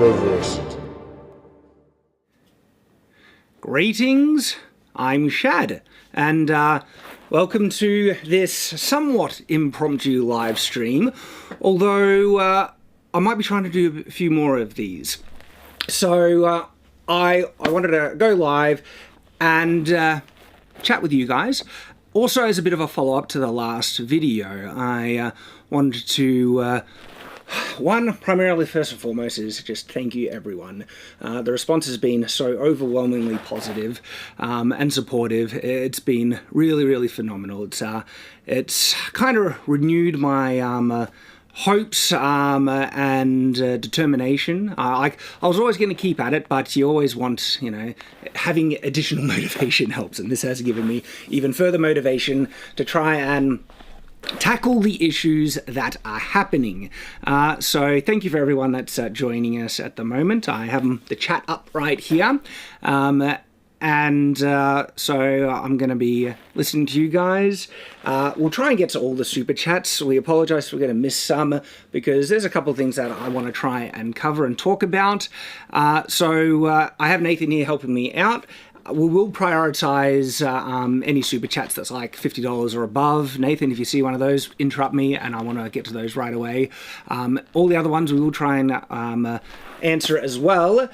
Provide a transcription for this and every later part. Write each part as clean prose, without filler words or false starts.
University. Greetings, I'm Shad, and welcome to this somewhat impromptu live stream, although I might be trying to do a few more of these. So I wanted to go live and chat with you guys. Also, as a bit of a follow-up to the last video, I wanted to one, primarily, first and foremost, is just thank you, everyone. The response has been so overwhelmingly positive and supportive. It's been really, really phenomenal. It's kind of renewed my hopes and determination. I was always going to keep at it, but you always want, having additional motivation helps, and this has given me even further motivation to try and tackle the issues that are happening. So thank you for everyone that's joining us at the moment. I have the chat up right here. So I'm going to be listening to you guys. We'll try and get to all the super chats. We apologize if we're going to miss some, because there's a couple of things that I want to try and cover and talk about. So I have Nathan here helping me out. We will prioritise any super chats that's like $50 or above. Nathan, if you see one of those, interrupt me, and I want to get to those right away. All the other ones we will try and answer as well.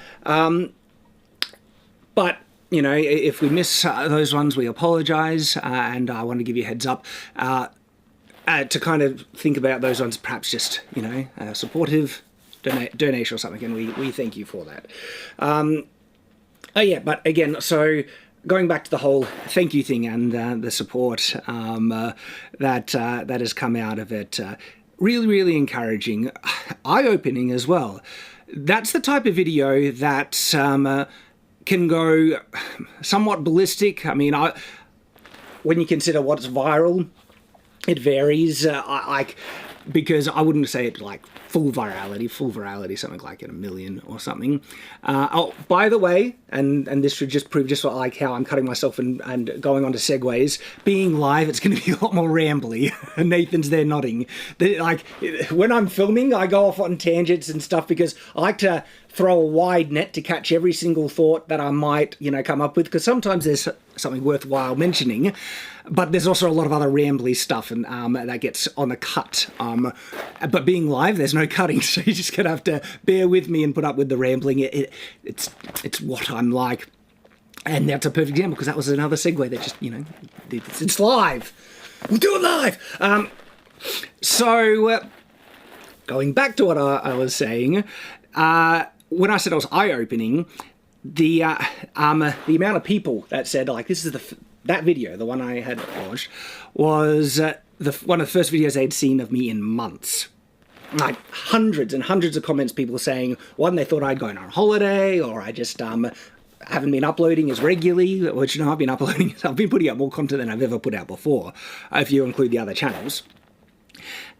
But if we miss those ones, we apologise, and I want to give you a heads up to kind of think about those ones, perhaps just a supportive donation or something, and we thank you for that. Oh yeah, but again, so going back to the whole thank you thing and the support that has come out of it, really, really encouraging, eye-opening as well. That's the type of video that can go somewhat ballistic. I mean, when you consider what's viral, it varies. Because I wouldn't say it like full virality, something like at 1 million or something. Oh, by the way, and this should just prove just like how I'm cutting myself and going on to segues, being live, it's going to be a lot more rambly. Nathan's there nodding. Like, when I'm filming, I go off on tangents and stuff because I like to throw a wide net to catch every single thought that I might, come up with, because sometimes there's something worthwhile mentioning, but there's also a lot of other rambly stuff and that gets on the cut. But being live, there's no cutting, so you're just gonna have to bear with me and put up with the rambling. It's what I'm like, and that's a perfect example, because that was another segue that just it's live. We'll do it live. So going back to what I was saying. When I said I was eye-opening, the amount of people that said, like, this is that video, the one I had watched, was one of the first videos they'd seen of me in months. Like, hundreds and hundreds of comments, people saying, one, they thought I'd gone on holiday, or I just haven't been uploading as regularly, which, I've been uploading, I've been putting out more content than I've ever put out before, if you include the other channels.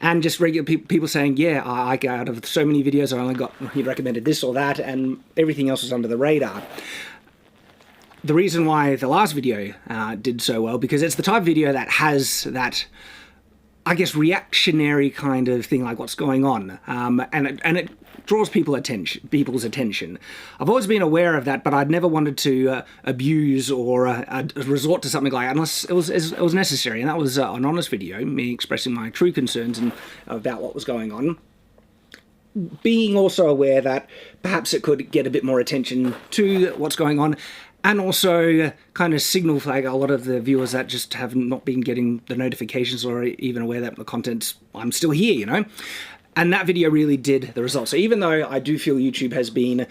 And just regular people saying, yeah, I got out of so many videos, I only got, he recommended this or that, and everything else was under the radar. The reason why the last video did so well, because it's the type of video that has that, I guess, reactionary kind of thing, like what's going on, and it draws people's attention. I've always been aware of that, but I'd never wanted to abuse or resort to something like that unless it was necessary, and that was an honest video, me expressing my true concerns and about what was going on. Being also aware that perhaps it could get a bit more attention to what's going on, and also kind of signal flag a lot of the viewers that just have not been getting the notifications or even aware that the content's, I'm still here, And that video really did the result. So even though I do feel YouTube has been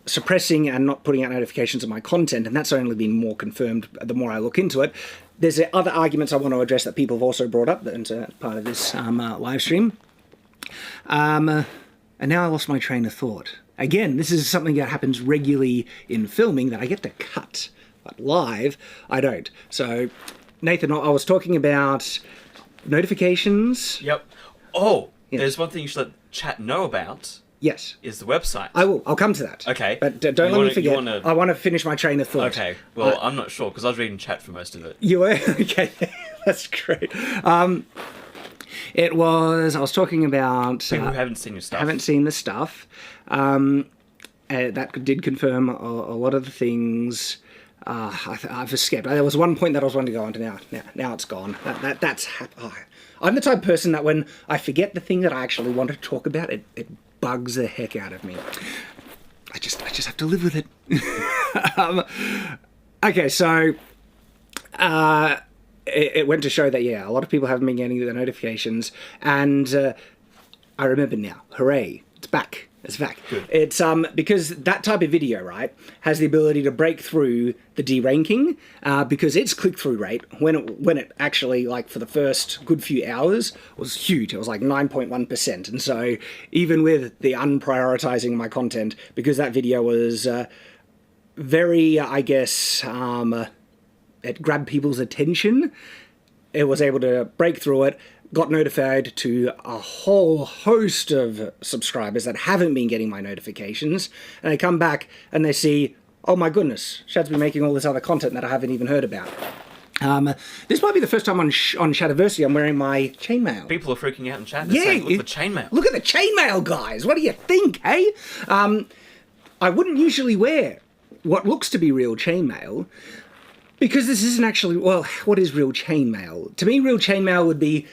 suppressing and not putting out notifications of my content, and that's only been more confirmed the more I look into it, there's other arguments I want to address that people have also brought up as part of this live stream. And now I lost my train of thought. Again, this is something that happens regularly in filming that I get to cut, but live, I don't. So, Nathan, I was talking about notifications. Yep. Oh, there's one thing you should let chat know about. Yes. Is the website. I will. I'll come to that. Okay. But don't let me forget. I want to finish my train of thought. Okay. Well, I'm not sure, because I was reading chat for most of it. You were? Okay. That's great. I was talking about... People who haven't seen your stuff. Haven't seen the stuff. That did confirm a lot of the things. I've escaped. There was one point that I was wanting to go on to now it's gone. I'm the type of person that when I forget the thing that I actually want to talk about, it bugs the heck out of me. I just have to live with it. Okay, so it went to show that, a lot of people haven't been getting the notifications, and I remember now. Hooray, it's back. It's back. Good. It's because that type of video, right, has the ability to break through the deranking because its click-through rate, when it actually, like, for the first good few hours, was huge. It was like 9.1%. And so even with the unprioritizing my content, because that video was very, I guess, it grabbed people's attention, it was able to break through it, got notified to a whole host of subscribers that haven't been getting my notifications, and they come back and they see, oh my goodness, Shad's been making all this other content that I haven't even heard about. This might be the first time on Shadiversity I'm wearing my chainmail. People are freaking out in chat. They're saying, look at the chainmail. Look at the chainmail, guys. What do you think, hey? I wouldn't usually wear what looks to be real chainmail, because this isn't actually, well, what is real chainmail? To me, real chainmail would be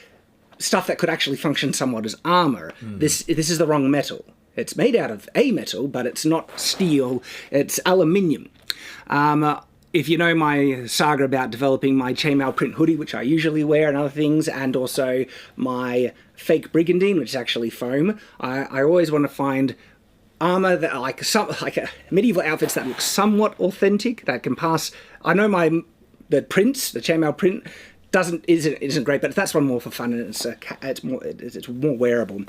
stuff that could actually function somewhat as armor. This is the wrong metal. It's made out of a metal, but it's not steel, it's aluminium. If you know my saga about developing my chainmail print hoodie, which I usually wear and other things, and also my fake brigandine, which is actually foam, I always want to find armor that like medieval outfits that look somewhat authentic, that can pass. I know the chainmail print isn't great, but that's one more for fun, and it's more wearable.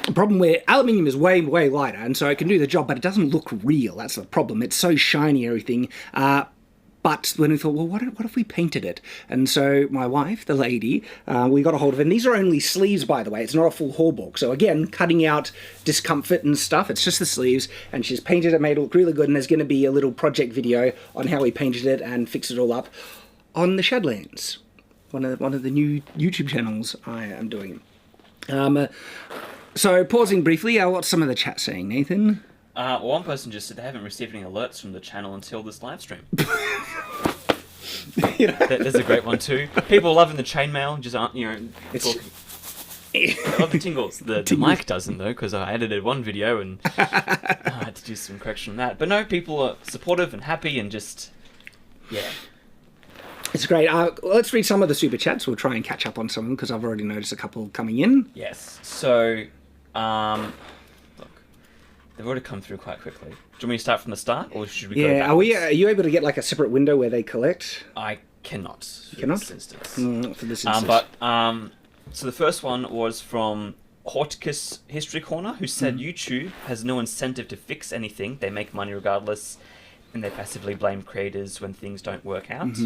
The problem where aluminium is way lighter, and so it can do the job, but it doesn't look real. That's the problem. It's so shiny, everything. But when we thought, well, what if we painted it? And so my wife, the lady, we got a hold of it. And these are only sleeves, by the way. It's not a full hallbook. So again, cutting out discomfort and stuff. It's just the sleeves. And she's painted it, made it look really good. And there's going to be a little project video on how we painted it and fixed it all up on the Shadlands, one of the new YouTube channels I am doing. So pausing briefly, what's some of the chat saying, Nathan? One person just said they haven't received any alerts from the channel until this live stream. There's a great one too. People loving the chainmail, just aren't, talking. I love the tingles. The mic doesn't though, because I edited one video and I had to do some correction on that. But no, people are supportive and happy and just, It's great. Let's read some of the super chats. We'll try and catch up on some of them because I've already noticed a couple coming in. Yes. So, look, they've already come through quite quickly. Do you want me to start from the start, or should we go backwards? Are you able to get like a separate window where they collect? I cannot. You cannot? This instance. For this instance. So the first one was from Horticus History Corner, who said YouTube has no incentive to fix anything. They make money regardless, and they passively blame creators when things don't work out.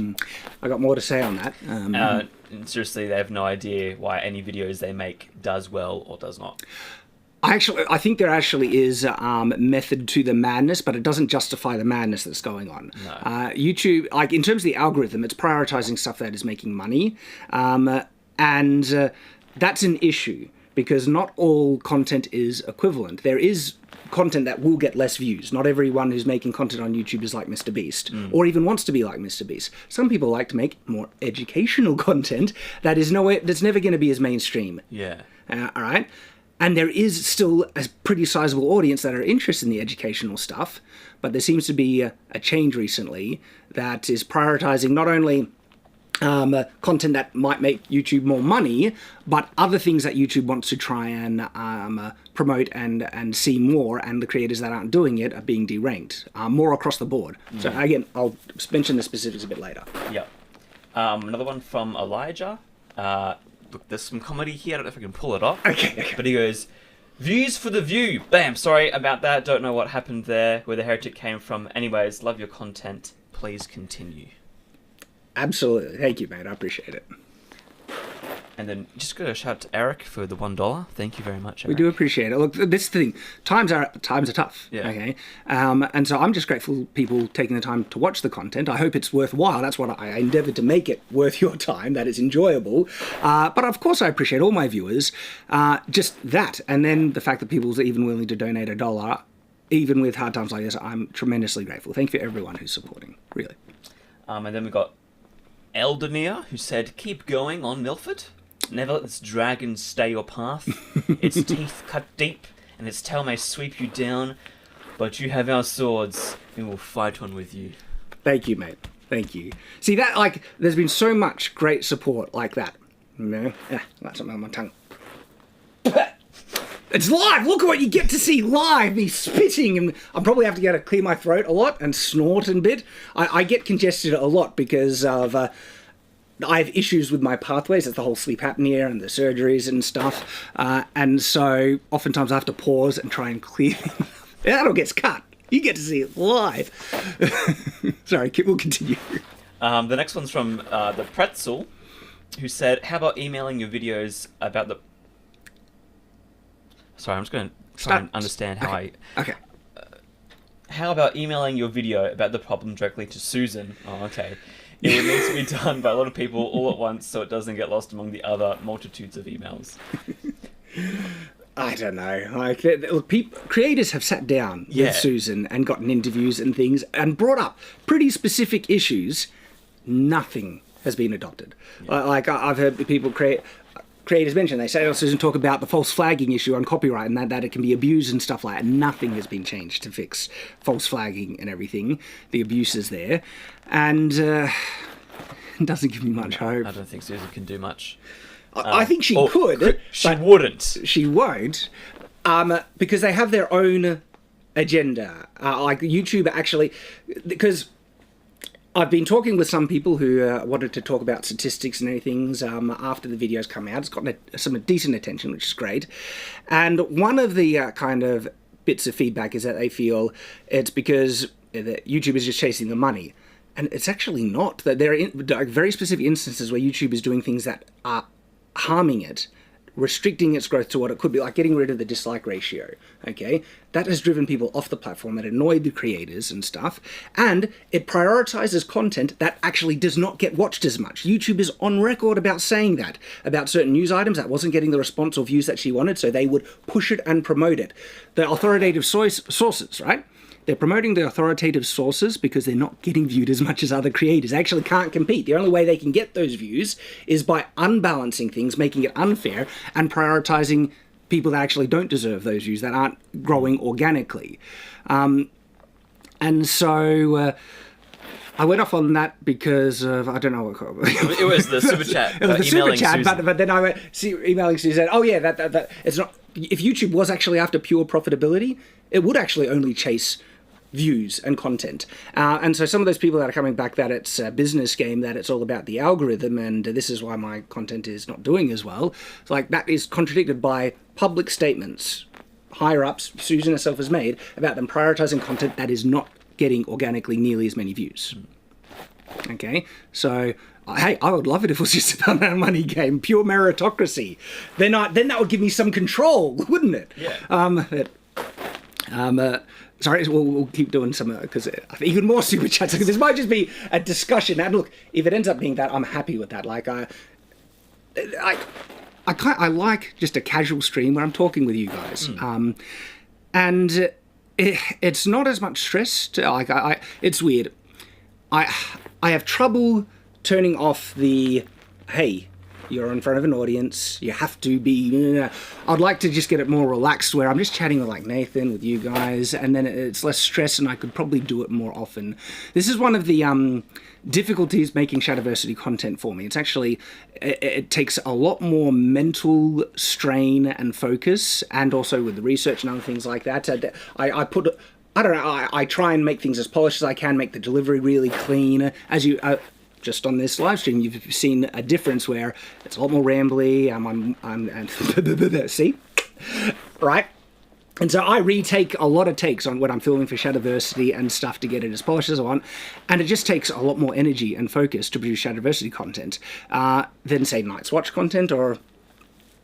I got more to say on that. And seriously, they have no idea why any videos they make does well or does not. I think there actually is method to the madness, but it doesn't justify the madness that's going on. No. YouTube, like in terms of the algorithm, it's prioritizing stuff that is making money, and that's an issue because not all content is equivalent. There is content that will get less views. Not everyone who's making content on YouTube is like Mr. Beast, or even wants to be like Mr. Beast. Some people like to make more educational content that's never going to be as mainstream. Yeah. All right. And there is still a pretty sizable audience that are interested in the educational stuff, but there seems to be a change recently that is prioritizing not only content that might make YouTube more money, but other things that YouTube wants to try and promote and see more, and the creators that aren't doing it are being deranked more across the board. So again, I'll mention the specifics a bit later. Yeah. Another one from Elijah. Look, there's some comedy here. I don't know if I can pull it off. Okay. But he goes, views for the view. Bam. Sorry about that. Don't know what happened there, where the heretic came from. Anyways, love your content. Please continue. Absolutely. Thank you, mate. I appreciate it. And then just go to shout out to Eric for the $1. Thank you very much, Eric. We do appreciate it. Look, this thing, times are tough. Yeah. Okay. And so I'm just grateful people taking the time to watch the content. I hope it's worthwhile. That's what I endeavour to make it worth your time, that it's enjoyable. But of course I appreciate all my viewers. Just that. And then the fact that people are even willing to donate $1, even with hard times like this, I'm tremendously grateful. Thank you for everyone who's supporting, really. And then we got Eldenia, who said, "Keep going on Milford. Never let this dragon stay your path. Its teeth cut deep, and its tail may sweep you down. But you have our swords, and we'll fight on with you." Thank you, mate. Thank you. See, that, like, there's been so much great support like that. You know? That's something on my tongue. It's live! Look at what you get to see live! Me spitting, and I'll probably have to get to clear my throat a lot and snort a bit. I get congested a lot because of... I have issues with my pathways. It's the whole sleep apnea and the surgeries and stuff. And so oftentimes I have to pause and try and clear them. That all gets cut. You get to see it live. Sorry, we'll continue. The next one's from the Pretzel, who said, "How about emailing your videos about the..." Sorry, I'm just going to try and understand how Okay. How about emailing your video about the problem directly to Susan? Oh, okay. It would need to be done by a lot of people all at once so it doesn't get lost among the other multitudes of emails. I don't know. Like, look, creators have sat down with Susan and gotten interviews and things and brought up pretty specific issues. Nothing has been adopted. Yeah. Like, I've heard people creators mention, they say, "Oh, Susan, talk about the false flagging issue on copyright and that it can be abused and stuff like that." Nothing has been changed to fix false flagging and everything. The abuse is there. And it doesn't give me much hope. I don't think Susan can do much. I think she could. She wouldn't. She won't. Because they have their own agenda. Like YouTube actually... Because... I've been talking with some people who wanted to talk about statistics and anything after the videos come out. It's gotten some decent attention, which is great. And one of the kind of bits of feedback is that they feel it's because YouTube is just chasing the money. And it's actually not. That there are very specific instances where YouTube is doing things that are harming it, restricting its growth to what it could be, like getting rid of the dislike ratio, okay? That has driven people off the platform, it annoyed the creators and stuff, and it prioritizes content that actually does not get watched as much. YouTube is on record about saying that, about certain news items that wasn't getting the response or views that she wanted, so they would push it and promote it. The authoritative sources, right? They're promoting the authoritative sources because they're not getting viewed as much as other creators. They actually can't compete. The only way they can get those views is by unbalancing things, making it unfair, and prioritizing people that actually don't deserve those views, that aren't growing organically. And so I went off on that because of, I don't know what it was the super chat. It was the super chat, but then I went emailing Susan. Oh yeah, that it's not. If YouTube was actually after pure profitability, it would actually only chase views and content. And so some of those people that are coming back that it's a business game, that it's all about the algorithm and this is why my content is not doing as well. It's like that is contradicted by public statements higher ups, Susan herself has made, about them prioritizing content that is not getting organically nearly as many views. Okay, so hey, I would love it if it was just about a money game, pure meritocracy. Then that would give me some control, wouldn't it? Yeah. Sorry, we'll keep doing some, because even more super chats. This might just be a discussion. And look, if it ends up being that, I'm happy with that. Like, I like just a casual stream where I'm talking with you guys. And it's not as much stress. It's weird. I have trouble turning off the, hey, you're in front of an audience, you have to be... I'd like to just get it more relaxed where I'm just chatting with like Nathan, with you guys, and then it's less stress and I could probably do it more often. This is one of the difficulties making Shadowversity content for me. It's actually... It takes a lot more mental strain and focus, and also with the research and other things like that. I try and make things as polished as I can, make the delivery really clean. As you... just on this live stream, you've seen a difference where it's a lot more rambly. See? Right? And so I retake a lot of takes on when I'm filming for Shadowversity and stuff to get it as polished as I want, and it just takes a lot more energy and focus to produce Shadowversity content than, say, Night's Watch content. Or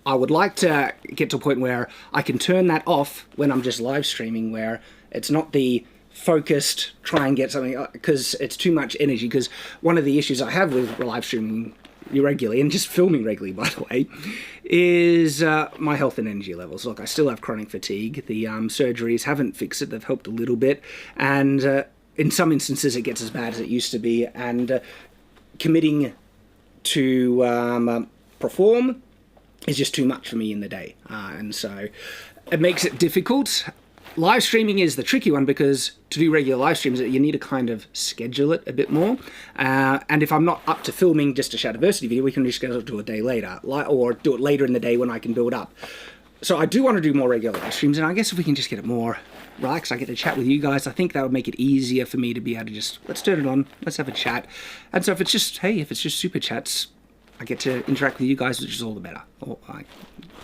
I would like to get to a point where I can turn that off when I'm just live streaming, where it's not the focused try and get something, because it's too much energy. Because one of the issues I have with live streaming regularly, and just filming regularly, by the way, is my health and energy levels. Look, I still have chronic fatigue. The surgeries haven't fixed it. They've helped a little bit. And in some instances, it gets as bad as it used to be. And committing to perform is just too much for me in the day. And so it makes it difficult. Live streaming is the tricky one, because to do regular live streams, you need to kind of schedule it a bit more. And if I'm not up to filming just a Shadowversity video, we can just schedule it to a day later, or do it later in the day when I can build up. So I do want to do more regular live streams, and I guess if we can just get it more relaxed, I get to chat with you guys, I think that would make it easier for me to be able to just, let's turn it on, let's have a chat. And so if it's just, hey, if it's just super chats, I get to interact with you guys, which is all the better.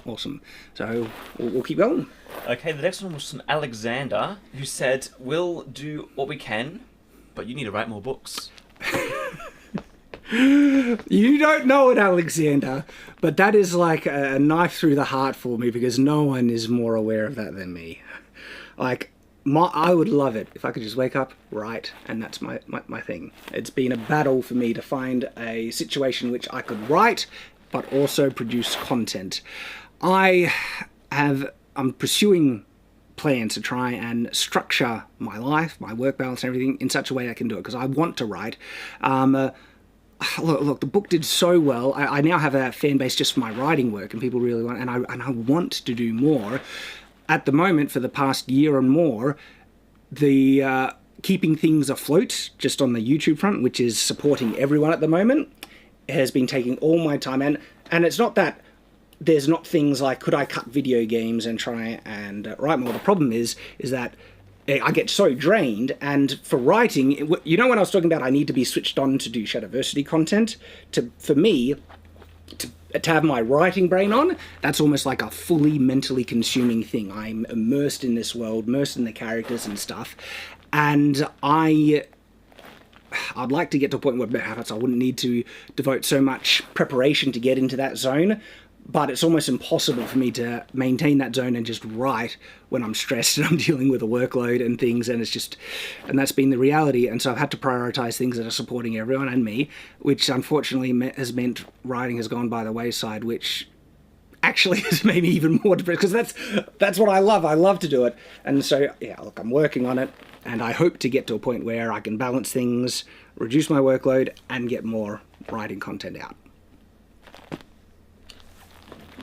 Awesome. So we'll keep going. Okay, the next one was from Alexander, who said, "We'll do what we can, but you need to write more books." You don't know it, Alexander, but that is like a knife through the heart for me, because no one is more aware of that than me. Like, I would love it if I could just wake up, write, and that's my thing. It's been a battle for me to find a situation which I could write, but also produce content. I'm pursuing plans to try and structure my life, my work balance, and everything in such a way I can do it, because I want to write. Look, the book did so well. I now have a fan base just for my writing work, and people really want, and I want to do more. At the moment, for the past year and more, the keeping things afloat just on the YouTube front, which is supporting everyone at the moment, has been taking all my time. And it's not that there's not things like, could I cut video games and try and write more? The problem is that I get so drained, and for writing, you know, when I was talking about I need to be switched on to do Shadowversity content, for me, to have my writing brain on, that's almost like a fully mentally consuming thing. I'm immersed in this world, immersed in the characters and stuff, and I'd like to get to a point where perhaps I wouldn't need to devote so much preparation to get into that zone, but it's almost impossible for me to maintain that zone and just write when I'm stressed and I'm dealing with a workload and things, and that's been the reality. And so I've had to prioritize things that are supporting everyone and me, which unfortunately has meant writing has gone by the wayside, which actually has made me even more depressed, because that's what I love. I love to do it. And so, yeah, look, I'm working on it, and I hope to get to a point where I can balance things, reduce my workload, and get more writing content out.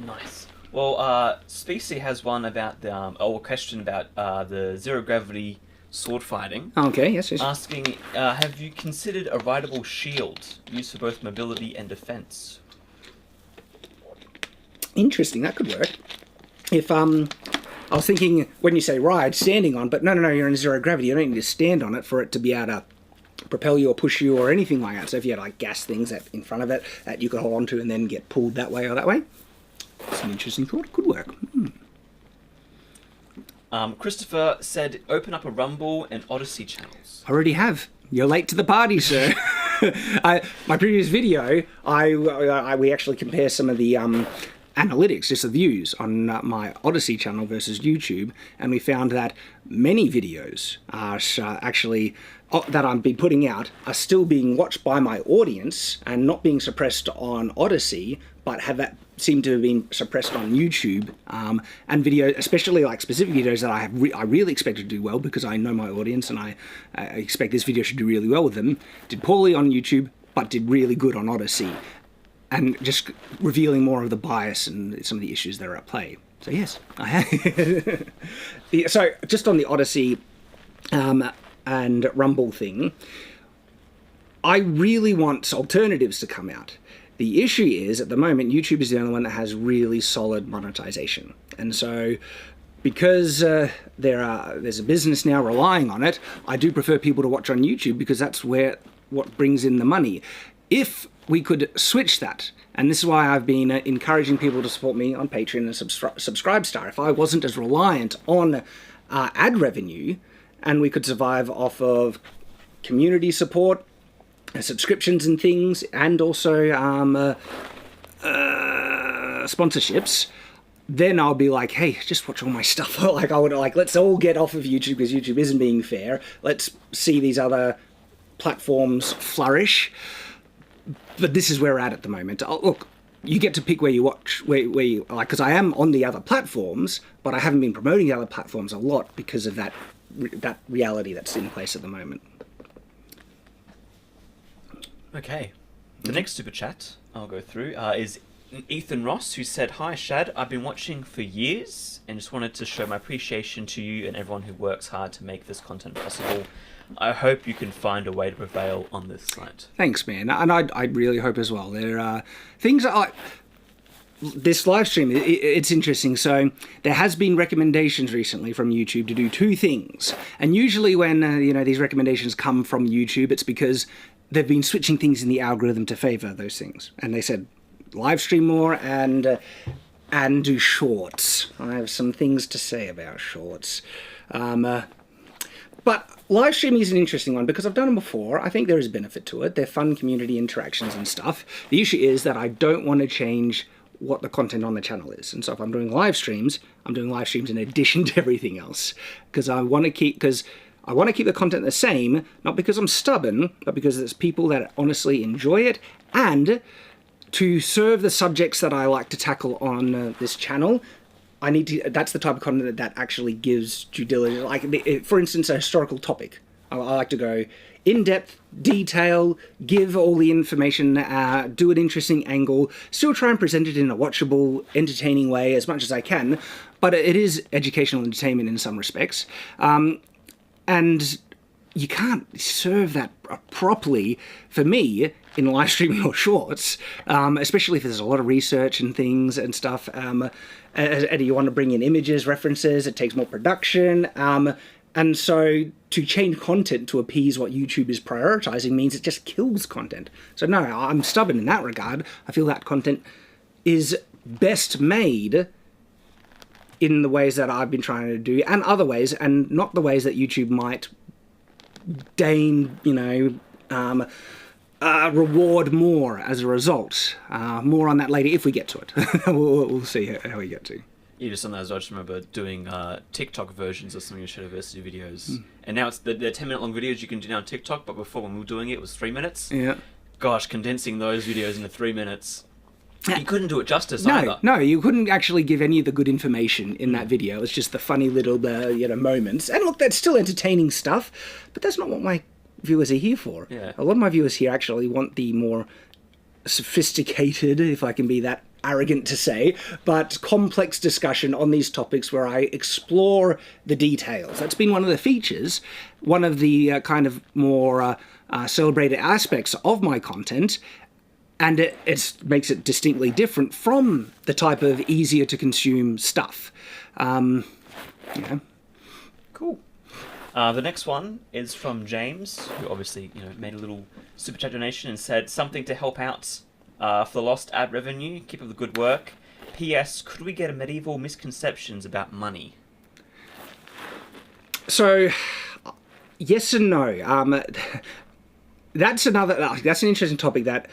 Nice. Well, Specie has one about a question about the zero gravity sword fighting. Okay, yes. Asking, have you considered a rideable shield used for both mobility and defense? Interesting, that could work. If I was thinking, when you say ride, standing on, but no, you're in zero gravity. You don't need to stand on it for it to be able to propel you or push you or anything like that. So if you had like gas things in front of it that you could hold on to and then get pulled that way or that way, it's an interesting thought. It could work. Christopher said, open up a Rumble and Odyssey channels. I already have. You're late to the party, sir. My previous video, we actually compare some of the analytics, just the views on my Odyssey channel versus YouTube, and we found that many videos are actually that I've been putting out are still being watched by my audience and not being suppressed on Odyssey, but seem to have been suppressed on YouTube, and videos, especially like specific videos that I really expect to do well, because I know my audience and I expect this video should do really well with them, did poorly on YouTube but did really good on Odyssey, and just revealing more of the bias and some of the issues that are at play. So yes, I have. So just on the Odyssey and Rumble thing, I really want alternatives to come out. The issue is, at the moment, YouTube is the only one that has really solid monetization. And so, because there's a business now relying on it, I do prefer people to watch on YouTube, because that's what brings in the money. If we could switch that And this is why I've been encouraging people to support me on Patreon and Subscribestar. If I wasn't as reliant on ad revenue, and we could survive off of community support, subscriptions and things, and also sponsorships, then I'll be like, hey, just watch all my stuff. Like, I would like, let's all get off of YouTube because YouTube isn't being fair. Let's see these other platforms flourish. But this is where we're at the moment. Look, you get to pick where you watch, where you like, because I am on the other platforms, but I haven't been promoting the other platforms a lot because of that reality that's in place at the moment. Okay. The next super chat I'll go through is Ethan Ross, who said, "Hi Shad, I've been watching for years and just wanted to show my appreciation to you and everyone who works hard to make this content possible. I hope you can find a way to prevail on this site." Thanks, man. And I really hope as well. There are things that I... This live stream, it's interesting. So there has been recommendations recently from YouTube to do two things. And usually when, these recommendations come from YouTube, it's because they've been switching things in the algorithm to favor those things. And they said, live stream more and do shorts. I have some things to say about shorts. But live streaming is an interesting one because I've done them before. I think there is benefit to it. They're fun community interactions and stuff. The issue is that I don't want to change what the content on the channel is. And so if I'm doing live streams, I'm doing live streams in addition to everything else. Because I want to keep the content the same, not because I'm stubborn, but because there's people that honestly enjoy it, and to serve the subjects that I like to tackle on this channel, that's the type of content that actually gives due diligence. Like, for instance, a historical topic. I like to go in-depth, detail, give all the information, do an interesting angle, still try and present it in a watchable, entertaining way as much as I can, but it is educational entertainment in some respects. And you can't serve that properly, for me, in live streaming or shorts, especially if there's a lot of research and things and stuff. And you want to bring in images, references, it takes more production. And so to change content to appease what YouTube is prioritizing means it just kills content. So no, I'm stubborn in that regard. I feel that content is best made in the ways that I've been trying to do, and other ways, and not the ways that YouTube might deign, reward more as a result. More on that later if we get to it. we'll see how we get to. Yeah, just on that, I just remember doing TikTok versions of some of your Shadowversity videos. And now they're 10-minute long videos you can do now on TikTok, but before when we were doing it was 3 minutes. Yeah. Gosh, condensing those videos into 3 minutes. You couldn't do it justice either. No, you couldn't actually give any of the good information in that video. It was just the funny little, moments. And look, that's still entertaining stuff, but that's not what my viewers are here for. Yeah. A lot of my viewers here actually want the more sophisticated, if I can be that arrogant to say, but complex discussion on these topics where I explore the details. That's been one of the features, one of the kind of more celebrated aspects of my content. And it makes it distinctly different from the type of easier to consume stuff. Cool. The next one is from James, who obviously made a little super chat donation and said something to help out for the lost ad revenue. Keep up the good work. P.S. Could we get a medieval misconceptions about money? So, yes and no. That's an interesting topic that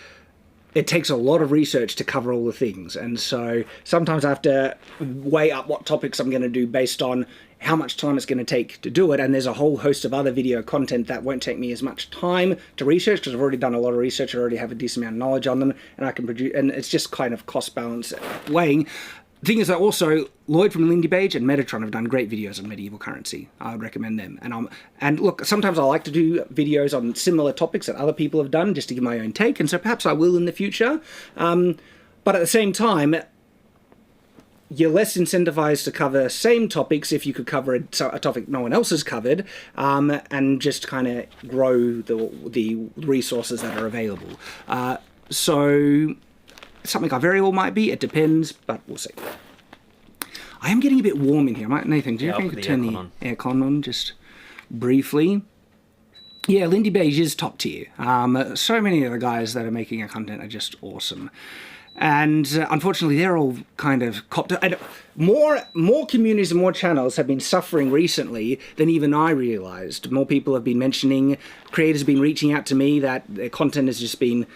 it takes a lot of research to cover all the things, and so sometimes I have to weigh up what topics I'm going to do based on how much time it's going to take to do it, and there's a whole host of other video content that won't take me as much time to research because I've already done a lot of research, I already have a decent amount of knowledge on them, and I can produce, and it's just kind of cost balance weighing. The thing is that also Lloyd from Lindy Page and Metatron have done great videos on medieval currency. I would recommend them. And look, sometimes I like to do videos on similar topics that other people have done just to give my own take, and so perhaps I will in the future. But at the same time, you're less incentivized to cover same topics if you could cover a topic no one else has covered, and just kind of grow the resources that are available. So something I very well might be. It depends, but we'll see. I am getting a bit warm in here. Nathan, do you think you could turn the aircon on just briefly? Yeah, Lindy Beige is top tier. So many of the guys that are making our content are just awesome. And unfortunately, they're all kind of copped. And more communities and more channels have been suffering recently than even I realized. More people have been mentioning, creators have been reaching out to me that their content has just been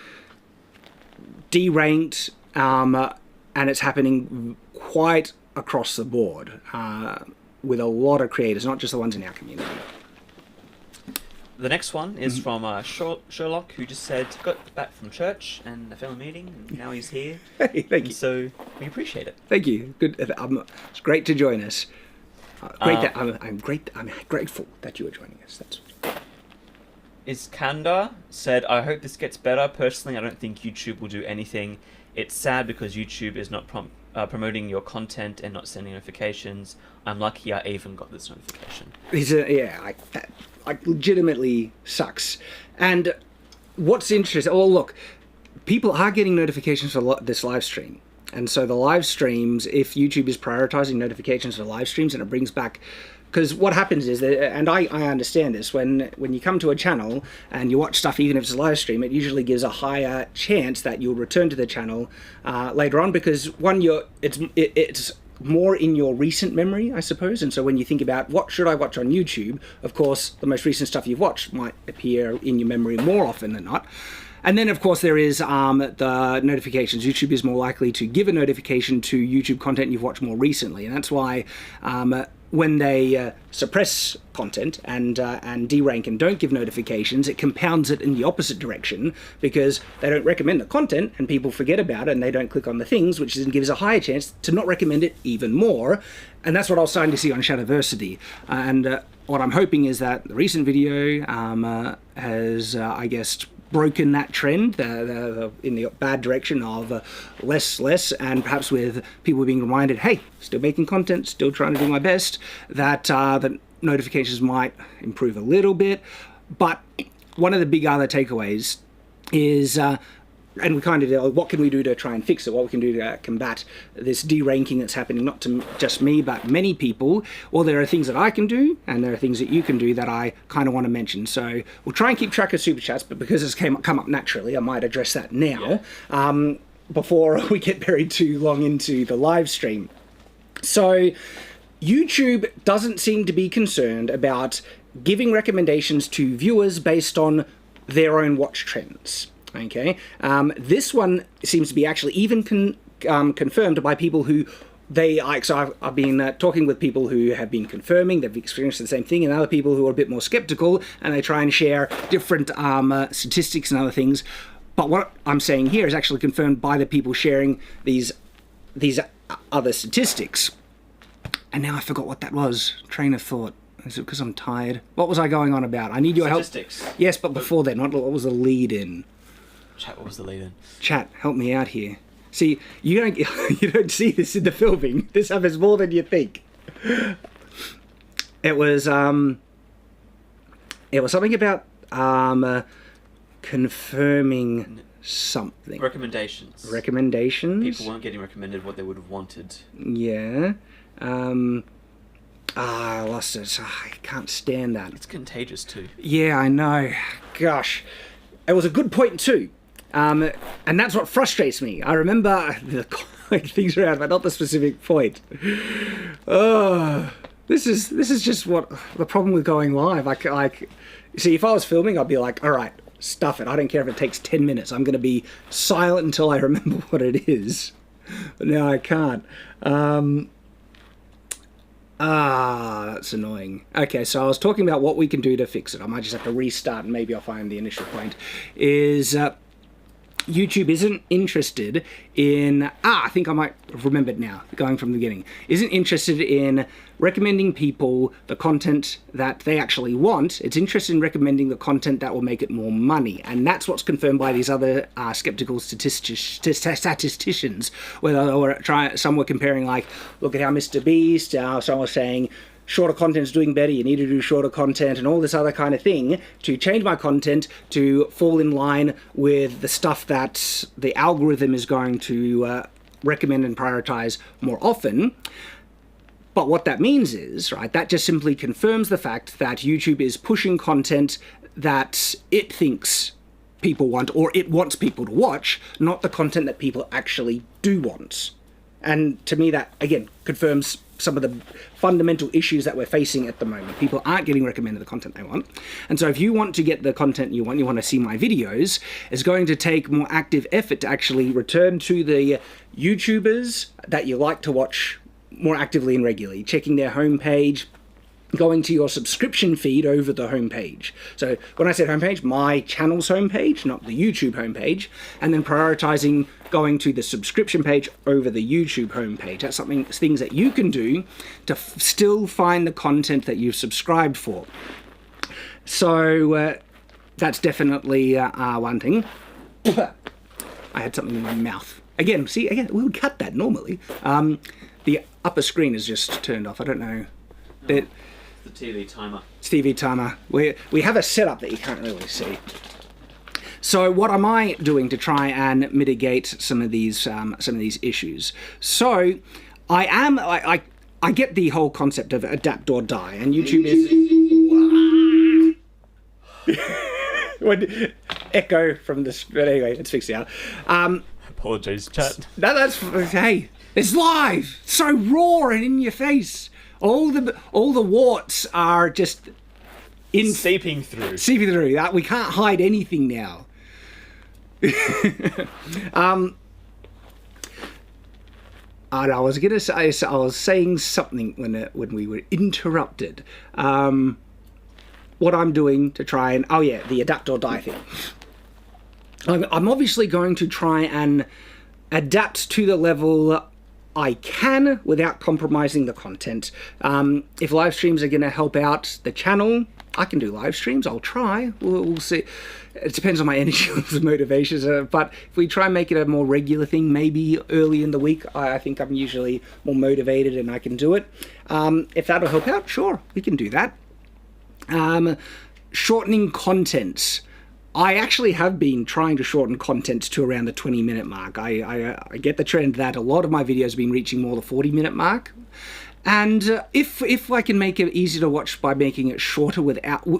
deranked, and it's happening quite across the board with a lot of creators, not just the ones in our community. The next one is from Sherlock, who just said, got back from church and a family meeting, and now he's here. Hey, thank you. So we appreciate it. Thank you. Good. It's great to join us. I'm grateful that you are joining us. Iskandar said, I hope this gets better. Personally, I don't think YouTube will do anything. It's sad because YouTube is not promoting your content and not sending notifications. I'm lucky I even got this notification. That legitimately sucks. And what's interesting, look, people are getting notifications for this live stream. And so the live streams, if YouTube is prioritizing notifications for live streams, and it brings back, because what happens is that, and I understand this, when you come to a channel and you watch stuff, even if it's a live stream, it usually gives a higher chance that you'll return to the channel later on, because one, it's more in your recent memory, I suppose. And so when you think about what should I watch on YouTube, of course, the most recent stuff you've watched might appear in your memory more often than not. And then, of course, there is the notifications. YouTube is more likely to give a notification to YouTube content you've watched more recently. And that's why when they suppress content and derank and don't give notifications, it compounds it in the opposite direction, because they don't recommend the content and people forget about it and they don't click on the things, which then gives a higher chance to not recommend it even more. And that's what I was starting to see on Shadowversity. And what I'm hoping is that the recent video has, I guess, broken that trend in the bad direction of less, and perhaps with people being reminded, hey, still making content, still trying to do my best, that the notifications might improve a little bit. But one of the big other takeaways is, and we kind of, what can we do to try and fix it? What we can do to combat this deranking that's happening, not to just me, but many people. Well, there are things that I can do, and there are things that you can do that I kind of want to mention. So we'll try and keep track of super chats, but because it's come up naturally, I might address that now, before we get buried too long into the live stream. So YouTube doesn't seem to be concerned about giving recommendations to viewers based on their own watch trends. Okay, this one seems to be actually even confirmed by people who so I've been talking with people who have been confirming they've experienced the same thing, and other people who are a bit more skeptical, and they try and share different statistics and other things. But what I'm saying here is actually confirmed by the people sharing these other statistics. And now I forgot what that was. Train of thought. Is it because I'm tired? What was I going on about? I need your help. Statistics. Yes, but before then, what was the lead-in? Chat, what was the lead-in? Chat, help me out here. See, you don't see this in the filming. This happens more than you think. It was something about confirming something. Recommendations. Recommendations. People weren't getting recommended what they would have wanted. Yeah. I lost it. I can't stand that. It's contagious too. Yeah, I know. Gosh. It was a good point too. And that's what frustrates me. I remember the things around, but not the specific point. This is just what the problem with going live. See, if I was filming, I'd be like, all right, stuff it. I don't care if it takes 10 minutes. I'm going to be silent until I remember what it is. But now I can't. That's annoying. Okay, so I was talking about what we can do to fix it. I might just have to restart and maybe I'll find the initial point. Is YouTube isn't interested in... I think I might have remembered now, going from the beginning. Isn't interested in recommending people the content that they actually want. It's interested in recommending the content that will make it more money. And that's what's confirmed by these other skeptical statisticians, where some were comparing, like, look at how Mr. Beast, someone was saying, shorter content's doing better, you need to do shorter content, and all this other kind of thing to change my content to fall in line with the stuff that the algorithm is going to recommend and prioritize more often. But what that means is, right, that just simply confirms the fact that YouTube is pushing content that it thinks people want, or it wants people to watch, not the content that people actually do want. And to me, that, again, confirms some of the fundamental issues that we're facing at the moment. People aren't getting recommended the content they want. And so if you want to get the content you want to see my videos, it's going to take more active effort to actually return to the YouTubers that you like to watch more actively and regularly, checking their homepage, going to your subscription feed over the homepage. So when I said homepage, my channel's homepage, not the YouTube homepage, and then prioritizing going to the subscription page over the YouTube homepage. That's things that you can do to still find the content that you've subscribed for. So that's definitely one thing. I had something in my mouth. Again, we would cut that normally. The upper screen is just turned off. I don't know. The TV timer. It's TV timer. We have a setup that you can't really see. So what am I doing to try and mitigate some of these issues? So I get the whole concept of adapt or die, and YouTube is echo from this. But anyway, it's fixed now. Apologies, chat. That's hey. It's live, so raw and in your face. All the warts are just seeping through. We can't hide anything now. And I was gonna say, I was saying something when we were interrupted. What I'm doing to try and the adapt or die thing. I'm obviously going to try and adapt to the level I can without compromising the content. If live streams are going to help out the channel, I can do live streams. I'll try. We'll see. It depends on my energy and motivations. But if we try and make it a more regular thing, maybe early in the week, I think I'm usually more motivated and I can do it. If that'll help out, sure, we can do that. Shortening content. I actually have been trying to shorten content to around the 20-minute mark. I get the trend that a lot of my videos have been reaching more the 40-minute mark. And if I can make it easy to watch by making it shorter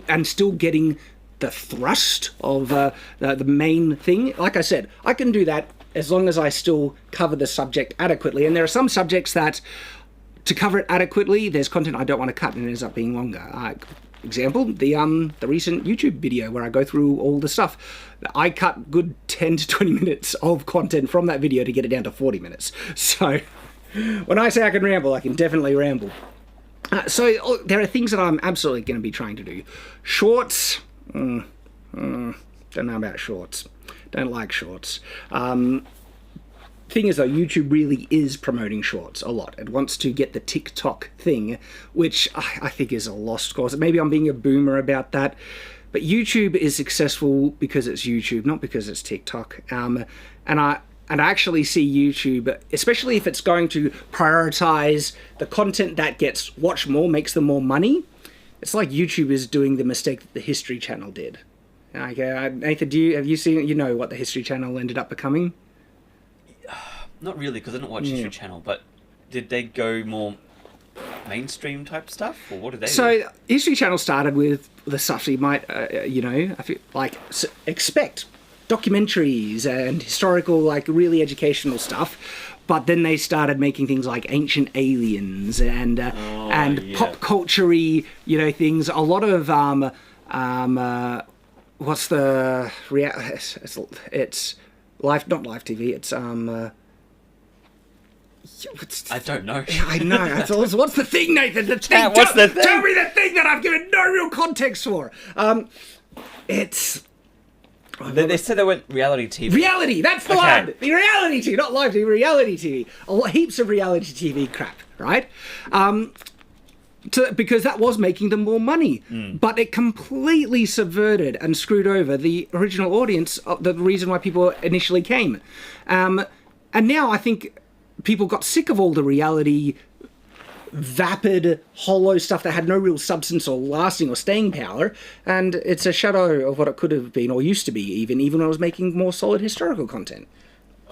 and still getting the thrust of the main thing, like I said, I can do that as long as I still cover the subject adequately. And there are some subjects that, to cover it adequately, there's content I don't want to cut and it ends up being longer. Example, the recent YouTube video where I go through all the stuff. I cut good 10 to 20 minutes of content from that video to get it down to 40 minutes. So when I say I can ramble, I can definitely ramble. So there are things that I'm absolutely going to be trying to do. Shorts, don't know about shorts. Don't like shorts. Thing is though, YouTube really is promoting shorts a lot. It wants to get the TikTok thing, which I think is a lost cause. Maybe I'm being a boomer about that, but YouTube is successful because it's YouTube, not because it's TikTok. And I actually see YouTube, especially if it's going to prioritize the content that gets watched more, makes them more money. It's like YouTube is doing the mistake that the History Channel did. Like, Nathan, have you seen? You know what the History Channel ended up becoming? Not really, because I don't watch History Channel, but did they go more mainstream type stuff, or what did they do? So History Channel started with the stuff you might, I feel like expect. Documentaries and historical, like really educational stuff. But then they started making things like Ancient Aliens and pop culture-y, things. A lot of, what's the, it's live, not live TV, it's, I don't know. I know. What's the thing, Nathan? The thing. Yeah, what's the thing? Tell me the thing that I've given no real context for. It's. They said they went reality TV. Reality. That's the one. The reality TV, not live TV. Reality TV. Heaps of reality TV crap, right? Because that was making them more money, but it completely subverted and screwed over the original audience. The reason why people initially came, and now I think people got sick of all the reality, vapid, hollow stuff that had no real substance or lasting or staying power, and it's a shadow of what it could have been or used to be, even when I was making more solid historical content.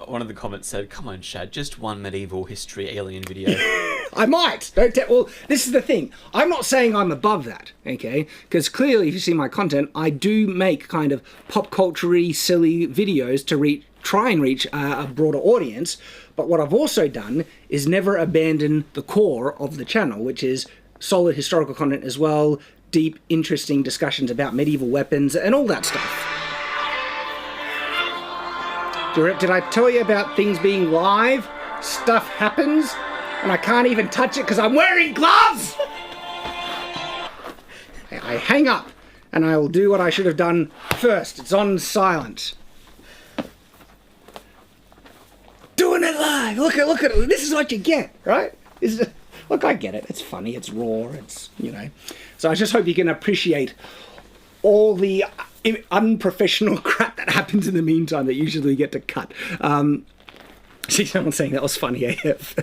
one of the comments said, "Come on, Shad, just one medieval history alien video." I might. Well, this is the thing. I'm not saying I'm above that, okay? Because clearly, if you see my content, I do make kind of pop culture-y, silly videos to try and reach a broader audience. But what I've also done is never abandon the core of the channel, which is solid historical content as well, deep, interesting discussions about medieval weapons and all that stuff. Did I tell you about things being live? Stuff happens, and I can't even touch it because I'm wearing gloves! I hang up, and I will do what I should have done first. It's on silent. Doing it live! Look at it. This is what you get, right? Look, I get it. It's funny, it's raw, it's, you know. So I just hope you can appreciate all the unprofessional crap that happens in the meantime that usually we get to cut. See someone saying that was funny AF.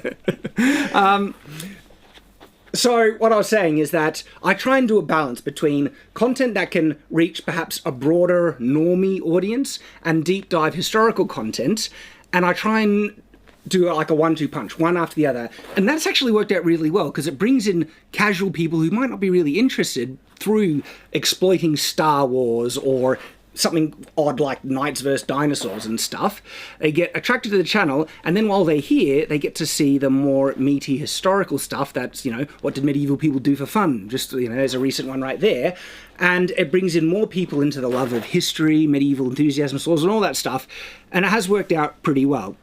So what I was saying is that I try and do a balance between content that can reach perhaps a broader normie audience and deep dive historical content, and I try and do like a 1-2 punch, one after the other. And that's actually worked out really well because it brings in casual people who might not be really interested through exploiting Star Wars or something odd like Knights vs. Dinosaurs and stuff. They get attracted to the channel, and then while they're here, they get to see the more meaty historical stuff that's, you know, what did medieval people do for fun? Just, you know, there's a recent one right there. And it brings in more people into the love of history, medieval enthusiasm, swords, and all that stuff. And it has worked out pretty well.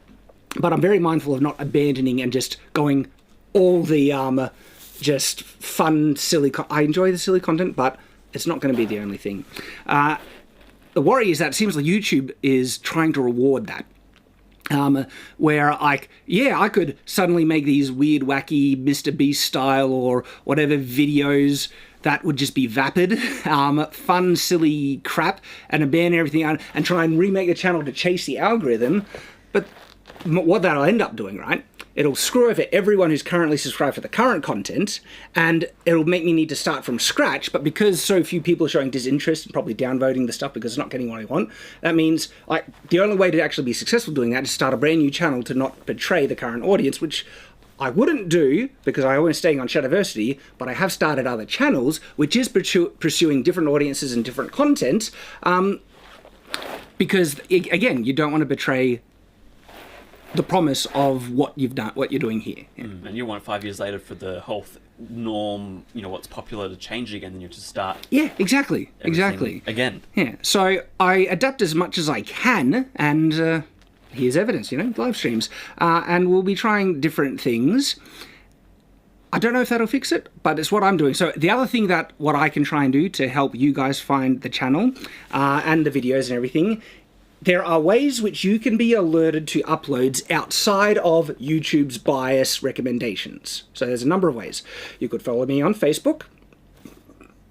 But I'm very mindful of not abandoning and just going all the just fun, silly... I enjoy the silly content, but it's not going to be the only thing. The worry is that it seems like YouTube is trying to reward that. Where I could suddenly make these weird, wacky Mr. Beast style or whatever videos that would just be vapid, fun, silly crap, and abandon everything and try and remake the channel to chase the algorithm. But what that'll end up doing, right? It'll screw over everyone who's currently subscribed for the current content, and it'll make me need to start from scratch. But because so few people are showing disinterest and probably downvoting the stuff because it's not getting what I want, that means the only way to actually be successful doing that is start a brand new channel to not betray the current audience, which I wouldn't do because I always staying on Shadiversity, but I have started other channels, which is pursuing different audiences and different content, because again, you don't want to betray the promise of what you've done, what you're doing here. Yeah. And you want 5 years later for the whole norm, you know, what's popular to change again, then you just start. Yeah, exactly. Again. Yeah. So I adapt as much as I can, and here's evidence, you know, live streams. And we'll be trying different things. I don't know if that'll fix it, but it's what I'm doing. So the other thing what I can try and do to help you guys find the channel and the videos and everything, there are ways which you can be alerted to uploads outside of YouTube's bias recommendations. So there's a number of ways. You could follow me on Facebook.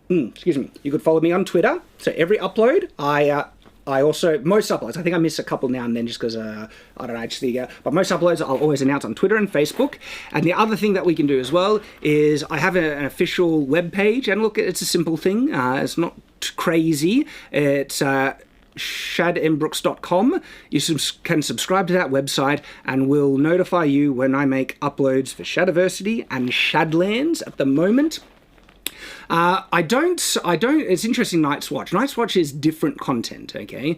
Excuse me. You could follow me on Twitter. So every upload, I also, most uploads, I think I miss a couple now and then just because, I don't know, actually, but most uploads I'll always announce on Twitter and Facebook. And the other thing that we can do as well is I have an official web page, and look, it's a simple thing. It's not crazy. It's shadmbrooks.com. You can subscribe to that website and we'll notify you when I make uploads for Shadiversity and Shadlands at the moment. I don't, it's interesting, Night's Watch. Night's Watch is different content, okay?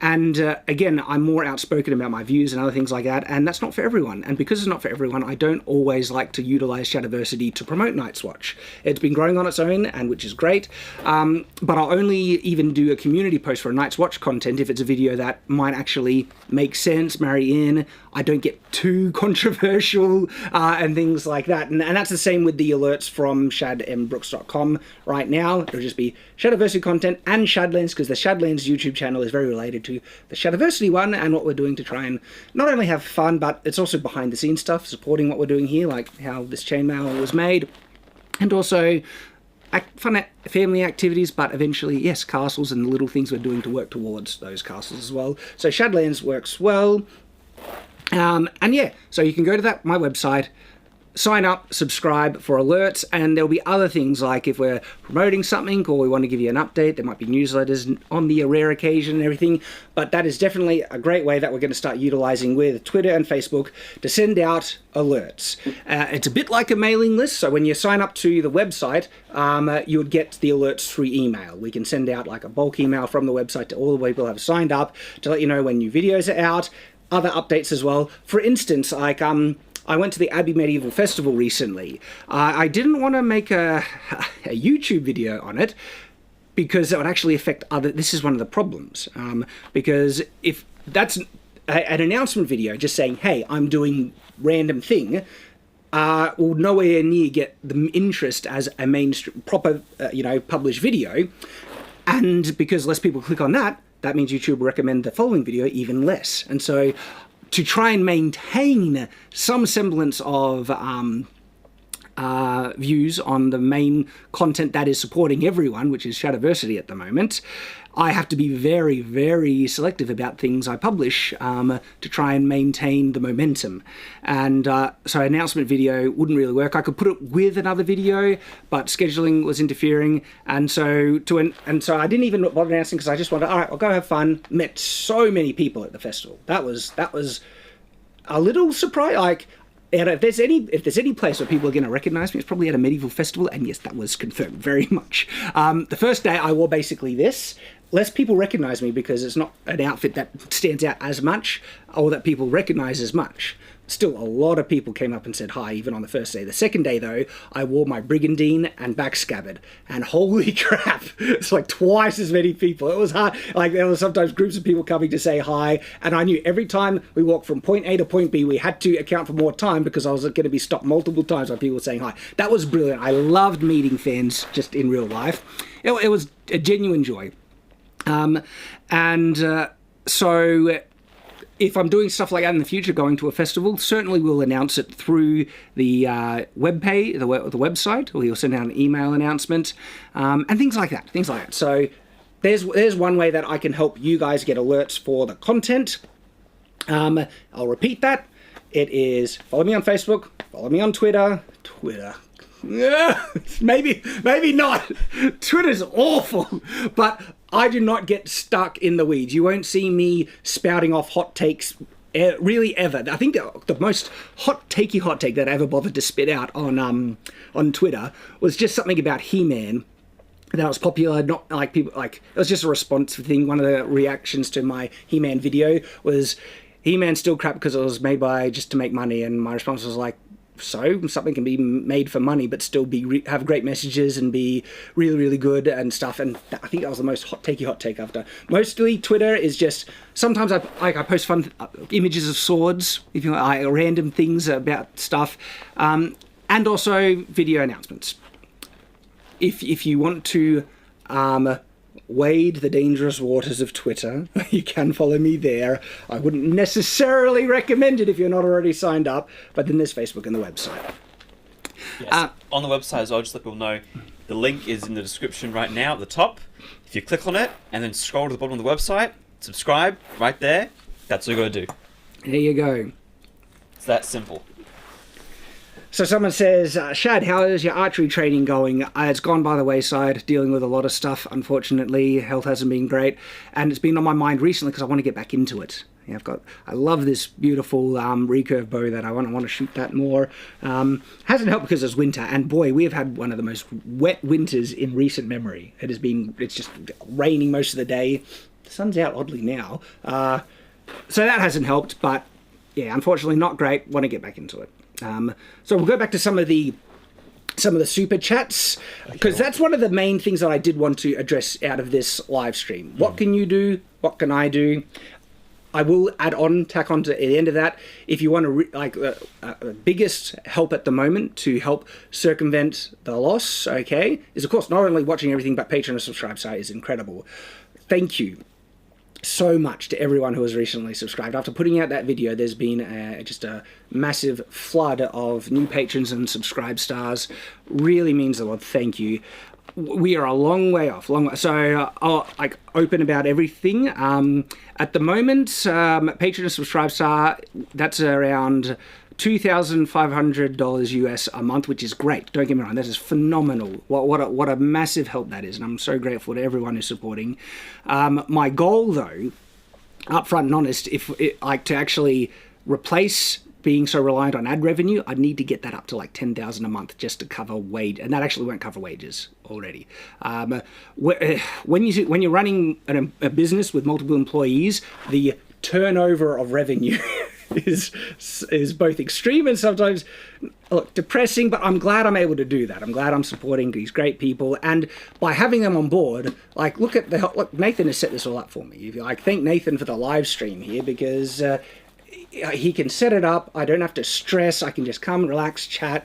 Again, I'm more outspoken about my views and other things like that, and that's not for everyone. And because it's not for everyone, I don't always like to utilize Shadiversity to promote Night's Watch. It's been growing on its own, and which is great, but I'll only even do a community post for a Night's Watch content if it's a video that might actually make sense, marry in, I don't get too controversial, and things like that. And that's the same with the alerts from shadmbrooks.com right now. It'll just be Shadiversity content and Shadlands, because the Shadlands YouTube channel is very related to the Shadiversity one and what we're doing to try and not only have fun, but it's also behind the scenes stuff, supporting what we're doing here, like how this chainmail was made, and also fun family activities, but eventually, yes, castles and the little things we're doing to work towards those castles as well. So Shadlands works well. And yeah, so you can go to my website, sign up, subscribe for alerts, and there'll be other things like if we're promoting something or we want to give you an update, there might be newsletters on the rare occasion and everything, but that is definitely a great way that we're going to start utilizing with Twitter and Facebook to send out alerts. It's a bit like a mailing list, so when you sign up to the website, you would get the alerts through email. We can send out like a bulk email from the website to all the people who have signed up to let you know when new videos are out, other updates as well. For instance, like I went to the Abbey Medieval Festival recently. I didn't want to make a YouTube video on it because it would actually affect other... This is one of the problems. Because if that's an announcement video just saying, hey, I'm doing random thing, will nowhere near get the interest as a mainstream, proper, published video. And because less people click on that, that means YouTube will recommend the following video even less. And so to try and maintain some semblance of views on the main content that is supporting everyone, which is Shadowversity at the moment, I have to be very, very selective about things I publish to try and maintain the momentum. And so an announcement video wouldn't really work. I could put it with another video, but scheduling was interfering. And so I didn't even bother announcing because I just wanted, all right, I'll go have fun. Met so many people at the festival. That was a little surprise. Like, and if there's any place where people are going to recognize me, it's probably at a medieval festival, and yes, that was confirmed very much. The first day I wore basically this. Less people recognize me because it's not an outfit that stands out as much or that people recognize as much. Still, a lot of people came up and said hi, even on the first day. The second day, though, I wore my brigandine and back scabbard, and holy crap, it's like twice as many people. It was hard. Like, there were sometimes groups of people coming to say hi, and I knew every time we walked from point A to point B, we had to account for more time because I was going to be stopped multiple times by people saying hi. That was brilliant. I loved meeting fans just in real life. It was a genuine joy. So if I'm doing stuff like that in the future, going to a festival, certainly we'll announce it through the webpage, the website, or you'll send out an email announcement, and things like that. So there's one way that I can help you guys get alerts for the content. I'll repeat that. It is follow me on Facebook, follow me on Twitter. Yeah, maybe not. Twitter's awful, but I do not get stuck in the weeds. You won't see me spouting off hot takes really ever. I think the most hot take that I ever bothered to spit out on Twitter was just something about He-Man that was popular. Not like people like, it was just a response thing. One of the reactions to my He-Man video was He-Man's still crap because it was made just to make money, and my response was like, so something can be made for money but still have great messages and be really, really good and stuff. And I think that was the most hot take I've done. Mostly Twitter is just, sometimes I post fun images of swords, if you like, random things about stuff, and also video announcements. If you want to wade the dangerous waters of Twitter, you can follow me there. I wouldn't necessarily recommend it if you're not already signed up, but then there's Facebook and the website. Yes. On the website as well, just let people know, the link is in the description right now at the top. If you click on it and then scroll to the bottom of the website, subscribe right there, that's all you got to do. There you go. It's that simple. So someone says, Shad, how is your archery training going? It's gone by the wayside, dealing with a lot of stuff, unfortunately. Health hasn't been great. And it's been on my mind recently because I want to get back into it. Yeah, I love this beautiful recurve bow that I want to shoot that more. Hasn't helped because it's winter. And boy, we have had one of the most wet winters in recent memory. It's just raining most of the day. The sun's out oddly now. So that hasn't helped, but yeah, unfortunately not great. Want to get back into it. So we'll go back to some of the super chats, because that's one of the main things that I did want to address out of this live stream. What can you do? What can I do? I will tack on to the end of that. If you want to, biggest help at the moment to help circumvent the loss, okay, is of course not only watching everything, but Patreon and subscribe site is incredible. Thank you so much to everyone who has recently subscribed. After putting out that video, there's been just a massive flood of new patrons and subscribe stars. Really means a lot. Thank you. We are a long way off. So I'll open about everything. At the moment, patron and subscribe star, that's around $2,500 US a month, which is great. Don't get me wrong, that is phenomenal. What a massive help that is, and I'm so grateful to everyone who's supporting. My goal, though, upfront and honest, to actually replace being so reliant on ad revenue, I'd need to get that up to like $10,000 a month just to cover wage, and that actually won't cover wages already. When you're running a business with multiple employees, the turnover of revenue is both extreme and sometimes depressing, but I'm glad I'm able to do that. I'm glad I'm supporting these great people, and by having them on board, like look, Nathan has set this all up for me. Like, thank Nathan for the live stream here, because he can set it up. I don't have to stress. I can just come, relax, chat.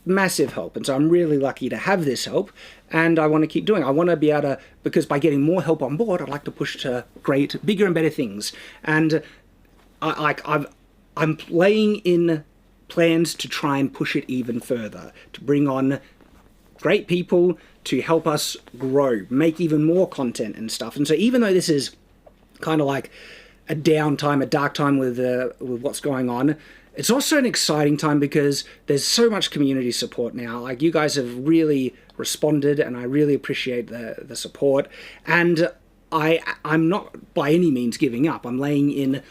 Massive help. And so I'm really lucky to have this help, and I want to keep doing it. I want to be able to, because by getting more help on board, I'd like to push to great, bigger and better things. And I'm laying in plans to try and push it even further, to bring on great people to help us grow, make even more content and stuff. And so even though this is kind of like a downtime, a dark time with what's going on, it's also an exciting time because there's so much community support now. Like, you guys have really responded, and I really appreciate the support. And I'm not by any means giving up. I'm laying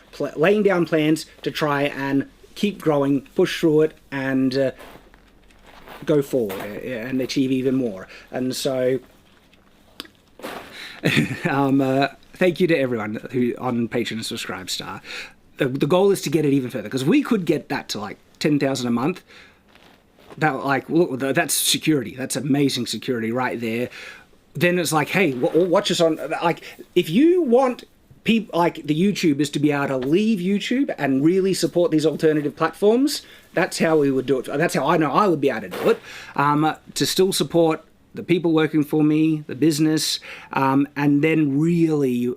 down plans to try and keep growing, push through it, and go forward and achieve even more. And so thank you to everyone who on Patreon and Subscribe Star. The goal is to get it even further, because we could get that to like $10,000 a month. That's security. That's amazing security right there. Then it's like, hey, watch us on, like, if you want people like the YouTubers to be able to leave YouTube and really support these alternative platforms, that's how we would do it. That's how I know I would be able to do it. To still support the people working for me, the business, and then really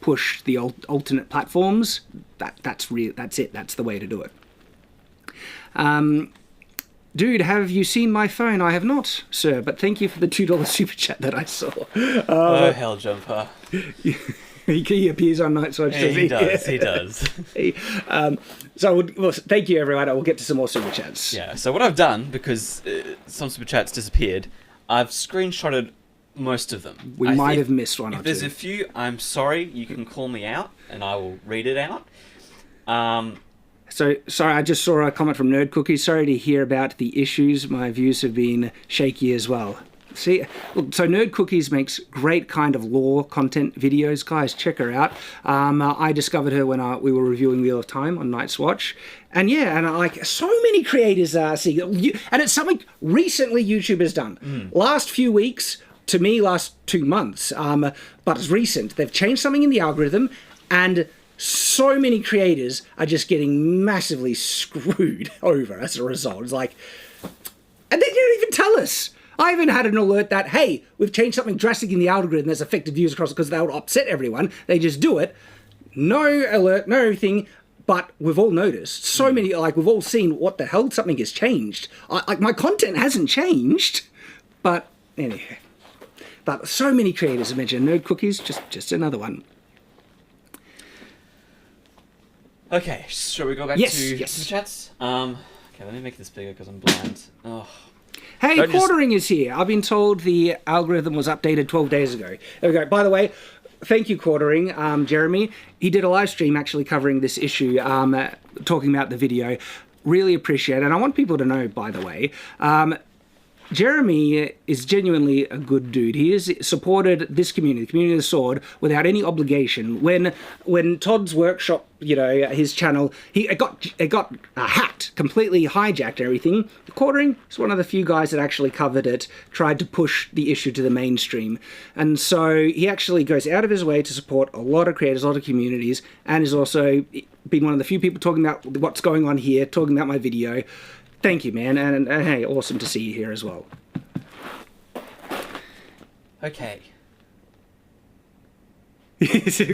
push the alternate platforms. That's it. That's the way to do it. Dude, have you seen my phone? I have not, sir, but thank you for the $2 super chat that I saw. Oh, hell jumper. He appears on Night Watch. Yeah, he does. So thank you, everyone. I will get to some more super chats. Yeah, so what I've done, because some super chats disappeared, I've screenshotted most of them. We might have missed one or two. If there's a few, I'm sorry, you can call me out, and I will read it out. So, sorry, I just saw a comment from Nerd Cookies. Sorry to hear about the issues. My views have been shaky as well. See, look, so Nerd Cookies makes great kind of lore content videos. Guys, check her out. I discovered her when we were reviewing Wheel of Time on Night's Watch. And yeah, and like so many creators see, and it's something recently YouTube has done. Last few weeks, to me, last 2 months, but it's recent. They've changed something in the algorithm, and so many creators are just getting massively screwed over as a result. It's like, and they didn't even tell us. I even had an alert that, hey, we've changed something drastic in the algorithm that's affected views across, because that would upset everyone. They just do it. No alert, no everything, but we've all noticed. So many, like, we've all seen what the hell, something has changed. Like, my content hasn't changed, but anyway. But so many creators have mentioned Nerd Cookies, just another one. Okay, shall we go back to the chats? Okay, let me make this bigger because I'm blind. Oh. Hey, Quartering is here. I've been told the algorithm was updated 12 days ago. There we go. By the way, thank you, Quartering. Jeremy, he did a live stream actually covering this issue, talking about the video. Really appreciate it. And I want people to know, by the way, Jeremy is genuinely a good dude. He has supported this community, the community of the sword, without any obligation. When Todd's workshop, his channel, it got hacked, completely hijacked and everything. Quartering is one of the few guys that actually covered it, tried to push the issue to the mainstream. And so he actually goes out of his way to support a lot of creators, a lot of communities, and is also been one of the few people talking about what's going on here, talking about my video. Thank you, man, and hey, awesome to see you here as well. Okay.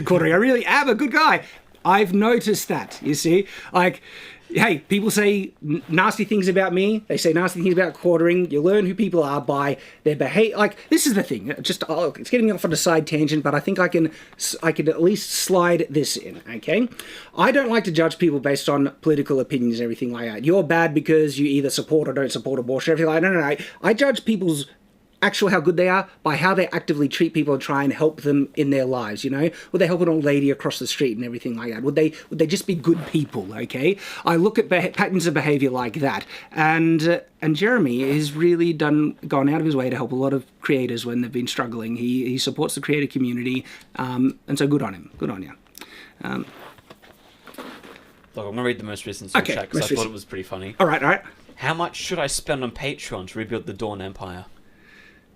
Quartering, I really am a good guy. I've noticed that, you see. Like, Hey, people say nasty things about me. They say nasty things about quartering. You learn who people are by their behavior. Like, this is the thing. It's getting off on a side tangent, but I think I can at least slide this in, okay? I don't like to judge people based on political opinions and everything like that. You're bad because you either support or don't support abortion, everything like that. No. I judge people's how good they are by how they actively treat people and try and help them in their lives, you know? Would they help an old lady across the street and everything like that? Would they just be good people, okay? I look at patterns of behavior like that, and Jeremy has really gone out of his way to help a lot of creators when they've been struggling. He supports the creator community, and so good on him. Good on you. Look, I'm going to read the most recent super chat because I thought it was pretty funny. All right. How much should I spend on Patreon to rebuild the Dawn Empire?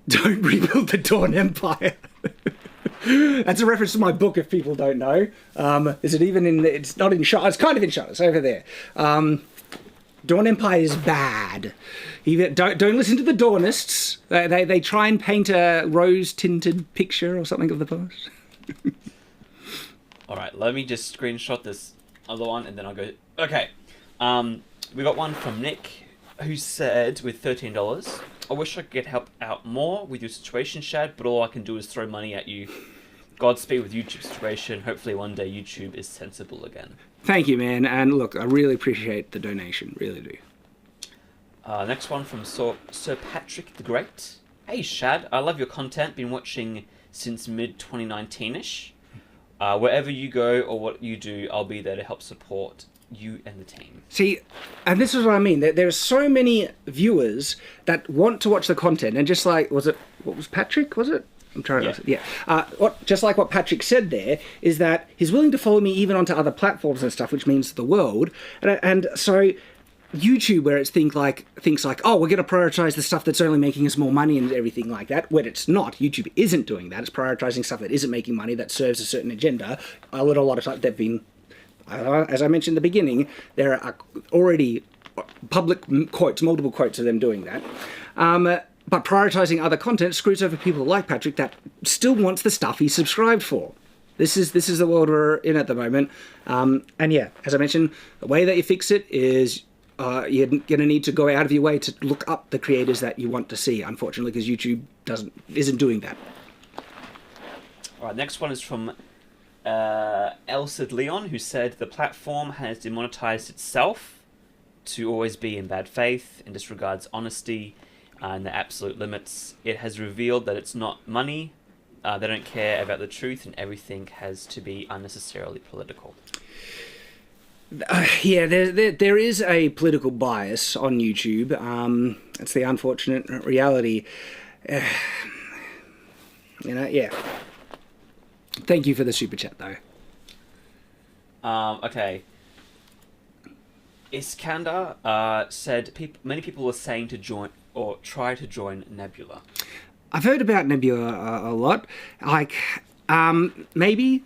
Don't rebuild the Dawn Empire. That's a reference to my book, if people don't know. Is it even in... It's not in shot. It's kind of in shot. It's over there. Dawn Empire is bad. Don't listen to the Dawnists. They try and paint a rose-tinted picture or something of the past. All right, let me just screenshot this other one, and then I'll go... Okay. We got one from Nick, who said, with $13... I wish I could get help out more with your situation, Shad, but all I can do is throw money at you. Godspeed with YouTube's situation. Hopefully one day YouTube is sensible again. Thank you, man. And look, I really appreciate the donation. Really do. Next one from Sir Patrick the Great. Hey, Shad. I love your content. Been watching since mid-2019-ish. Wherever you go or what you do, I'll be there to help support you and the team. See, and this is what I mean. There are so many viewers that want to watch the content, and just like, what was Patrick? Was it? I'm trying to... Yeah. Just like what Patrick said there, is that he's willing to follow me even onto other platforms and stuff, which means the world. And so YouTube, where it's thinks like, oh, we're going to prioritize the stuff that's only making us more money and everything like that, when it's not. YouTube isn't doing that. It's prioritizing stuff that isn't making money, that serves a certain agenda. A lot of times they've been... As I mentioned in the beginning, there are already public quotes, multiple quotes of them doing that. But prioritizing other content screws over people like Patrick that still wants the stuff he subscribed for. This is the world we're in at the moment. And yeah, as I mentioned, the way that you fix it is you're going to need to go out of your way to look up the creators that you want to see, unfortunately, because YouTube isn't doing that. All right, next one is from... Elsid Leon, who said the platform has demonetized itself to always be in bad faith and disregards honesty and the absolute limits. It has revealed that it's not money. They don't care about the truth, and everything has to be unnecessarily political. Yeah, there is a political bias on YouTube. It's the unfortunate reality. Yeah. Thank you for the super chat, though. Okay. Iskander said many people are saying to join or try to join Nebula. I've heard about Nebula a lot. Like, maybe.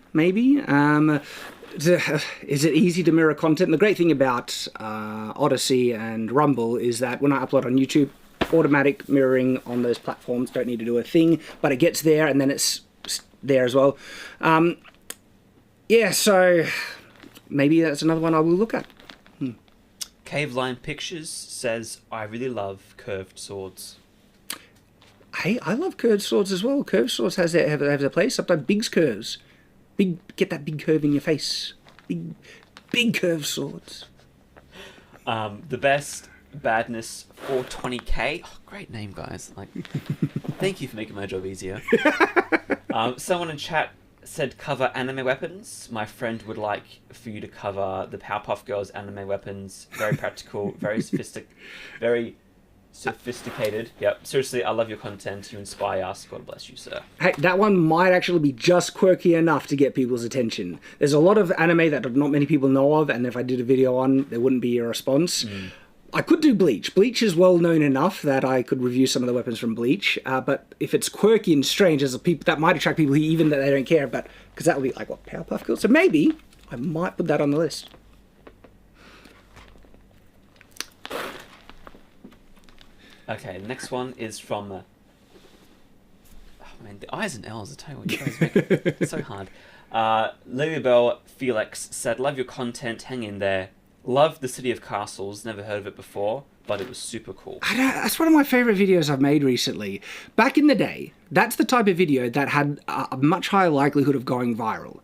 Is it easy to mirror content? The great thing about Odyssey and Rumble is that when I upload on YouTube, automatic mirroring on those platforms, don't need to do a thing, but it gets there and then it's there as well. Yeah, so maybe that's another one I will look at. Cave Line Pictures says, I really love curved swords. Hey, I love curved swords as well. Curved swords have their place. Sometimes big curves. Get that big curve in your face. Big curved swords. The best badness 420k. Oh, great name, guys. Like, thank you for making my job easier. Someone in chat said cover anime weapons. My friend would like for you to cover the Powerpuff Girls anime weapons. Very practical, very sophisticated. Yep. Seriously, I love your content. You inspire us. God bless you, sir. Hey, that one might actually be just quirky enough to get people's attention. There's a lot of anime that not many people know of, and if I did a video on, there wouldn't be a response. I could do Bleach. Bleach is well known enough that I could review some of the weapons from Bleach. But if it's quirky and strange, that might attract people even that they don't care. But because that would be like what, Powerpuff Girls. So maybe I might put that on the list. Okay, the next one is from... oh man, the I's and L's, I tell you what, you guys make it so hard. Lily Bell Felix said, love your content, hang in there. Love the City of Castles. Never heard of it before, but it was super cool. That's one of my favorite videos I've made recently. Back in the day, that's the type of video that had a much higher likelihood of going viral,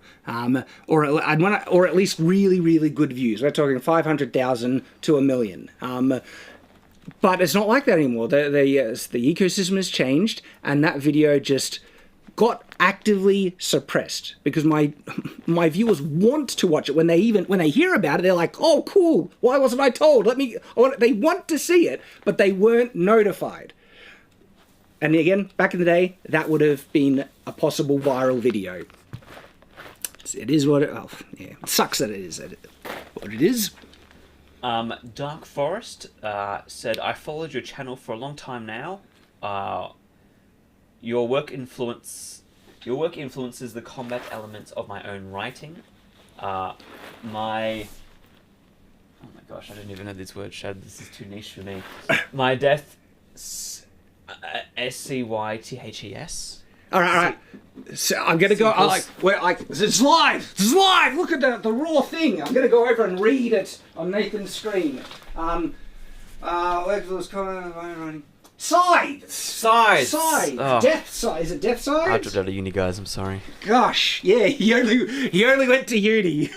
or at least really, really good views. We're talking 500,000 to 1 million. But it's not like that anymore. The ecosystem has changed, and that video just got actively suppressed because my viewers want to watch it. When they hear about it, they're like, "Oh, cool! Why wasn't I told? They want to see it, but they weren't notified." And again, back in the day, that would have been a possible viral video. It is what it. Oh, yeah, it sucks that it is what it is. Dark Forest said, "I followed your channel for a long time now. Your work influences the combat elements of my own writing. Oh my gosh, I don't even know these words, Shad. This is too niche for me. My death, SCYTHES. All right. So I'm gonna go. This is live. This is live. Look at the raw thing. I'm gonna go over and read it on Nathan's screen. Sides. Oh. Death side. Is it death side? I dropped out of uni, guys. I'm sorry. Gosh, yeah. He only went to uni.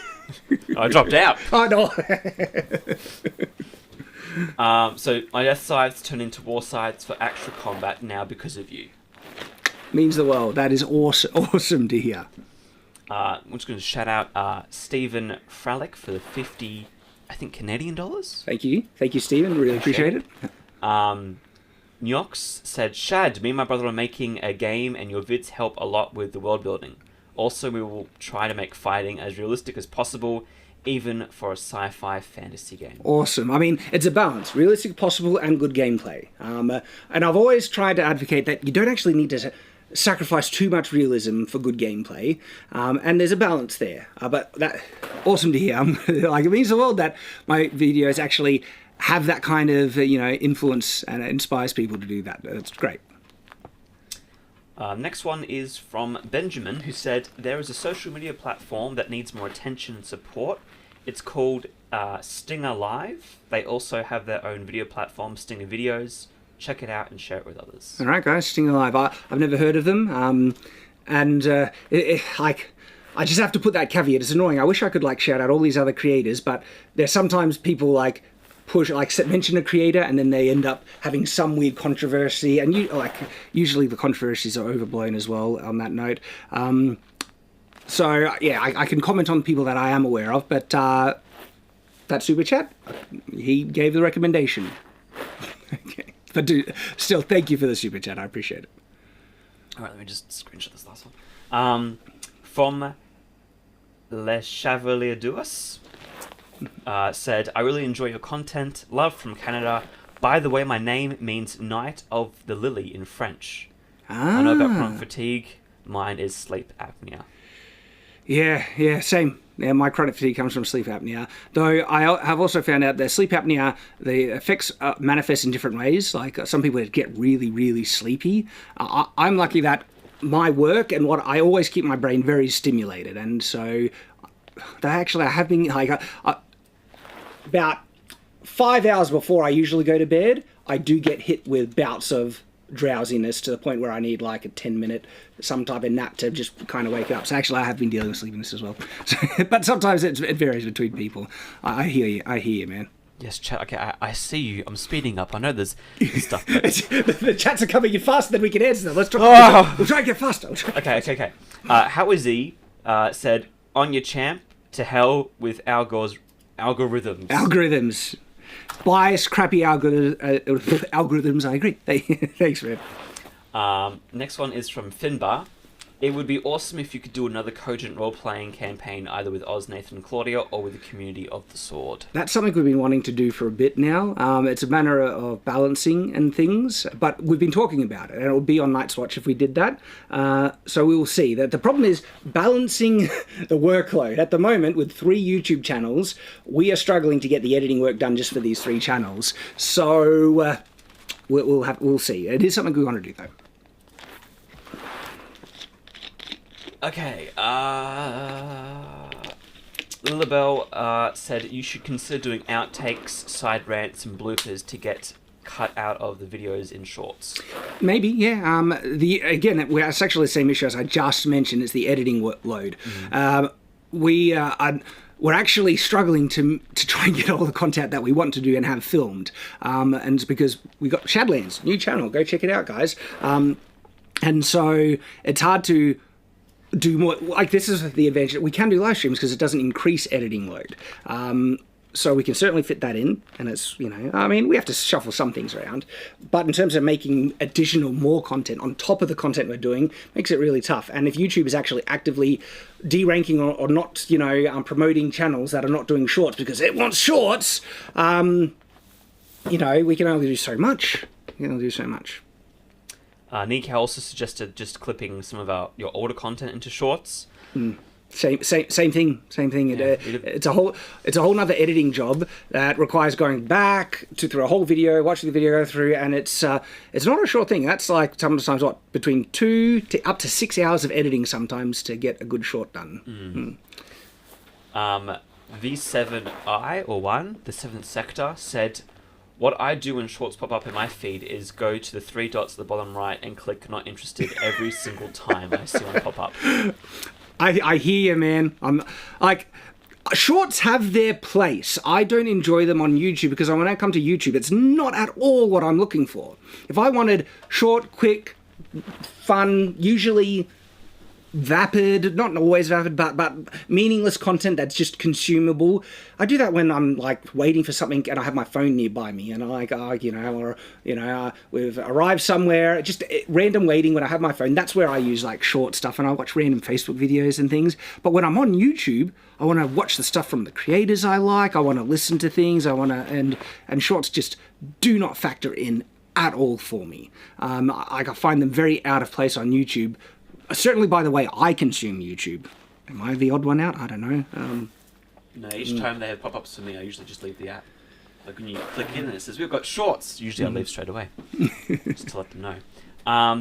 I dropped out. Oh no. So my death sides turn into war sides for actual combat now because of you. Means the world. That is awesome to hear. I'm just going to shout out Stephen Fralick for the 50, I think, Canadian dollars. Thank you, Stephen. Really appreciate it. Nyox said, "Shad, me and my brother are making a game, and your vids help a lot with the world building. Also, we will try to make fighting as realistic as possible, even for a sci-fi fantasy game." Awesome. I mean, it's a balance, realistic, possible, and good gameplay. And I've always tried to advocate that you don't actually need to sacrifice too much realism for good gameplay, and there's a balance there. But that awesome to hear. It means the world that my videos actually have that kind of influence, and it inspires people to do that. That's great. Next one is from Benjamin, who said, "There is a social media platform that needs more attention and support. It's called Stinger Live. They also have their own video platform, Stinger Videos. Check it out and share it with others." All right, guys, Stinger Live. I've never heard of them, I just have to put that caveat. It's annoying. I wish I could shout out all these other creators, but there's sometimes people mention a creator and then they end up having some weird controversy, and usually the controversies are overblown as well on that note. So yeah, I can comment on people that I am aware of, but that super chat, he gave the recommendation. Okay, but still, thank you for the super chat. I appreciate it. All right, let me just screenshot this last one. From Le Chevalier d'Us. Said, "I really enjoy your content. Love from Canada. By the way, my name means Knight of the Lily in French. I know about chronic fatigue. Mine is sleep apnea." Yeah, same. Yeah, my chronic fatigue comes from sleep apnea. Though I have also found out that sleep apnea, the effects manifest in different ways. Some people get really, really sleepy. I'm lucky that my work and what I always keep my brain very stimulated, and so I have been about 5 hours before I usually go to bed, I do get hit with bouts of drowsiness to the point where I need a 10-minute some type of nap to just kind of wake up. So actually I have been dealing with sleepiness as well. But sometimes it varies between people. I hear you, man. Yes, chat. Okay, I see you. I'm speeding up. I know there's stuff. The chats are coming in faster than we can answer them. Let's try. We'll try and get faster. Okay. How is he? Said, "On your champ, to hell with algorithms." Biased, crappy algorithms. I agree. Thanks, man. Next one is from Finbar. "It would be awesome if you could do another cogent role-playing campaign either with Oz, Nathan, and Claudia, or with the community of the Sword." That's something we've been wanting to do for a bit now. It's a matter of balancing and things, but we've been talking about it, and it would be on Night's Watch if we did that. So we will see. That the problem is balancing the workload. At the moment, with 3 YouTube channels, we are struggling to get the editing work done just for these 3 channels. So we'll see. It is something we want to do, though. Okay, Lilibel said you should consider doing outtakes, side rants, and bloopers to get cut out of the videos in shorts. Maybe, yeah. It's actually the same issue as I just mentioned. It's the editing workload. We're actually struggling to try and get all the content that we want to do and have filmed. And it's because we got Shadlands, new channel. Go check it out, guys. And so it's hard to do more. Like, this is the advantage. We can do live streams because it doesn't increase editing load. So we can certainly fit that in, and it's, we have to shuffle some things around. But in terms of making more content on top of the content we're doing, makes it really tough. And if YouTube is actually actively deranking or not, promoting channels that are not doing shorts because it wants shorts, we can only do so much. Nika also suggested just clipping some of your older content into shorts. Same thing. Yeah, it's a whole nother editing job that requires going back through a whole video, watching the video go through, and it's not a short thing. That's like sometimes between 2 to up to 6 hours of editing sometimes to get a good short done. V7I or 1, the 7th sector, said, "What I do when shorts pop up in my feed is go to the 3 dots at the bottom right and click not interested every single time I see one pop up." I hear you, man. I'm like, shorts have their place. I don't enjoy them on YouTube because when I come to YouTube, it's not at all what I'm looking for. If I wanted short, quick, fun, usually vapid, not always vapid, but meaningless content that's just consumable. I do that when I'm like waiting for something and I have my phone nearby me and I'm like, we've arrived somewhere, just random waiting when I have my phone. That's where I use like short stuff, and I watch random Facebook videos and things. But when I'm on YouTube, I want to watch the stuff from the creators I like. I want to listen to things. And shorts just do not factor in at all for me. I find them very out of place on YouTube. Certainly by the way I consume YouTube. Am I the odd one out? I don't know. No, each time they have pop-ups for me, I usually just leave the app. Like when you click in and it says, "We've got shorts," usually I leave straight away. Just to let them know.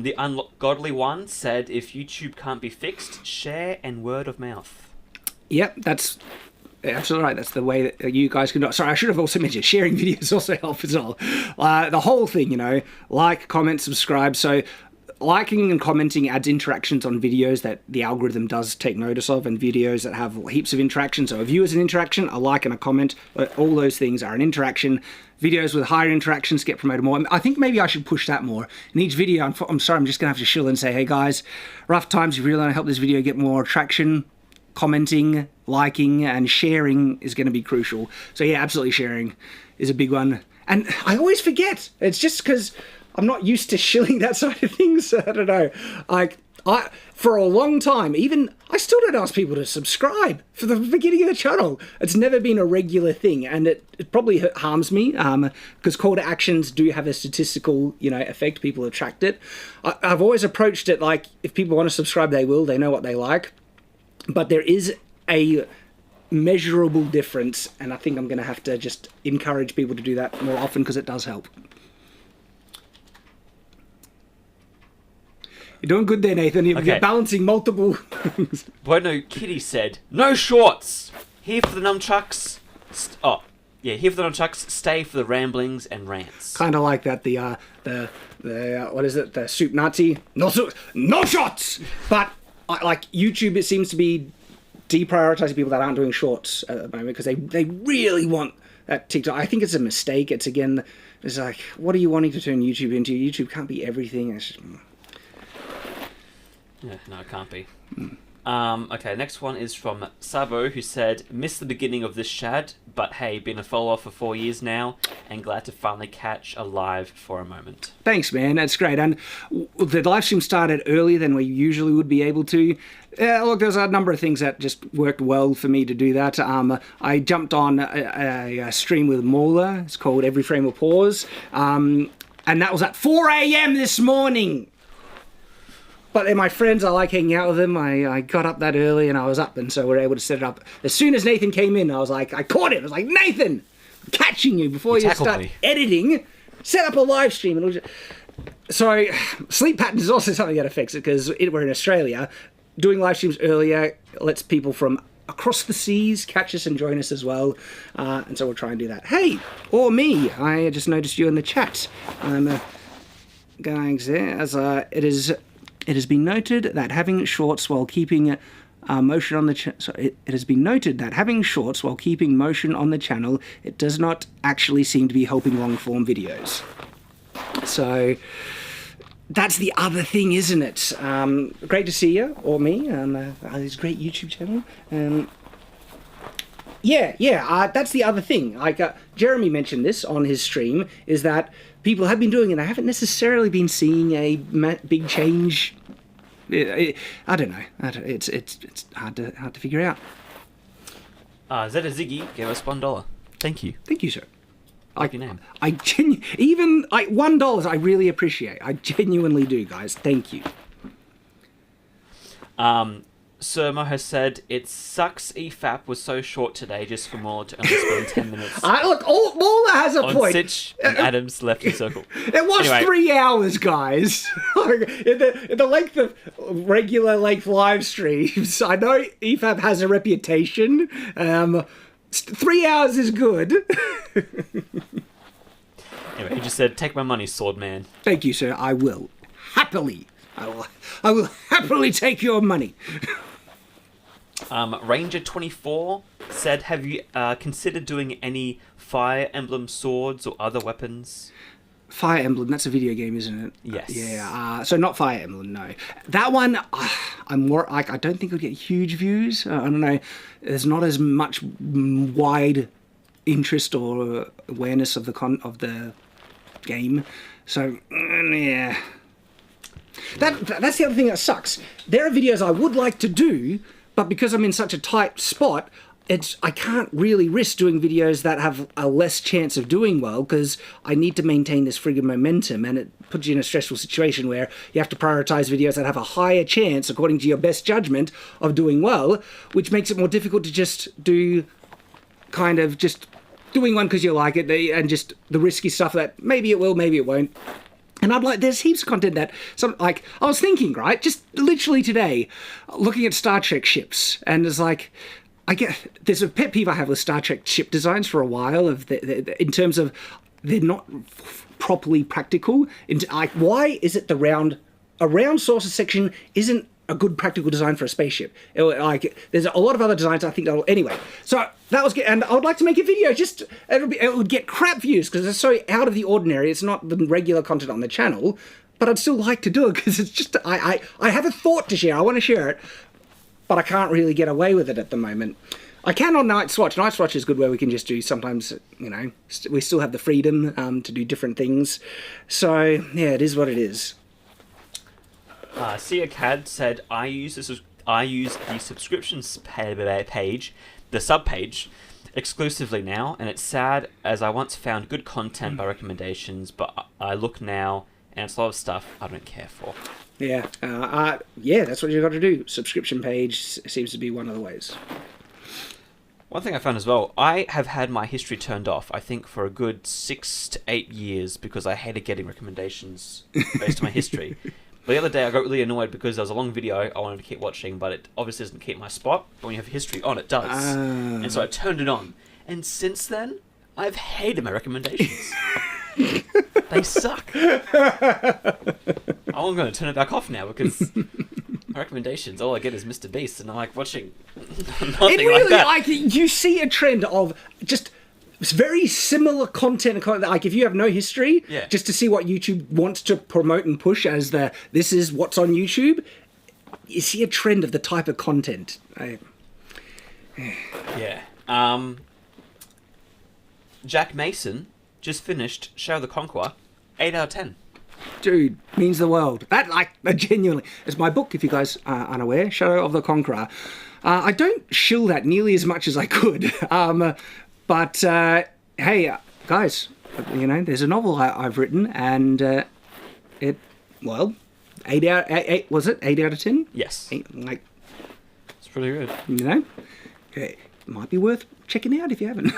The Ungodly One said, if YouTube can't be fixed, share and word of mouth. Yep, that's absolutely right. That's the way that you guys can do it. Sorry, I should have also mentioned sharing videos also help as well. The whole thing, like, comment, subscribe. So liking and commenting adds interactions on videos that the algorithm does take notice of, and videos that have heaps of interactions. So a view is an interaction, a like and a comment, all those things are an interaction. Videos with higher interactions get promoted more. I think maybe I should push that more. In each video, I'm sorry, I'm just going to have to shill and say, hey guys, rough times, if you really want to help this video get more traction, commenting, liking, and sharing is going to be crucial. So yeah, absolutely sharing is a big one. And I always forget. It's just because I'm not used to shilling that side of things. I don't know. For a long time, I still don't ask people to subscribe for the beginning of the channel. It's never been a regular thing, and it probably harms me because call to actions do have a statistical, effect. People attract it. I've always approached it like, if people want to subscribe, they will. They know what they like. But there is a measurable difference, and I think I'm going to have to just encourage people to do that more often because it does help. You're doing good there, Nathan. You're balancing multiple things. Bueno Kitty said, "No shorts. Here for the nunchucks. Here for the nunchucks. Stay for the ramblings and rants." Kind of like that. The what is it? The soup Nazi. No shorts. But like YouTube, it seems to be deprioritizing people that aren't doing shorts at the moment because they really want that TikTok. I think it's a mistake. It's like, what are you wanting to turn YouTube into? YouTube can't be everything. It's just, yeah, no, it can't be. Okay, next one is from Sabo, who said, "Missed the beginning of this shad, but hey, been a follower for 4 years now, and glad to finally catch a live for a moment." Thanks, man. That's great. And the live stream started earlier than we usually would be able to. Look, there's a number of things that just worked well for me to do that. I jumped on a stream with Mauler. It's called Every Frame of Pause. And that was at 4 a.m. this morning. But they're my friends. I like hanging out with them. I got up that early and I was up, and so we were able to set it up. As soon as Nathan came in, I caught him. I was like, "Nathan, I'm catching you before you start editing. Set up a live stream." And so sleep pattern is also something that affects it because we're in Australia. Doing live streams earlier lets people from across the seas, catch us and join us as well. And so we'll try and do that. Hey, or me, I just noticed you in the chat. I'm going there as it has been noted that having shorts while keeping motion on the it has been noted that having shorts while keeping motion on the channel, it does not actually seem to be helping long form videos. So that's the other thing, isn't it? Great to see you, or me, this great YouTube channel. That's the other thing. Like Jeremy mentioned this on his stream, is that people have been doing it. I haven't necessarily been seeing a big change. I don't know. It's hard to figure out. Zeta Ziggy gave us $1. Thank you. Thank you, sir. Your name. Even like $1, I really appreciate. I genuinely do, guys. Thank you. Sir Mo has said, it sucks EFAP was so short today just for Maul to only spend 10 minutes. Look, Mauler has a on point. Sitch and Adams left in circle. It was anyway. 3 hours, guys. in the length of regular live streams, I know EFAP has a reputation. 3 hours is good. Anyway, he just said, take my money, sword man. Thank you, sir. I will. Happily. I will happily take your money. Ranger24 said, have you considered doing any Fire Emblem swords or other weapons? Fire Emblem, that's a video game, isn't it? Yes. Yeah, so not Fire Emblem, no. That one, I'm more like, I don't think it'll get huge views. I don't know. There's not as much wide interest or awareness of the game. So, yeah. That's the other thing that sucks. There are videos I would like to do, but because I'm in such a tight spot, I can't really risk doing videos that have a less chance of doing well, because I need to maintain this friggin' momentum, and it puts you in a stressful situation where you have to prioritize videos that have a higher chance, according to your best judgment, of doing well, which makes it more difficult to just do kind of just doing one because you like it, and just the risky stuff that maybe it will, maybe it won't. And there's heaps of content that, I was thinking, right, just literally today, looking at Star Trek ships, and it's like, there's a pet peeve I have with Star Trek ship designs for a while, in terms of they're not properly practical. Why is it a round sources section isn't a good practical design for a spaceship? There's a lot of other designs I think that'll... Anyway, so that was good, and I would like to make a video, it would get crap views, because it's so out of the ordinary, it's not the regular content on the channel, but I'd still like to do it, because it's just... I have a thought to share, I want to share it, but I can't really get away with it at the moment. I can on Night's Watch. Night's Watch is good, where we can just do sometimes, we still have the freedom to do different things. So, yeah, it is what it is. Sia Cad said, I use the subscriptions page, the sub-page, exclusively now, and it's sad, as I once found good content by recommendations, but I look now, and it's a lot of stuff I don't care for. Yeah, that's what you've got to do. Subscription page seems to be one of the ways. One thing I found as well, I have had my history turned off, I think, for a good 6 to 8 years, because I hated getting recommendations based on my history. But the other day I got really annoyed because there was a long video I wanted to keep watching, but it obviously doesn't keep my spot. But when you have history on, it does. And so I turned it on. And since then, I've hated my recommendations. They suck. I'm going to turn it back off now, because my recommendations, all I get is Mr. Beast, and I like watching nothing like that. You see a trend of just... It's very similar content, like if you have no history, just to see what YouTube wants to promote and push as this is what's on YouTube, you see a trend of the type of content. Yeah. Jack Mason just finished Shadow the Conqueror, 8 out of 10. Dude, means the world. That, genuinely, it's my book, if you guys are unaware, Shadow of the Conqueror. I don't shill that nearly as much as I could. But, hey, guys, there's a novel I've written, and it, well, 8 out of 10? Yes. It's pretty good. It might be worth checking out if you haven't.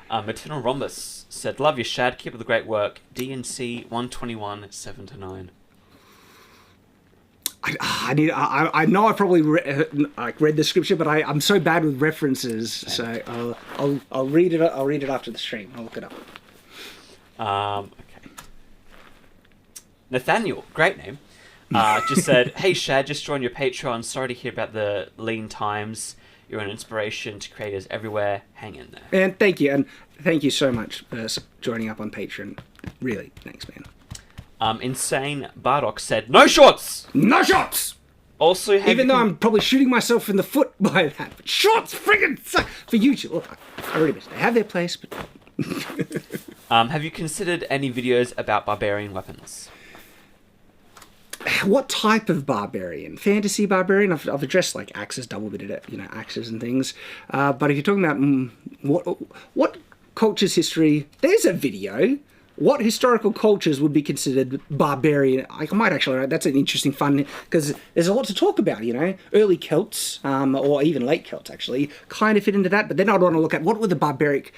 Maternal Rhombus said, love your Shad, keep up the great work. DNC 121, 7 to 9. I know I probably read the scripture, but I'm so bad with references. So I'll read it. I'll read it after the stream. I'll look it up. Okay. Nathaniel, great name. Just said, "Hey Shad, just joined your Patreon. Sorry to hear about the lean times. You're an inspiration to creators everywhere. Hang in there." And thank you so much for joining up on Patreon. Really, thanks, man. Insane Bardock said, "No shorts! No shots! Also, even though I'm probably shooting myself in the foot by that. But shorts friggin' suck for YouTube. Look, I already missed. They have their place, but... have you considered any videos about barbarian weapons? What type of barbarian? Fantasy barbarian? I've addressed like axes, double-bitted, axes and things. But if you're talking about what culture's history, there's a video. What historical cultures would be considered barbarian? I might actually, that's an interesting fun, because there's a lot to talk about, Early Celts, or even late Celts, actually, kind of fit into that. But then I'd want to look at what were the barbaric,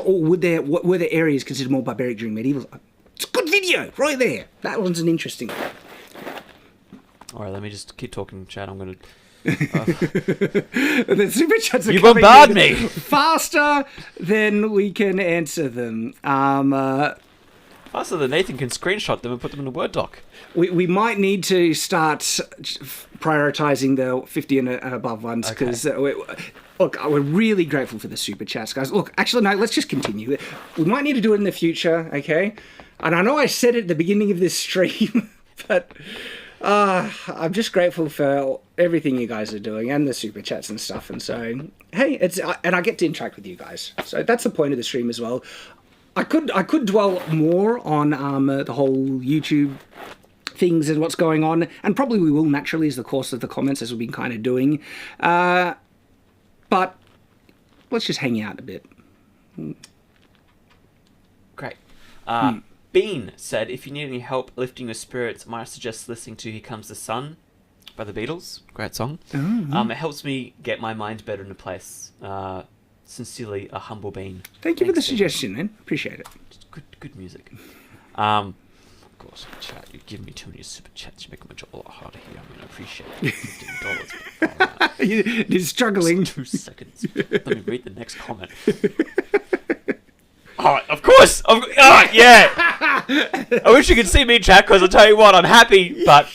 or were there areas considered more barbaric during medieval? It's a good video, right there. That one's an interesting one. All right, let me just keep talking, Chad. I'm going to... The super chats are you coming bombard in me faster than we can answer them. Faster than Nathan can screenshot them and put them in a Word doc. We might need to start prioritizing the 50 and above ones, because look, we're really grateful for the super chats, guys. Look, actually, no, let's just continue. We might need to do it in the future, okay? And I know I said it at the beginning of this stream, but I'm just grateful for everything you guys are doing and the super chats and stuff. And so, hey, and I get to interact with you guys. So that's the point of the stream as well. I could dwell more on the whole YouTube things and what's going on, and probably we will naturally as the course of the comments, as we've been kind of doing. But let's just hang out a bit. Great. Bean said, "If you need any help lifting your spirits, might I suggest listening to Here Comes the Sun by the Beatles." Great song. It helps me get my mind better into place. Sincerely, a humble Bean. Thank you for the suggestion, man. Appreciate it. Just good music. Of course, chat. You give me too many super chats. You make my job a lot harder here. I'm going to appreciate $15. You're struggling. Just 2 seconds. Let me read the next comment. Oh, of course! Yeah! I wish you could see me, chat, because I'll tell you what, I'm happy, but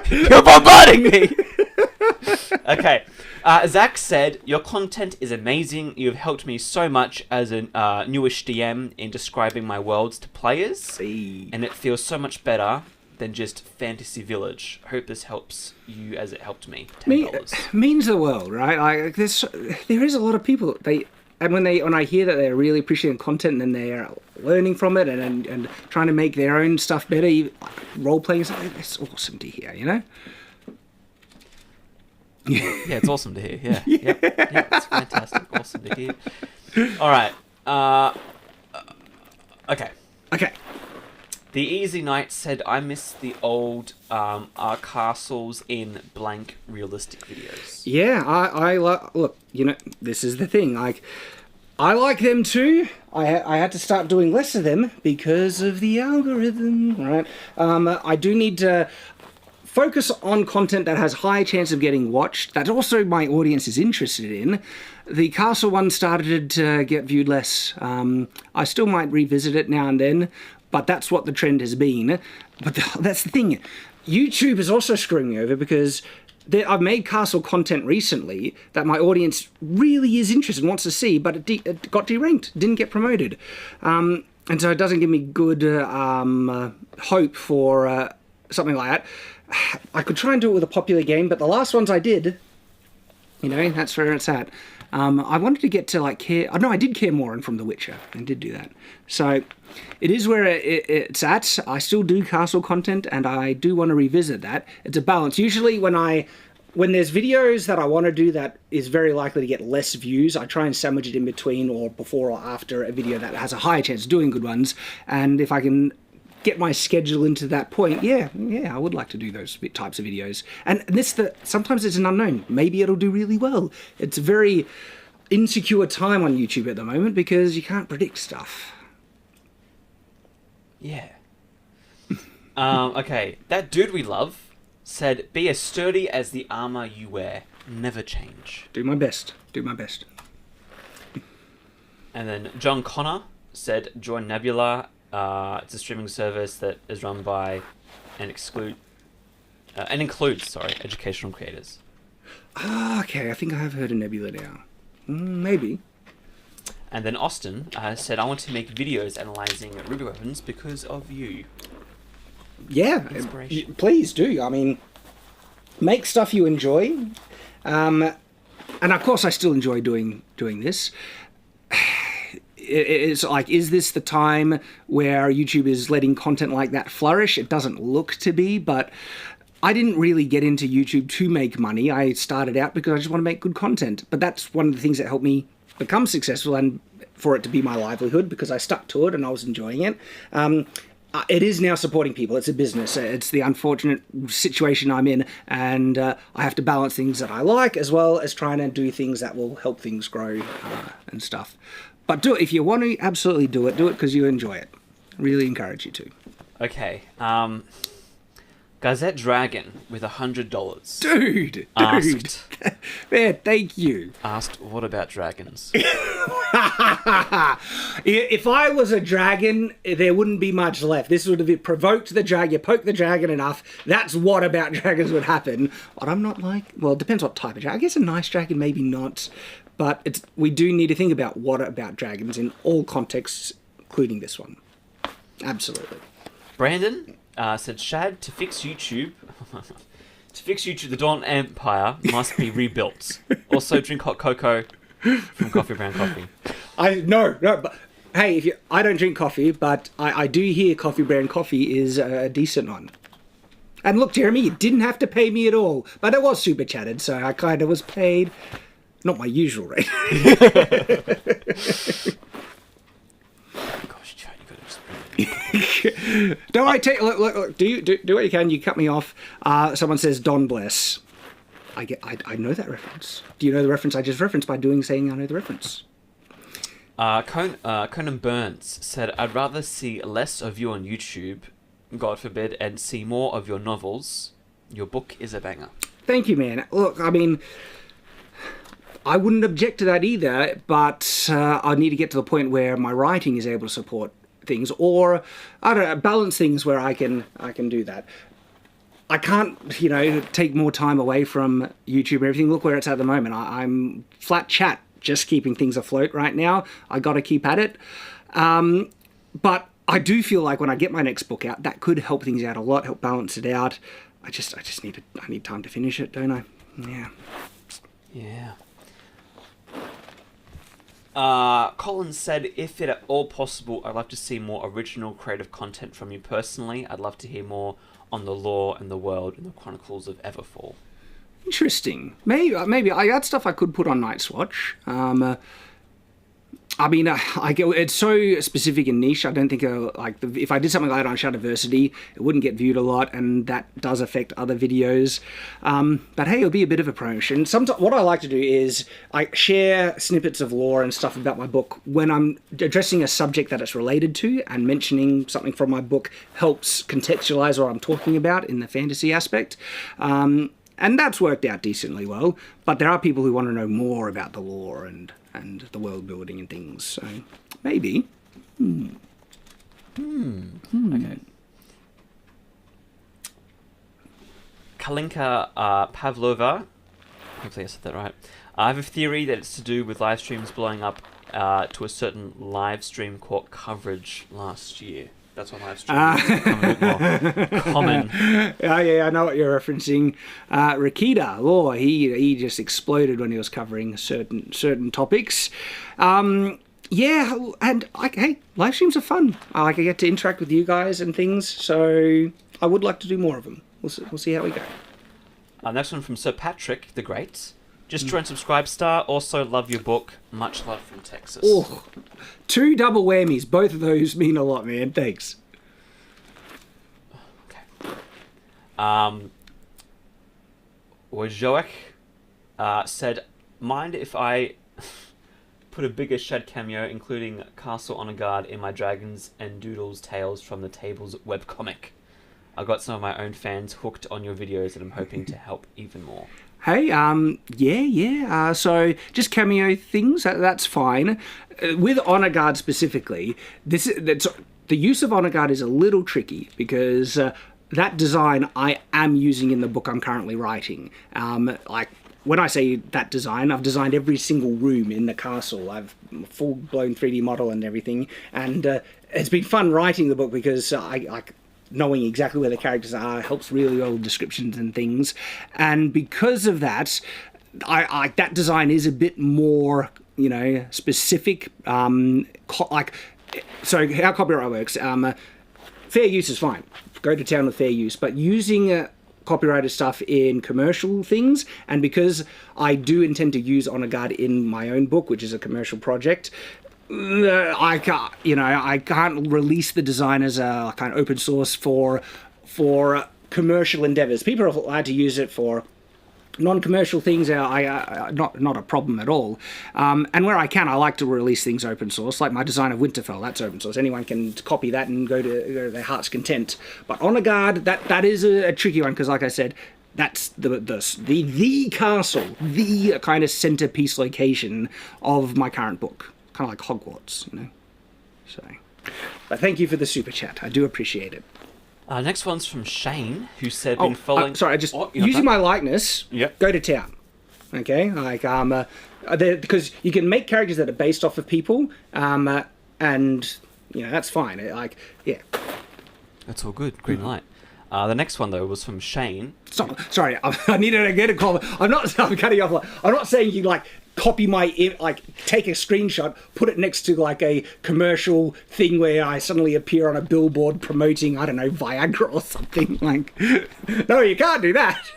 you're bombarding me! Okay. Zach said, "Your content is amazing. You've helped me so much as a newish DM in describing my worlds to players, and it feels so much better than just Fantasy Village. Hope this helps you as it helped me." $10. Means the world, right? Like there is a lot of people when I hear that they're really appreciating content and then they're learning from it and trying to make their own stuff better, role playing stuff. It's awesome to hear, Yeah, it's awesome to hear. Yeah, yeah, it's fantastic. Awesome to hear. All right. Okay. The Easy Knight said, "I miss the old our castles in blank realistic videos." Yeah, I look. This is the thing. I like them too. I had to start doing less of them because of the algorithm. Right. I do need to focus on content that has high chance of getting watched, that also my audience is interested in. The castle one started to get viewed less. I still might revisit it now and then, but that's what the trend has been. But that's the thing. YouTube is also screwing me over, because I've made castle content recently that my audience really is interested and wants to see, but it got deranked, didn't get promoted. And so it doesn't give me good hope for something like that. I could try and do it with a popular game, but the last ones I did, that's where it's at. I wanted to get to care. No, I did care more from The Witcher. I did do that. So it is where it's at. I still do castle content, and I do want to revisit that. It's a balance. Usually when there's videos that I want to do that is very likely to get less views, I try and sandwich it in between or before or after a video that has a higher chance of doing good ones. And if I can get my schedule into that point, yeah, I would like to do those types of videos. And sometimes it's an unknown. Maybe it'll do really well. It's a very insecure time on YouTube at the moment because you can't predict stuff. Yeah. Okay, that dude we love said, "Be as sturdy as the armor you wear. Never change." Do my best. Do my best. And then John Connor said, "Join Nebula. It's a streaming service that is run by and includes educational creators." Okay, I think I have heard of Nebula now. Maybe. And then Austin said, "I want to make videos analyzing Ruby weapons because of you." Yeah, Inspiration. Please do. I mean, make stuff you enjoy. And of course I still enjoy doing this. It's like, is this the time where YouTube is letting content like that flourish? It doesn't look to be, but I didn't really get into YouTube to make money. I started out because I just want to make good content. But that's one of the things that helped me become successful and for it to be my livelihood, because I stuck to it and I was enjoying it. It is now supporting people. It's a business. It's the unfortunate situation I'm in, and I have to balance things that I like as well as trying to do things that will help things grow and stuff. But do it. If you want to, absolutely do it. Do it because you enjoy it. Really encourage you to. Okay. Gazette Dragon with $100. Dude! Asked. Man, thank you. Asked, what about dragons? If I was a dragon, there wouldn't be much left. This would have provoked the dragon. You poke the dragon enough, that's what about dragons would happen. But I'm not like... Well, it depends what type of dragon. I guess a nice dragon, maybe not. But we do need to think about what about dragons in all contexts, including this one. Absolutely. Brandon said, "Shad, to fix YouTube, the Dawn Empire must be rebuilt. Also, drink hot cocoa from Coffee Brown Coffee." No, but hey, I don't drink coffee, but I do hear Coffee Brown Coffee is a decent one. And look, Jeremy, you didn't have to pay me at all, but it was super chatted, so I kind of was paid. Not my usual rate. Gosh, Chad, you gotta Don't I take look, do what you can. You cut me off. Someone says Don Bless. I know that reference. Do you know the reference I just referenced by saying I know the reference? Conan Burns said, "I'd rather see less of you on YouTube, God forbid, and see more of your novels. Your book is a banger." Thank you, man. Look, I mean, I wouldn't object to that either, but I need to get to the point where my writing is able to support things, or I don't know, balance things where I can do that. I can't, take more time away from YouTube and everything. Look where it's at the moment. I'm flat chat, just keeping things afloat right now. I got to keep at it. But I do feel like when I get my next book out, that could help things out a lot, help balance it out. I need time to finish it, don't I? Yeah. Yeah. Colin said, "If it at all possible, I'd love to see more original creative content from you personally. I'd love to hear more on the lore and the world and the Chronicles of Everfall." Interesting. Maybe I got stuff I could put on Night's Watch. I mean, it's so specific and niche. I don't think if I did something like that on Shadowversity, it wouldn't get viewed a lot, and that does affect other videos. But hey, it'll be a bit of a promotion. Sometimes what I like to do is I share snippets of lore and stuff about my book when I'm addressing a subject that it's related to, and mentioning something from my book helps contextualize what I'm talking about in the fantasy aspect. And that's worked out decently well. But there are people who want to know more about the lore and the world building and things. So maybe. Okay. Kalinka Pavlova, hopefully I said that right. I have a theory that it's to do with live streams blowing up to a certain live stream caught coverage last year. That's what live streams is becoming a bit more common. Yeah, I know what you're referencing. Rakita, he just exploded when he was covering certain topics. Yeah, and hey, live streams are fun. I get to interact with you guys and things, so I would like to do more of them. We'll see how we go. Next one from Sir Patrick the Great. Just join Subscribe Star. Also love your book. Much love from Texas. Oh, 2 double whammies. Both of those mean a lot, man. Thanks. Okay. Wajoek said, "Mind if I put a bigger Shad cameo, including Castle on a Guard, in my Dragons and Doodles Tales from the Tables webcomic?" I got some of my own fans hooked on your videos, and I'm hoping to help even more. Hey, so just cameo things, that's fine. With Honor Guard specifically, the use of Honor Guard is a little tricky because that design I am using in the book I'm currently writing. Like, when I say that design, I've designed every single room in the castle. I've full-blown 3D model and everything, and it's been fun writing the book because knowing exactly where the characters are helps really well with descriptions and things. And because of that, that design is a bit more, specific. So how copyright works, fair use is fine. Go to town with fair use, but using copyrighted stuff in commercial things, and because I do intend to use Honor Guard in my own book, which is a commercial project, I can't release the design as a kind of open source for commercial endeavors. People are allowed to use it for non-commercial things. Not a problem at all. And where I can, I like to release things open source, like my design of Winterfell. That's open source. Anyone can copy that and go to their heart's content. But Honor Guard, that is a tricky one because, like I said, that's the castle, the kind of centerpiece location of my current book. Kind of like Hogwarts, So, but thank you for the super chat. I do appreciate it. Next one's from Shane, who said, "Been following." Sorry, using my likeness. Yep. Go to town. Okay, because you can make characters that are based off of people, and that's fine. That's all good. Green light. The next one though was from Shane. Sorry, I needed to get a call. I'm cutting you off. I'm not saying you copy take a screenshot, put it next to a commercial thing where I suddenly appear on a billboard promoting, I don't know, Viagra or something. No, you can't do that.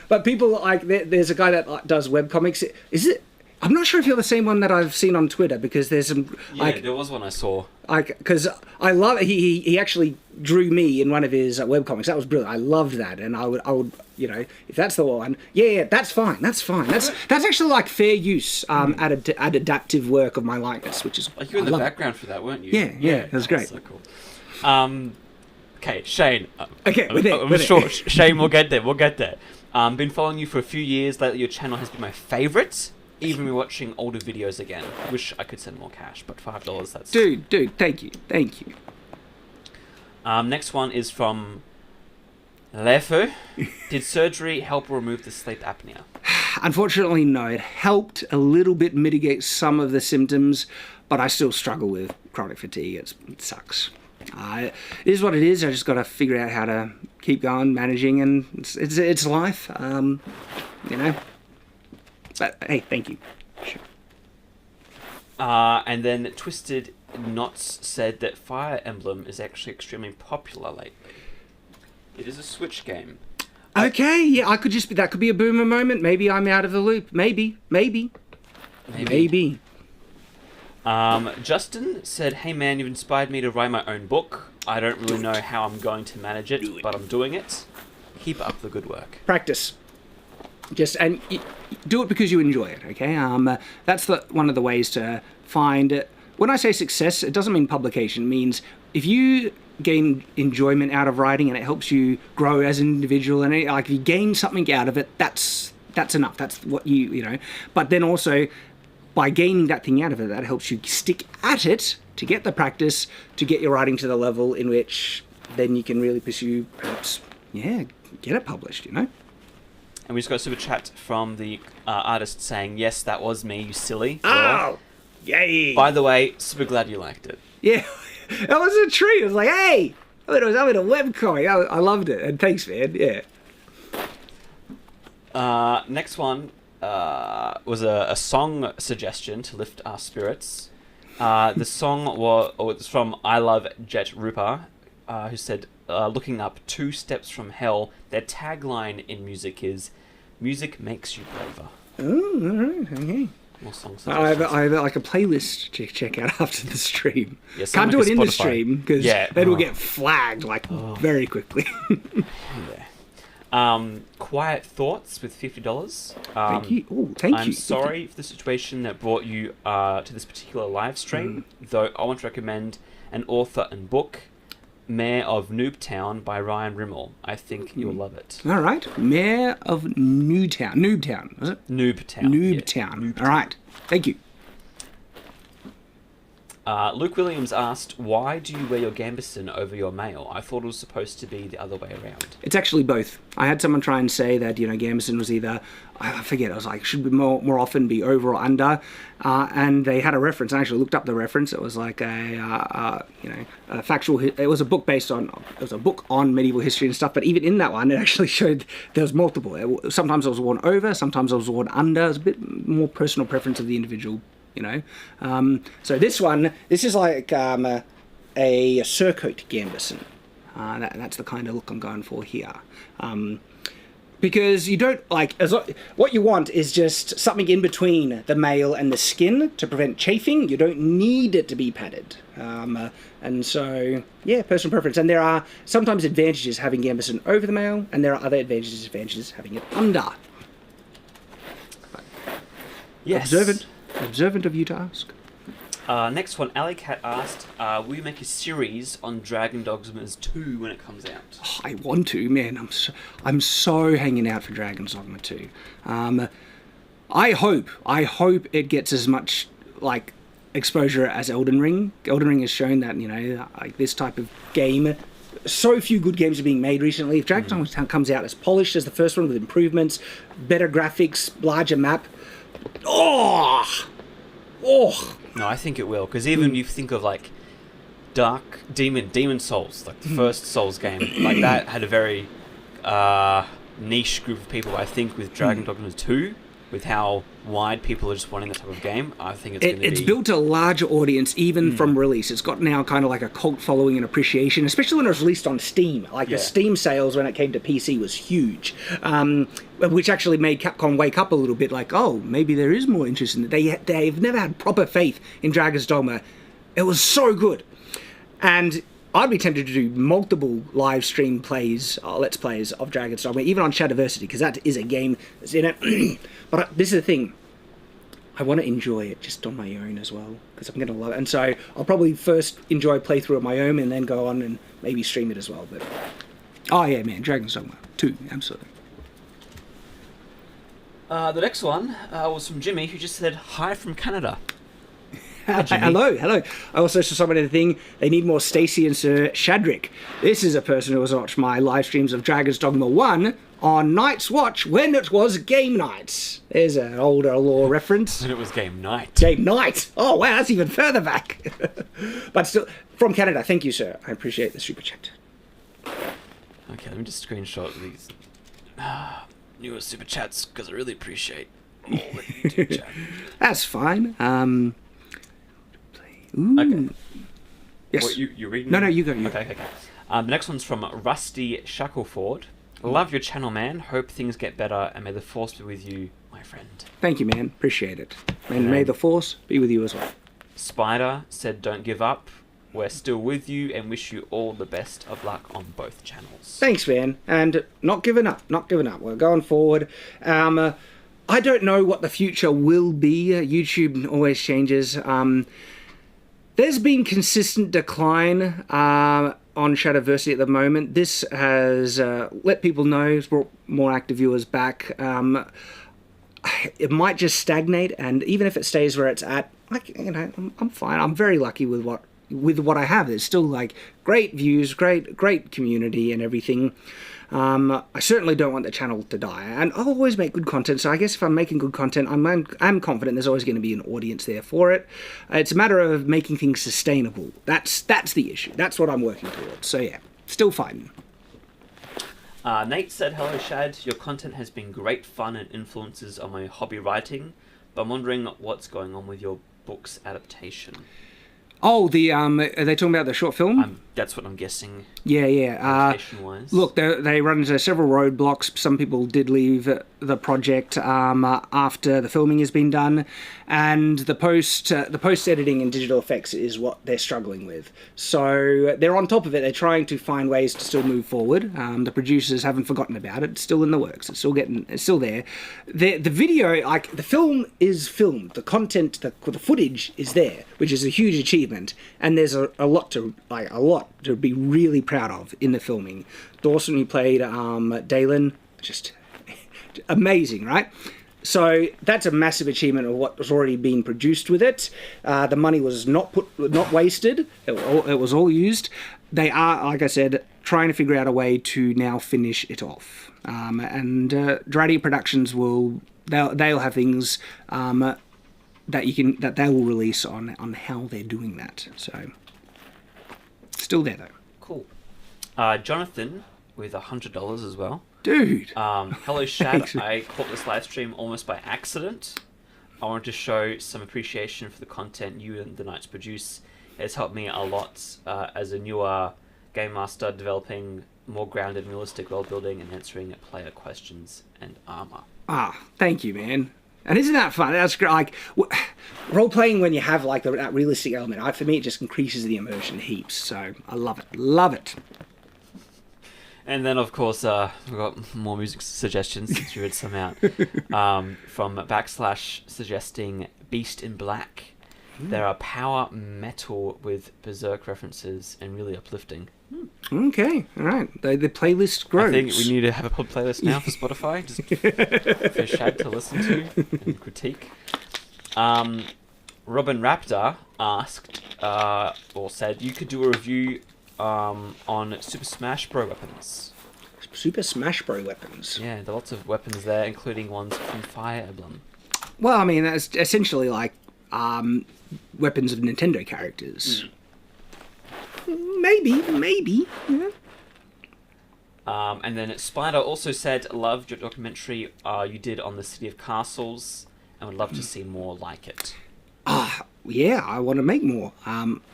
But people there's a guy that does webcomics. Is it? I'm not sure if you're the same one that I've seen on Twitter, because there's some... there was one I saw. Because I love it. He actually drew me in one of his webcomics. That was brilliant. I loved that. And I would if that's the one, that's fine. That's fine. That's actually fair use, add adaptive work of my likeness, which is... You were in the background for that, weren't you? Yeah, that was great. So cool. Okay, Shane. We're there. Sure, Shane, we'll get there. Been following you for a few years. Lately, your channel has been my favourite. Even rewatching older videos again. Wish I could send more cash, but $5, that's... Dude, thank you. Next one is from Lefo. Did surgery help remove the sleep apnea? Unfortunately, no. It helped a little bit mitigate some of the symptoms, but I still struggle with chronic fatigue. It sucks. It is what it is. I just got to figure out how to keep going, managing, and it's life. But hey, thank you. Sure. And then Twisted Knots said that Fire Emblem is actually extremely popular lately. It is a Switch game. Okay, yeah, that could be a boomer moment. Maybe I'm out of the loop. Maybe. Justin said, "Hey man, you've inspired me to write my own book. I don't really know how I'm going to manage it, but I'm doing it. Keep up the good work." Practice. Do it because you enjoy it, okay? That's one of the ways to find it. When I say success, it doesn't mean publication. It means if you gain enjoyment out of writing and it helps you grow as an individual, and if you gain something out of it, that's enough. That's what But then also, by gaining that thing out of it, that helps you stick at it to get the practice, to get your writing to the level in which then you can really pursue, perhaps, get it published, And we just got a super chat from the artist saying, "Yes, that was me, you silly." Oh, yay! By the way, super glad you liked it. Yeah, that was a treat. I was like, hey, I thought it was having a webcomic. I loved it, and thanks, man. Yeah. Next one was a song suggestion to lift our spirits. The song was from I Love Jet Rupa, who said, looking up 2 Steps from Hell, their tagline in music is, "Music makes you braver." Oh, all right, okay. More songs. I have a playlist to check out after the stream. Yeah, can't do it in the stream because then we'll get flagged very quickly. Quiet Thoughts with $50. Thank you. Oh, thank you. I'm sorry for the situation that brought you to this particular live stream, though I want to recommend an author and book. Mayor of Noobtown by Ryan Rimmel. I think you'll love it. All right. Mayor of Noobtown, was it? Noobtown. Noobtown. Yeah. All right. Thank you. Luke Williams asked, why do you wear your gambeson over your mail? I thought it was supposed to be the other way around. It's actually both. I had someone try and say that, gambeson was either, I forget, I was like, should be more often be over or under, and they had a reference. I actually looked up the reference. It was like a factual, it was a book on medieval history and stuff, but even in that one, it actually showed there was multiple. Sometimes it was worn over, sometimes it was worn under. It was a bit more personal preference of the individual. So this is like a surcoat gambeson. That's the kind of look I'm going for here. Because you don't what you want is just something in between the mail and the skin to prevent chafing. You don't need it to be padded. And so, yeah, personal preference. And there are sometimes advantages having gambeson over the mail, and there are other advantages having it under. Yes. Observant of you to ask. Next one, Alley Cat asked, will you make a series on Dragon Dogmas 2 when it comes out? Oh, I want to, man. I'm so hanging out for Dragon's Dogma 2. I hope it gets as much exposure as Elden Ring. Elden Ring has shown that this type of game. So few good games are being made recently. If Dragon's Dogma comes out as polished as the first one with improvements, better graphics, larger map. Oh! No, I think it will, because even you think of Dark Demon Souls, the first Souls game, that had a very niche group of people. I think with Dragon Dogma 2, with how wide people are just wanting that type of game, I think it's built a larger audience even from release. It's got now kind of like a cult following and appreciation, especially when it was released on Steam. The Steam sales when it came to PC was huge, which actually made Capcom wake up a little bit, maybe there is more interest in it. They've never had proper faith in Dragon's Dogma. It was so good. And I'd be tempted to do multiple live stream plays, let's plays of Dragon's Dogma, even on Shadowversity, because that is a game that's in it. But this is the thing. I want to enjoy it just on my own as well, because I'm going to love it. And so I'll probably first enjoy a playthrough of my own and then go on and maybe stream it as well. But oh yeah, man, Dragon's Dogma 2, absolutely. The next one was from Jimmy, who just said, hi from Canada. Hello. I also saw someone in the thing, they need more Stacey and Sir Shadrick. This is a person who has watched my live streams of Dragon's Dogma 1 on Night's Watch when it was game night. There's an older lore reference. When it was game night. Game night. Oh, wow, that's even further back. But still, from Canada, thank you, sir. I appreciate the super chat. Okay, let me just screenshot these newer super chats, because I really appreciate all the YouTube chat. That's fine. Okay. Yes. What, you reading? No, you go. Okay. The next one's from Rusty Shackleford. Love your channel, man. Hope things get better, and may the force be with you, my friend. Thank you, man. Appreciate it. And may the force be with you as well. Spider said, don't give up. We're still with you and wish you all the best of luck on both channels. Thanks, man. And not giving up. We're going forward. I don't know what the future will be. YouTube always changes. There's been consistent decline on Shadowversity at the moment. This has let people know, it's brought more active viewers back. It might just stagnate, and even if it stays where it's at, I'm fine. I'm very lucky with what I have. There's still great views, great community and everything. I certainly don't want the channel to die, and I'll always make good content, so I guess if I'm making good content, I'm confident there's always going to be an audience there for it. It's a matter of making things sustainable. That's the issue. That's what I'm working towards. So yeah, still fighting. Nate said, hello Shad, your content has been great fun and influences on my hobby writing, but I'm wondering what's going on with your book's adaptation. Oh, are they talking about the short film? That's what I'm guessing. Yeah. Wise. Look, they run into several roadblocks. Some people did leave the project after the filming has been done, and the post editing and digital effects is what they're struggling with. So they're on top of it. They're trying to find ways to still move forward. The producers haven't forgotten about it. It's still in the works. It's still there. The video, the film is filmed. The content, the footage is there, which is a huge achievement. And there's a lot to be really proud of in the filming. Dawson, who played Dalen, just amazing, right? So that's a massive achievement of what was already being produced with it. The money was not wasted. It was all used. They are, like I said, trying to figure out a way to now finish it off. And Drady Productions they'll have things that they will release on how they're doing that. So still there though. Cool. Jonathan with $100 as well. Dude. Hello, Shad. I caught this live stream almost by accident. I wanted to show some appreciation for the content you and the Knights produce. It's helped me a lot as a newer game master, developing more grounded, realistic world building and answering player questions and armor. Thank you, man. And isn't that fun? That's great. Like role playing when you have like that realistic element. For me, it just increases the immersion heaps. So I love it. Love it. And then, of course, we've got more music suggestions since you read some out. From / suggesting Beast in Black. There are power metal with berserk references and really uplifting. Okay, all right. The playlist grows. I think we need to have a playlist now for Spotify, just for Shad to listen to and critique. Robin Raptor asked, or said, you could do a review on Super Smash Bros. Weapons. Super Smash Bros. Weapons? Yeah, there are lots of weapons there, including ones from Fire Emblem. Well, I mean, that's essentially like weapons of Nintendo characters. Maybe. Yeah. And then Spider also said, loved your documentary you did on the City of Castles and would love to see more like it. Yeah, I want to make more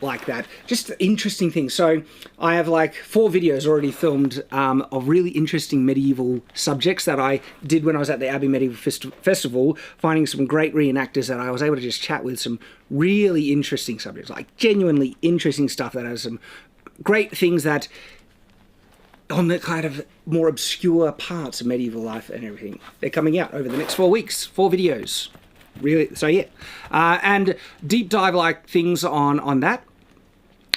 like that. Just interesting things. So I have like 4 videos already filmed of really interesting medieval subjects that I did when I was at the Abbey Medieval Festival, finding some great reenactors that I was able to just chat with, some really interesting subjects, like genuinely interesting stuff that has some great things that on the kind of more obscure parts of medieval life and everything. They're coming out over the next 4 weeks, 4 videos. Really, so yeah, and deep dive like things on that.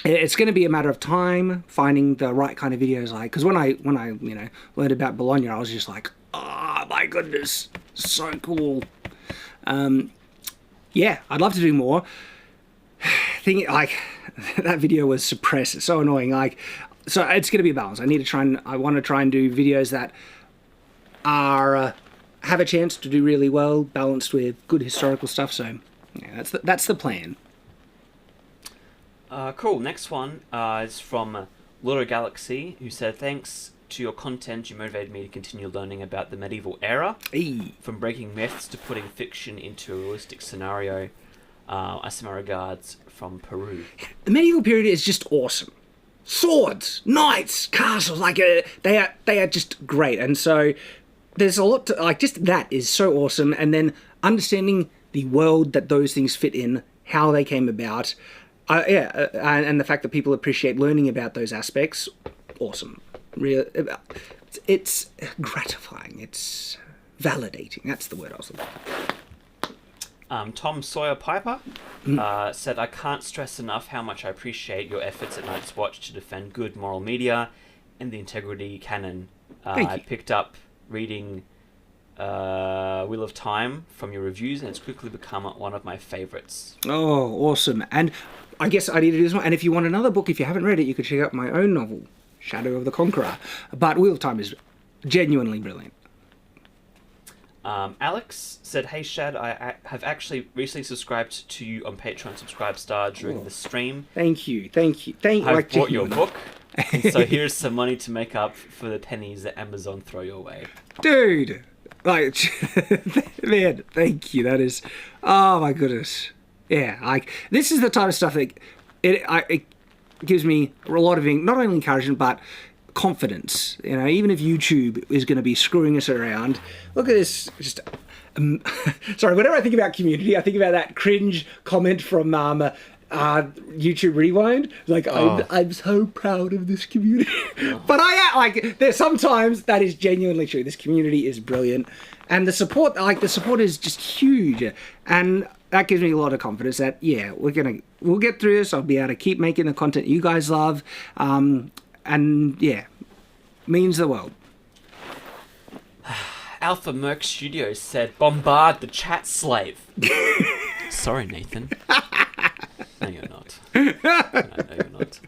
It's going to be a matter of time finding the right kind of videos, like because when I learned about Bologna, I was just like, oh my goodness, so cool. Yeah, I'd love to do more. Thing like that video was suppressed. It's so annoying. Like, so it's going to be a balance. I want to try and do videos that are. Have a chance to do really well, balanced with good historical stuff. So, yeah, that's the plan. Cool. Next one is from Loro Galaxy, who said, "Thanks to your content, you motivated me to continue learning about the medieval era. Hey. From breaking myths to putting fiction into a realistic scenario. I send my regards from Peru." The medieval period is just awesome. Swords, knights, castles, like they are just great, and so. There's a lot to, like, just that is so awesome. And then understanding the world that those things fit in, how they came about. And the fact that people appreciate learning about those aspects. Awesome. It's gratifying. It's validating. That's the word I was looking for. Tom Sawyer Piper said, I can't stress enough how much I appreciate your efforts at Night's Watch to defend good moral media and the integrity canon. I picked up reading Wheel of Time from your reviews, and it's quickly become one of my favorites. Oh, awesome. And I guess I need to do this one. And if you want another book, if you haven't read it, you could check out my own novel, Shadow of the Conqueror. But Wheel of Time is genuinely brilliant. Alex said, hey Shad, I have actually recently subscribed to you on Patreon Subscribe during the stream. Thank you. I've bought your book. And so here's some money to make up for the pennies that Amazon throw your way. Dude, like, man, thank you. That is, oh my goodness. Yeah, like, this is the type of stuff that it gives me a lot of, not only encouragement, but confidence. You know, even if YouTube is going to be screwing us around, look at this, just, sorry, whenever I think about community, I think about that cringe comment from, YouTube Rewind, like I'm so proud of this community. But there's sometimes that is genuinely true. This community is brilliant, and the support is just huge. And that gives me a lot of confidence that, yeah, we'll get through this. I'll be able to keep making the content you guys love. And yeah, means the world. Alpha Merc Studios said, bombard the chat slave. Sorry, Nathan. No, you're not. No, you're not.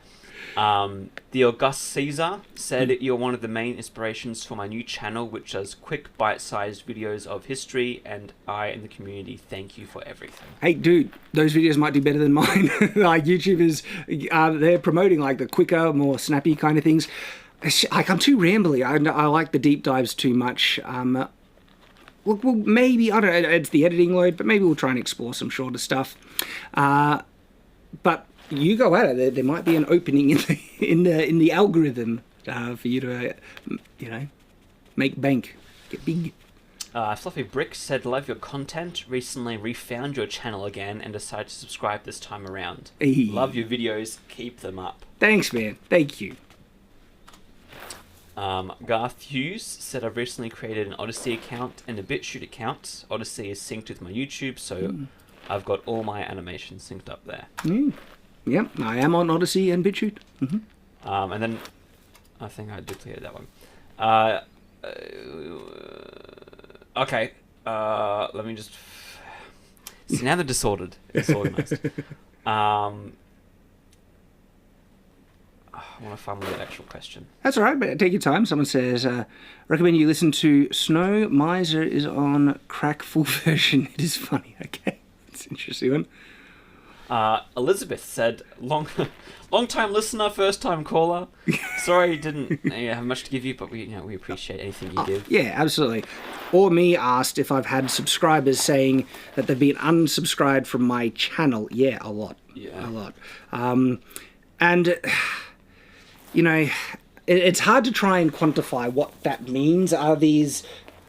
The August Caesar said, you're one of the main inspirations for my new channel, which does quick, bite-sized videos of history, and I and the community thank you for everything. Hey, dude, those videos might do better than mine. Like, YouTube is, they're promoting, like, the quicker, more snappy kind of things. Like, I'm too rambly. I like the deep dives too much. Well, maybe, I don't know, it's the editing load, but maybe we'll try and explore some shorter stuff. But you go at it. There might be an opening in the algorithm for you to, make bank, get big. Fluffy Brick said, love your content. Recently refound your channel again and decided to subscribe this time around. Hey. Love your videos. Keep them up. Thanks, man. Thank you. Garth Hughes said, I've recently created an Odyssey account and a BitChute account. Odyssey is synced with my YouTube, so I've got all my animations synced up there. Yep, I am on Odyssey and BitChute. And then I think I duplicated that one. Okay, let me just... See, now they're disorganized. I want to find the actual question. That's all right, but take your time. Someone says, recommend you listen to Snow Miser is on crack full version. It is funny. Okay, it's an interesting one. Elizabeth said, long time listener, first time caller. Sorry, didn't have much to give you, but we appreciate anything you give. Yeah, absolutely. Or me asked if I've had subscribers saying that they've been unsubscribed from my channel. Yeah, a lot. Yeah, a lot. And it's hard to try and quantify what that means. Are these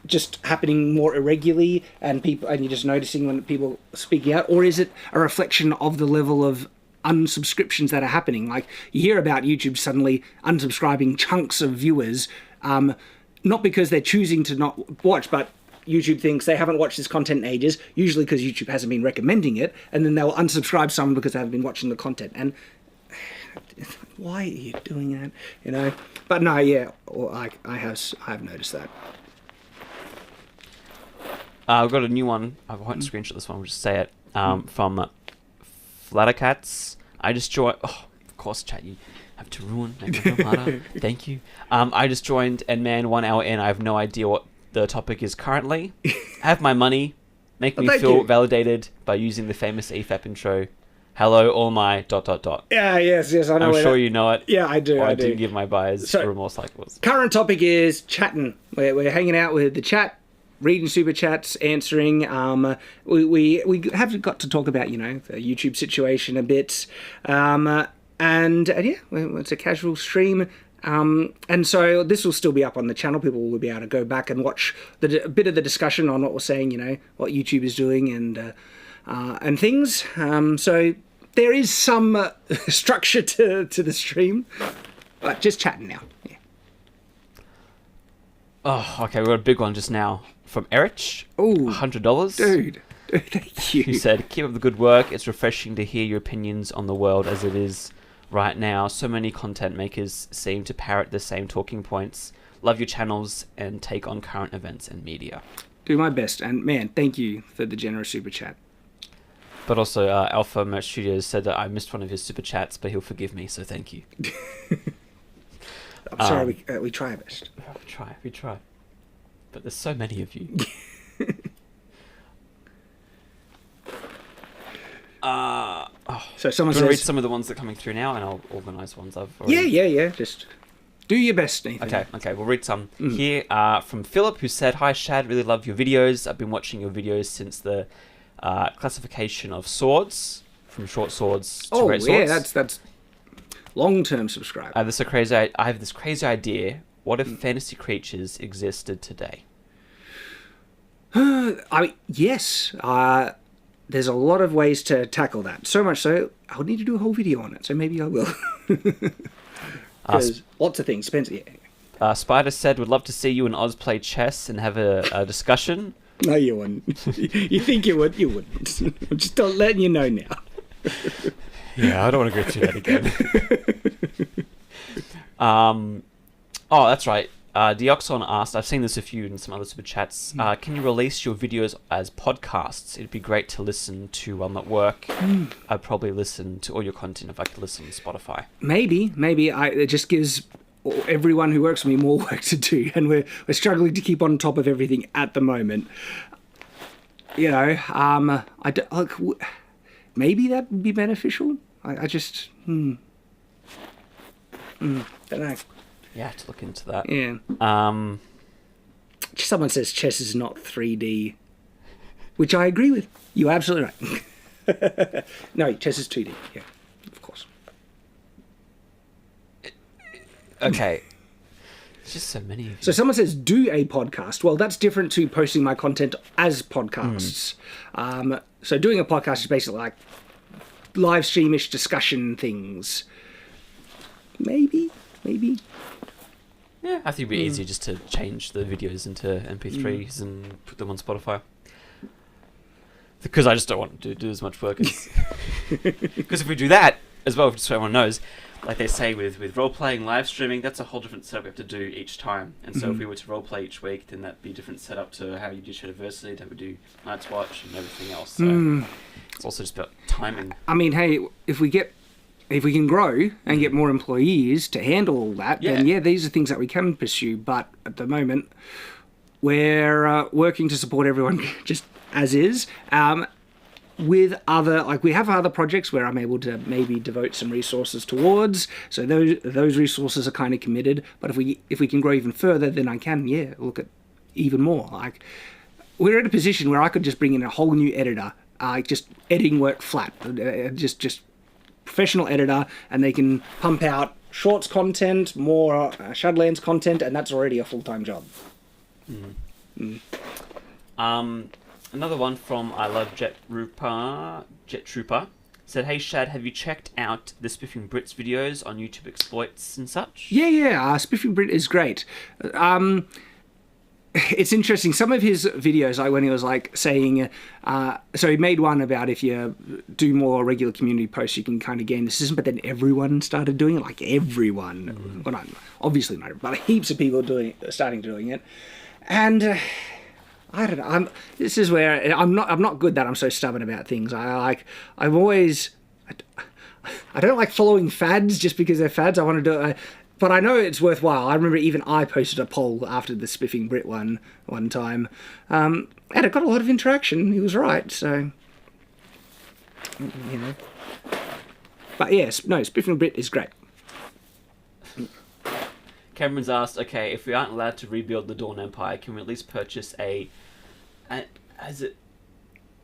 just happening more irregularly and you're just noticing when people are speaking out, or is it a reflection of the level of unsubscriptions that are happening? Like, you hear about YouTube suddenly unsubscribing chunks of viewers, not because they're choosing to not watch, but YouTube thinks they haven't watched this content in ages, usually because YouTube hasn't been recommending it, and then they'll unsubscribe someone because they haven't been watching the content. And why are you doing that? But no, yeah, I have noticed that. I've got a new one. I won't screenshot this one. We'll just say it. From Flattercats. I just joined. Oh, of course, chat. You have to ruin. Thank you. I just joined, and man, 1 hour in, I have no idea what the topic is currently. Have my money. Make me feel validated by using the famous EFAP intro. Hello, all my ... Yeah, yes, I know. I'm sure you know it. Yeah, I do. I didn't give my buyers remorse like it was. Current topic is chatting. We're hanging out with the chat, reading super chats, answering. We have got to talk about the YouTube situation a bit, and yeah, it's a casual stream. And so this will still be up on the channel. People will be able to go back and watch a bit of the discussion on what we're saying, what YouTube is doing and things. So there is some structure to the stream, but just chatting now. Yeah. Oh, okay. We got a big one just now from Erich. Oh, $100. Dude, thank you. He said, "Keep up the good work. It's refreshing to hear your opinions on the world as it is right now. So many content makers seem to parrot the same talking points. Love your channels and take on current events and media." Do my best, and man, thank you for the generous super chat. But also, Alpha Merch Studios said that I missed one of his super chats, but he'll forgive me, so thank you. I'm sorry, we try our best. We try. But there's so many of you. So someone says... read some of the ones that are coming through now, and I'll organise ones I've already... Yeah. Just do your best, Nathan. Okay. We'll read some here from Philip, who said, "Hi, Shad. Really love your videos. I've been watching your videos since the classification of swords, from short swords to great swords." Yeah, that's long-term subscriber. I have this crazy idea. What if fantasy creatures existed today? Yes. There's a lot of ways to tackle that. So much so, I'll need to do a whole video on it. So maybe I will. Because lots of things. Spencer, Spider said, "Would love to see you and Oz play chess and have a discussion. No, you wouldn't. You think you would, you wouldn't. I'm just letting you know now. Yeah, I don't want to go through that again. Oh, that's right. Dioxon asked, I've seen this a few in some other super chats, can you release your videos as podcasts? It'd be great to listen to while I'm at work. I'd probably listen to all your content if I could listen on Spotify. Maybe. It just gives everyone who works for me more work to do, and we're struggling to keep on top of everything at the moment. You know, maybe that would be beneficial. I just, don't know. Yeah, to look into that. Yeah. Someone says chess is not 3D, which I agree with. You're absolutely right. No, chess is 2D. Yeah, of course. Okay. There's just so many of you. So someone says do a podcast. Well, that's different to posting my content as podcasts. So doing a podcast is basically like live streamish discussion things. Maybe. Yeah, I think it'd be easier just to change the videos into MP3s and put them on Spotify. Because I just don't want to do as much work as... Because if we do that, as well, just so everyone knows, like they say with role-playing, live streaming, that's a whole different setup we have to do each time. And so if we were to role-play each week, then that'd be a different setup to how you do Shadowversity, how we do Night's Watch and everything else. So it's also just about timing. I mean, hey, if we can grow and get more employees to handle all that, then yeah, these are things that we can pursue. But at the moment, we're working to support everyone just as is. With other, like we have other projects where I'm able to maybe devote some resources towards. So those resources are kind of committed. But if we can grow even further, then I can look at even more. Like we're at a position where I could just bring in a whole new editor, just editing work flat, just professional editor, and they can pump out shorts content, more Shadowlands content, and that's already a full-time job. Another one from I Love Jet Trooper said, "Hey Shad, have you checked out the Spiffing Brits videos on YouTube exploits and such?" Yeah. Spiffing Brit is great. It's interesting. Some of his videos, like when he was like saying, so he made one about if you do more regular community posts, you can kind of gain the system. But then everyone started doing it, like everyone. Well, obviously not, but heaps of people starting doing it, and. I don't know. This is where I'm not good that I'm so stubborn about things. I don't like following fads just because they're fads. I want to do it, but I know it's worthwhile. I remember even I posted a poll after the Spiffing Brit one time, and it got a lot of interaction. He was right, so you know. But yes, no, Spiffing Brit is great. Cameron's asked, okay, if we aren't allowed to rebuild the Dawn Empire, can we at least purchase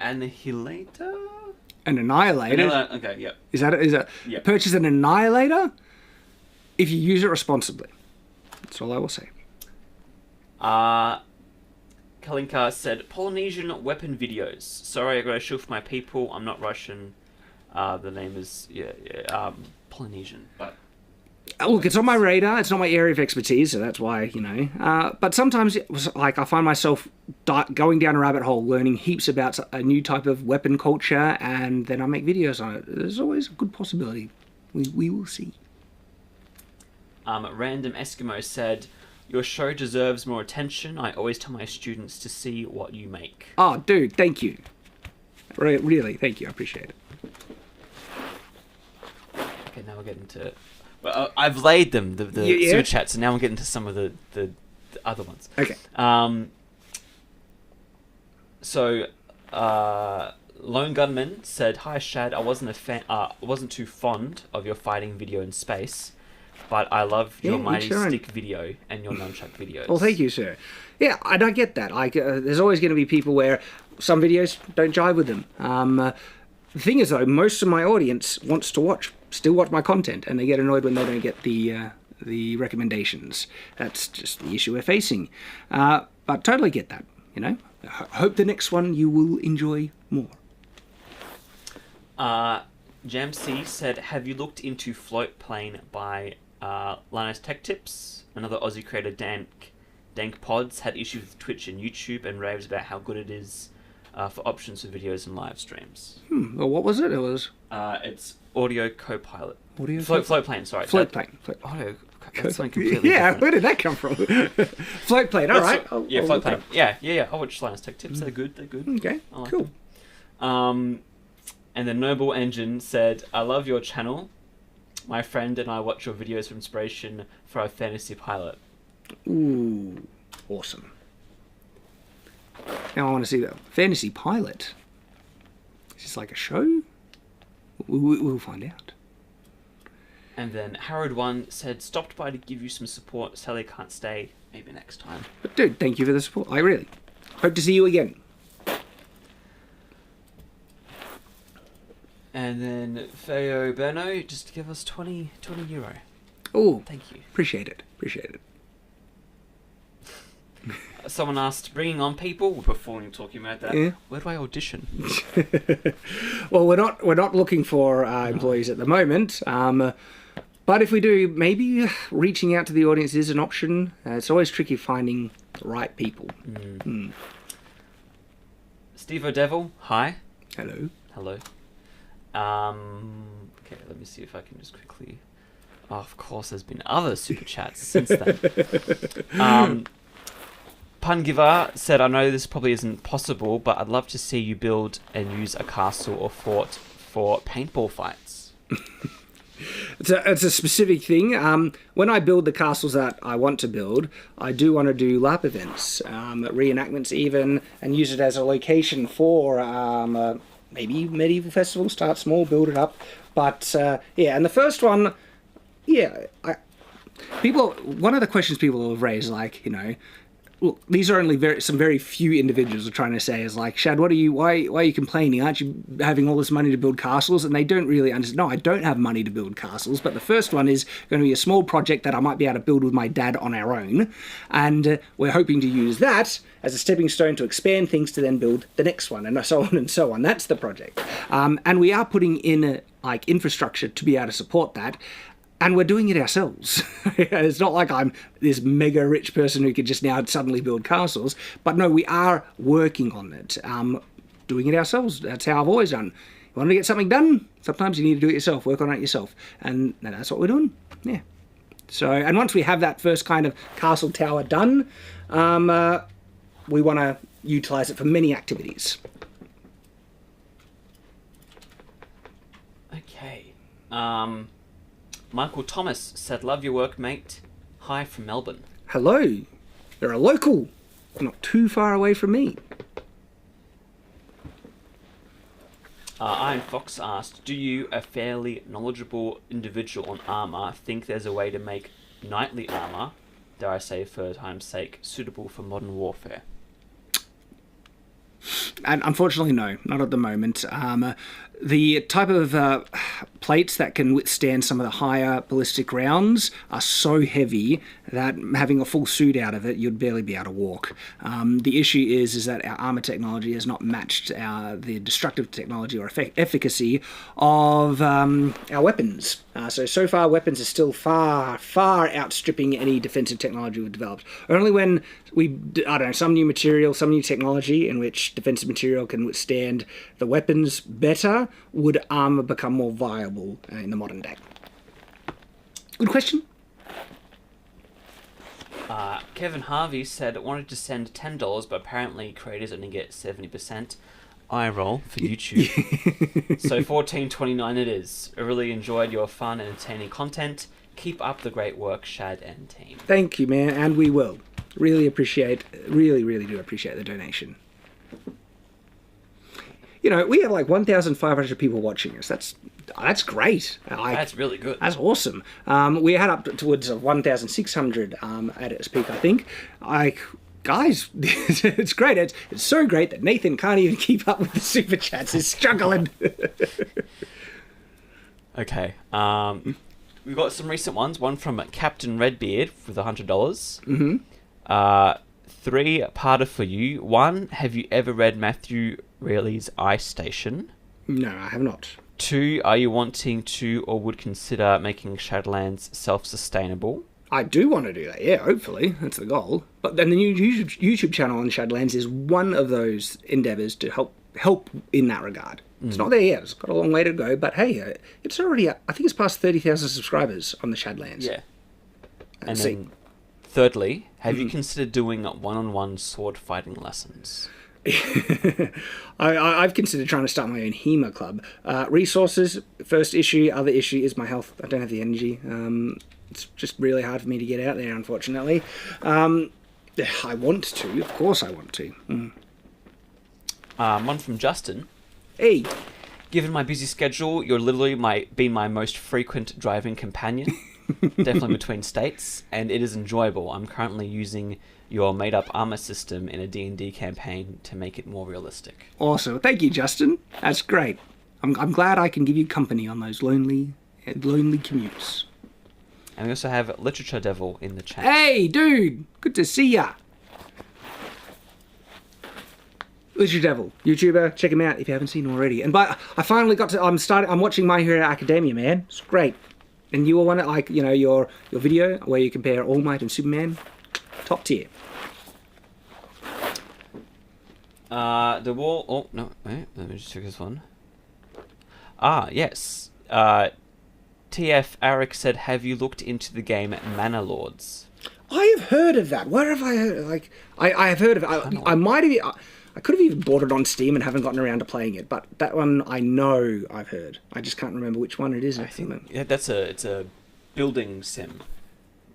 Annihilator? An Annihilator? Okay, yep. Is that yep. Purchase an Annihilator if you use it responsibly. That's all I will say. Kalinka said, Polynesian weapon videos. Sorry, I gotta show for my people. I'm not Russian. The name is Polynesian, but... Look, it's on my radar. It's not my area of expertise, so that's why, you know. But sometimes, like, I find myself going down a rabbit hole, learning heaps about a new type of weapon culture, and then I make videos on it. There's always a good possibility. We will see. Random Eskimo said, your show deserves more attention. I always tell my students to see what you make. Oh, dude, thank you. Really, thank you. I appreciate it. Okay, now we're getting to... Well, I've laid them, the super chats, and now we're getting to some of the other ones. Okay. So, Lone Gunman said, "Hi Shad, I wasn't too fond of your fighting video in space, but I love your Mighty Stick video and your nunchuck videos." Well, thank you, sir. Yeah, I don't get that. Like, there's always going to be people where some videos don't jive with them. The thing is, though, most of my audience wants to still watch my content, and they get annoyed when they don't get the recommendations. That's just the issue we're facing. But totally get that, you know. Hope the next one you will enjoy more. Jam C said, "Have you looked into Float Plane by Linus Tech Tips?" Another Aussie creator, Dan Dank Pods had issues with Twitch and YouTube and raves about how good it is for options for videos and live streams. Well, what was it? It was... It's Audio Copilot. Floatplane, sorry. Floatplane. Audio... That's something completely different. Where did that come from? Floatplane, alright. Floatplane. Yeah. I'll watch Linus Tech Tips. They're good. Okay, I like cool. them. And the Noble Engine said, I love your channel. My friend and I watch your videos for inspiration for our fantasy pilot. Ooh, awesome. Now I want to see the fantasy pilot. Is this like a show? We'll find out. And then Harold1 said, stopped by to give you some support. Sally can't stay. Maybe next time. But dude, thank you for the support. I really hope to see you again. And then Feo Berno just give us 20 euro. Oh, thank you. Appreciate it. Someone asked, bringing on people. We're before talking about that. Yeah. Where do I audition? Well, we're not looking for employees at the moment. But if we do, maybe reaching out to the audience is an option. It's always tricky finding the right people. Steve O'Devil, hi. Hello. Okay, let me see if I can just quickly... Oh, of course, there's been other super chats since then. Pungivar said, I know this probably isn't possible, but I'd love to see you build and use a castle or fort for paintball fights. It's a specific thing. When I build the castles that I want to build, I do want to do LARP events, reenactments even, and use it as a location for maybe medieval festivals. Start small, build it up. But yeah, and the first one, yeah, one of the questions people have raised, like, look, these are only some very few individuals are trying to say is like, Shad, why are you complaining? Aren't you having all this money to build castles? And they don't really understand. No, I don't have money to build castles, but the first one is going to be a small project that I might be able to build with my dad on our own. And we're hoping to use that as a stepping stone to expand things to then build the next one, and so on and so on. That's the project. And we are putting in infrastructure to be able to support that. And we're doing it ourselves. It's not like I'm this mega rich person who could just now suddenly build castles. But no, we are working on it. Doing it ourselves. That's how I've always done. You want to get something done? Sometimes you need to do it yourself. Work on it yourself. And that's what we're doing. Yeah. So, and once we have that first kind of castle tower done, we want to utilize it for many activities. Okay. Michael Thomas said, love your work, mate. Hi from Melbourne. Hello. You're a local. Not too far away from me. Iron Fox asked, do you, a fairly knowledgeable individual on armour, think there's a way to make knightly armour, dare I say for time's sake, suitable for modern warfare? And unfortunately, no, not at the moment. The type of plates that can withstand some of the higher ballistic rounds are so heavy that having a full suit out of it, you'd barely be able to walk. The issue is that our armor technology has not matched the destructive technology or efficacy of our weapons. So far, weapons are still far outstripping any defensive technology we've developed. Only when some new material, some new technology in which defensive material can withstand the weapons better, would armor become more viable in the modern day. Good question. Kevin Harvey said wanted to send $10, but apparently creators only get 70%. Eye roll for YouTube. So $14.29 it is. I really enjoyed your fun and entertaining content. Keep up the great work, Shad and team. Thank you, man, and we will. Really do appreciate the donation. We have like 1,500 people watching us. That's great. That's really good. That's awesome. We had up towards 1,600 at its peak, I think. Guys, it's great. It's so great that Nathan can't even keep up with the super chats. He's struggling. Okay. We've got some recent ones. One from Captain Redbeard with $100. Mm-hmm. 3-parter for you. 1, have you ever read Matthew Reilly's Ice Station? No, I have not. 2, are you wanting to or would consider making Shadowlands self-sustainable? I do want to do that, yeah, hopefully. That's the goal. But then the new YouTube channel on Shadowlands is one of those endeavours to help in that regard. It's not there yet. It's got a long way to go. But hey, it's already, I think it's past 30,000 subscribers on the Shadowlands. Yeah. And then, thirdly, have you considered doing one-on-one sword fighting lessons? I've considered trying to start my own HEMA club. Resources, first issue. Other issue is my health. I don't have the energy. It's just really hard for me to get out there, unfortunately. I want to. Of course I want to. One from Justin. Hey. Given my busy schedule, you're literally been my most frequent driving companion. Definitely between states, and it is enjoyable. I'm currently using your made-up armor system in a D&D campaign to make it more realistic. Awesome. Thank you, Justin. That's great. I'm glad I can give you company on those lonely commutes. And we also have Literature Devil in the chat. Hey, dude! Good to see ya! Literature Devil, YouTuber, check him out if you haven't seen him already. And I finally got to. I'm watching My Hero Academia, man. It's great. And you will want to your video where you compare All Might and Superman, top tier. The wall. Oh no! Wait, let me just check this one. Yes. TF Arik said, "Have you looked into the game Manor Lords?" I have heard of that. Where have I heard? I have heard of it. I might have. I could have even bought it on Steam and haven't gotten around to playing it. But that one I know I've heard. I just can't remember which one it is. I think it's a building sim,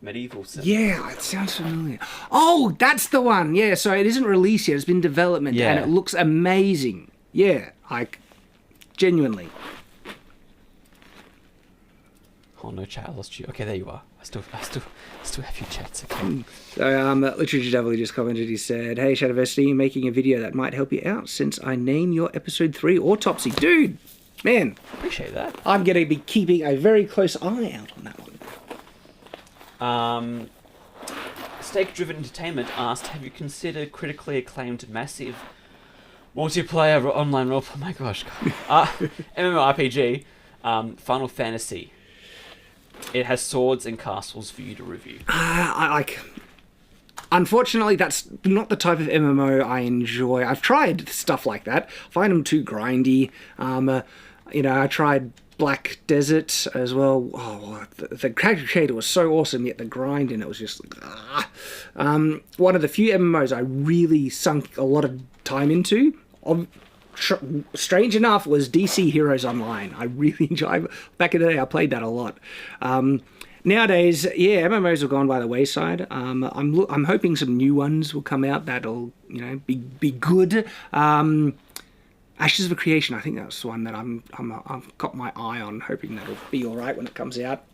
medieval sim. Yeah, it sounds familiar. Oh, that's the one. Yeah, so it isn't released yet. It's been in development, and it looks amazing. Yeah, genuinely. Oh no, chat, I lost you. Okay, there you are. I still have your chats. Okay. So, Literature Devil just commented. He said, "Hey, Shadowversity, making a video that might help you out since I name your episode 3 Autopsy, dude. Man, appreciate that. I'm going to be keeping a very close eye out on that one." Stake-driven Entertainment asked, "Have you considered critically acclaimed massive multiplayer online role?" Oh my gosh, MMORPG, Final Fantasy. It has swords and castles for you to review. Unfortunately, that's not the type of MMO I enjoy. I've tried stuff like that. I find them too grindy. I tried Black Desert as well. Oh, the character creator was so awesome, yet the grind in it was just like, one of the few MMOs I really sunk a lot of time into. Strange enough, was DC Heroes Online. I really enjoyed. Back in the day, I played that a lot. Nowadays, yeah, MMOs have gone by the wayside. I'm hoping some new ones will come out that'll be good. Ashes of a Creation, I think that's the one that I've got my eye on, hoping that'll be all right when it comes out.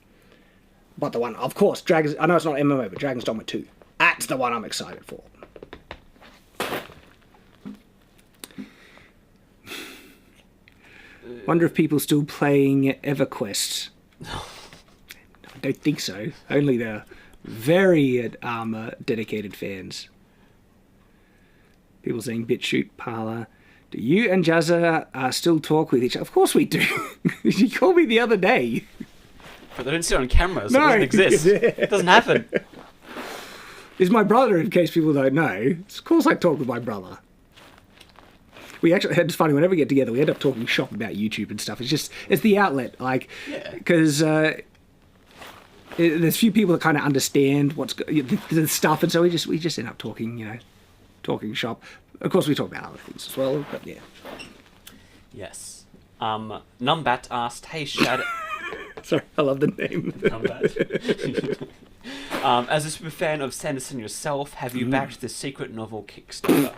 But the one, of course, Dragons. I know it's not MMO, but Dragon's Dogma 2. That's the one I'm excited for. Wonder if people still playing EverQuest. I don't think so. Only the very dedicated fans. People saying BitChute, Parler. Do you and Jazza still talk with each other? Of course we do. You called me the other day. But they don't see it on camera, so it doesn't exist. It doesn't happen. He's my brother, in case people don't know. Of course I talk with my brother. We actually, it's funny, whenever we get together, we end up talking shop about YouTube and stuff. It's the outlet, because there's few people that kind of understand the stuff, and so we just end up talking, talking shop. Of course, we talk about other things as well, but yeah. Yes. Numbat asked, "Hey, Shadow..." Sorry, I love the name. Numbat. As a super fan of Sanderson yourself, have you backed the secret novel Kickstarter?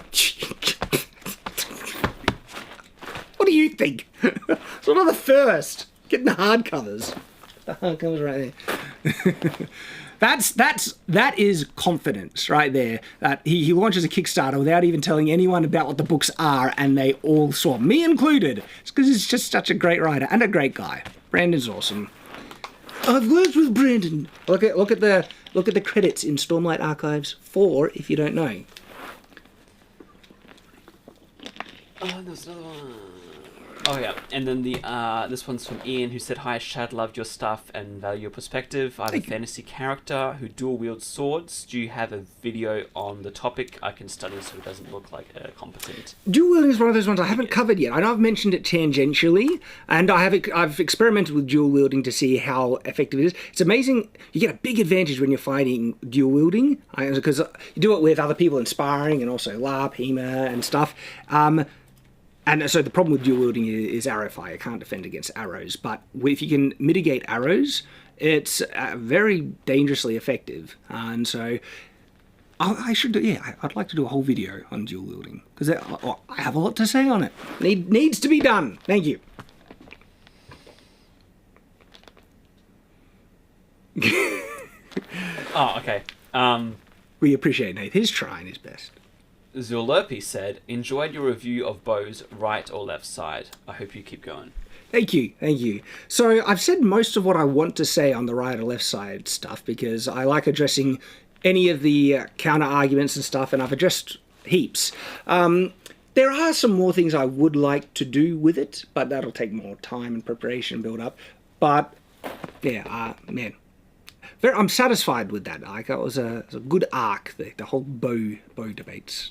What do you think? It's one of the first. Getting the hardcovers. The hardcovers right there. That is confidence right there. That he launches a Kickstarter without even telling anyone about what the books are, and they all saw, me included. It's because he's just such a great writer and a great guy. Brandon's awesome. I've worked with Brandon. Look at the credits in Stormlight Archives 4 if you don't know. Oh, there's another one. Oh yeah, and then the this one's from Ian, who said, "Hi, Shad, loved your stuff and value your perspective. I have a fantasy character who dual wields swords. Do you have a video on the topic I can study so it doesn't look like a competent?" Dual wielding is one of those ones I haven't covered yet. I know I've mentioned it tangentially, and I've experimented with dual wielding to see how effective it is. It's amazing. You get a big advantage when you're fighting dual wielding, because you do it with other people in sparring and also LARP, HEMA, and stuff. And so the problem with dual wielding is arrow fire. You can't defend against arrows. But if you can mitigate arrows, it's very dangerously effective. And so I'd like to do a whole video on dual wielding, because I have a lot to say on it. Needs to be done. Thank you. Oh, okay. We appreciate Nate. He's trying his best. Zulurpi said, "Enjoyed your review of Bo's right or left side. I hope you keep going." Thank you. So I've said most of what I want to say on the right or left side stuff, because I like addressing any of the counter arguments and stuff, and I've addressed heaps. There are some more things I would like to do with it, but that'll take more time and preparation and build up. But yeah, man, I'm satisfied with that arc. That was a good arc, the whole Bo debates.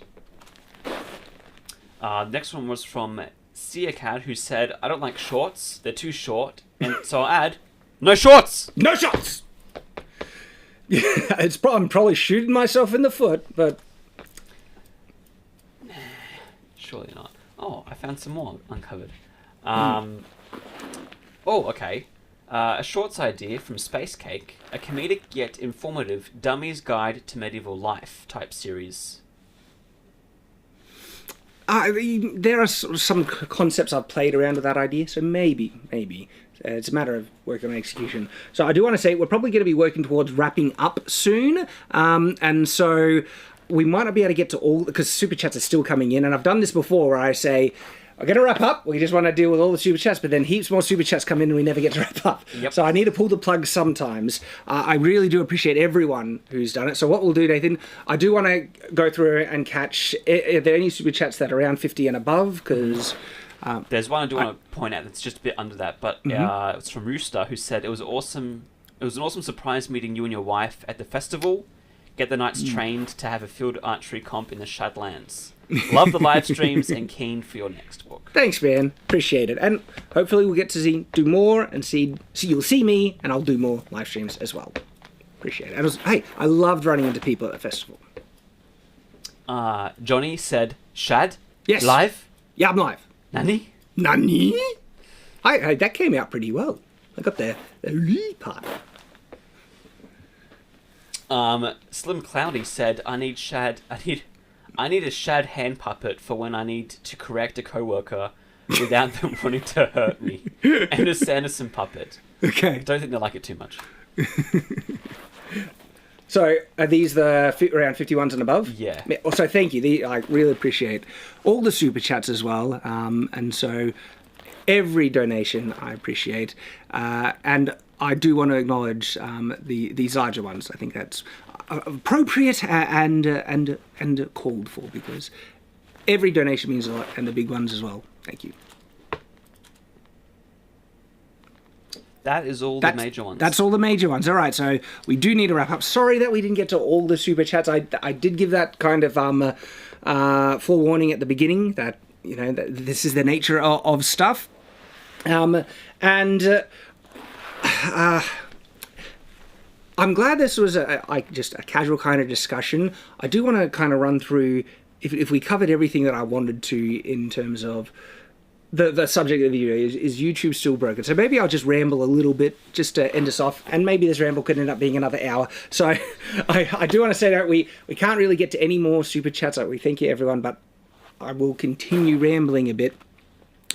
Next one was from Siacat, who said, "I don't like shorts. They're too short." And so I'll add, no shorts! No shorts! I'm probably shooting myself in the foot, but... Surely not. Oh, I found some more uncovered. Oh, okay. A shorts idea from Space Cake, a comedic yet informative Dummy's Guide to Medieval Life type series. There are some concepts I've played around with that idea, so maybe. It's a matter of working on execution. So I do want to say we're probably going to be working towards wrapping up soon, and so we might not be able to get to all, because Super Chats are still coming in, and I've done this before where I say, I'm going to wrap up, we just want to deal with all the Super Chats, but then heaps more Super Chats come in and we never get to wrap up. Yep. So I need to pull the plug sometimes. I really do appreciate everyone who's done it. So what we'll do, Nathan, I do want to go through and catch, are there any Super Chats that are around 50 and above? Because... there's one I do want to point out that's just a bit under that, but it's from Rooster, who said, it was an awesome surprise meeting you and your wife at the festival. Get the knights trained to have a field archery comp in the Shadlands. Love the live streams and keen for your next book. Thanks, man. Appreciate it. And hopefully we'll get to do more and see you'll see me, and I'll do more live streams as well. Appreciate it. And hey, I loved running into people at the festival. Johnny said, Shad? Yes. Live? Yeah, I'm live. Nani? Hey, that came out pretty well. I got the part. Slim Cloudy said, I need a Shad hand puppet for when I need to correct a coworker without them wanting to hurt me. And a Sanderson puppet. Okay. I don't think they like it too much. So, are these the around 51s and above? Yeah. Also, thank you. I really appreciate all the super chats as well. And so, every donation I appreciate. And I do want to acknowledge these larger ones. I think that's appropriate and called for, because every donation means a lot, and the big ones as well. Thank you. That is all the major ones. That's all the major ones. All right, so we do need to wrap up. Sorry that we didn't get to all the super chats. I did give that kind of forewarning at the beginning that, you know, that this is the nature of stuff. I'm glad this was just a casual kind of discussion. I do want to kind of run through if we covered everything that I wanted to in terms of the subject of the video. Is YouTube still broken? So maybe I'll just ramble a little bit just to end us off, and maybe this ramble could end up being another hour. So I do want to say that we can't really get to any more super chats. We thank you everyone, but I will continue rambling a bit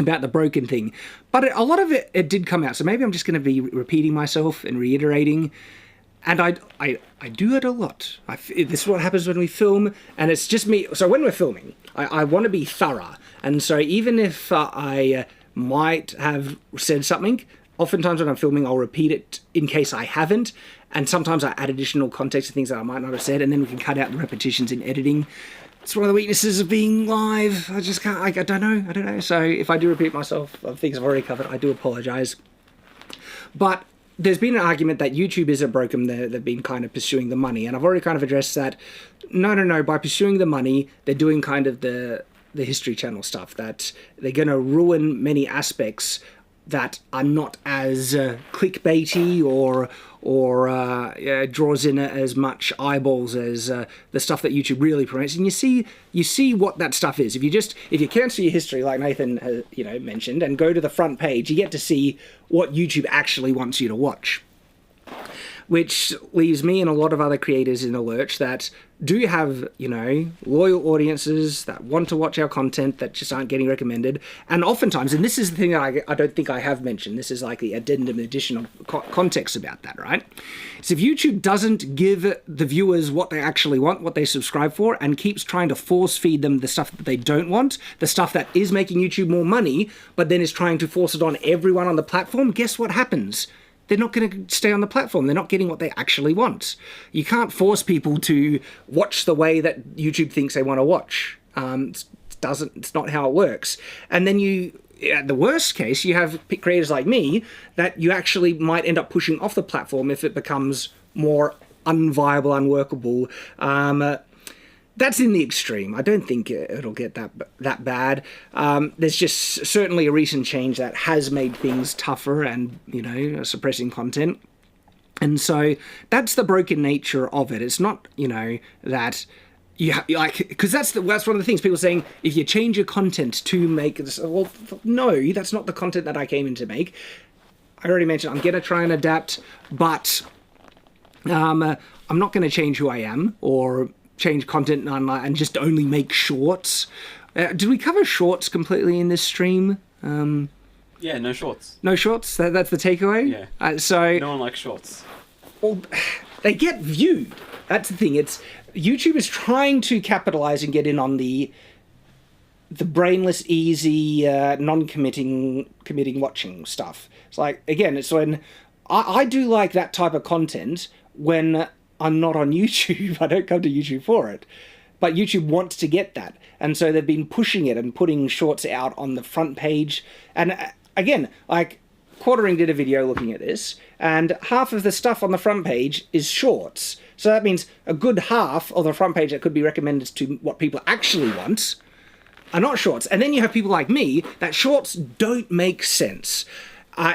about the broken thing. But a lot of it did come out, so maybe I'm just going to be repeating myself and reiterating. And I do it a lot. This is what happens when we film, and it's just me. So when we're filming, I want to be thorough. And so even if I might have said something, oftentimes when I'm filming, I'll repeat it in case I haven't. And sometimes I add additional context to things that I might not have said, and then we can cut out the repetitions in editing. It's one of the weaknesses of being live. I just can't, I don't know. So if I do repeat myself of things I've already covered, I do apologize. But there's been an argument that YouTube isn't broken. They've been kind of pursuing the money. And I've already kind of addressed that. No. By pursuing the money, they're doing kind of the History Channel stuff, that they're going to ruin many aspects that are not as clickbaity or draws in as much eyeballs as the stuff that YouTube really promotes. And you see what that stuff is. If you cancel your history, like Nathan has, mentioned, and go to the front page, you get to see what YouTube actually wants you to watch. Which leaves me and a lot of other creators in a lurch that do have, loyal audiences that want to watch our content that just aren't getting recommended. And oftentimes, and this is the thing that I don't think I have mentioned, this is like the addendum additional context about that, right? So if YouTube doesn't give the viewers what they actually want, what they subscribe for, and keeps trying to force feed them the stuff that they don't want, the stuff that is making YouTube more money, but then is trying to force it on everyone on the platform, guess what happens? They're not going to stay on the platform. They're not getting what they actually want. You can't force people to watch the way that YouTube thinks they want to watch. It's not how it works. And then the worst case, you have creators like me that you actually might end up pushing off the platform if it becomes more unviable, unworkable. That's in the extreme. I don't think it'll get that bad. There's just certainly a recent change that has made things tougher and, suppressing content. And so that's the broken nature of it. It's not, that you because that's one of the things people are saying, if you change your content to make this, well, no, that's not the content that I came in to make. I already mentioned I'm going to try and adapt, but I'm not going to change who I am or change content and just only make shorts. Did we cover shorts completely in this stream? Yeah, no shorts. No shorts? That's the takeaway? Yeah. So no one likes shorts. Well, they get viewed. That's the thing. YouTube is trying to capitalize and get in on the brainless, easy, non-committing watching stuff. It's like, again, it's when I do like that type of content when I'm not on YouTube. I don't come to YouTube for it. But YouTube wants to get that. And so they've been pushing it and putting shorts out on the front page. And again, like Quartering did a video looking at this, and half of the stuff on the front page is shorts. So that means a good half of the front page that could be recommended to what people actually want are not shorts. And then you have people like me that shorts don't make sense.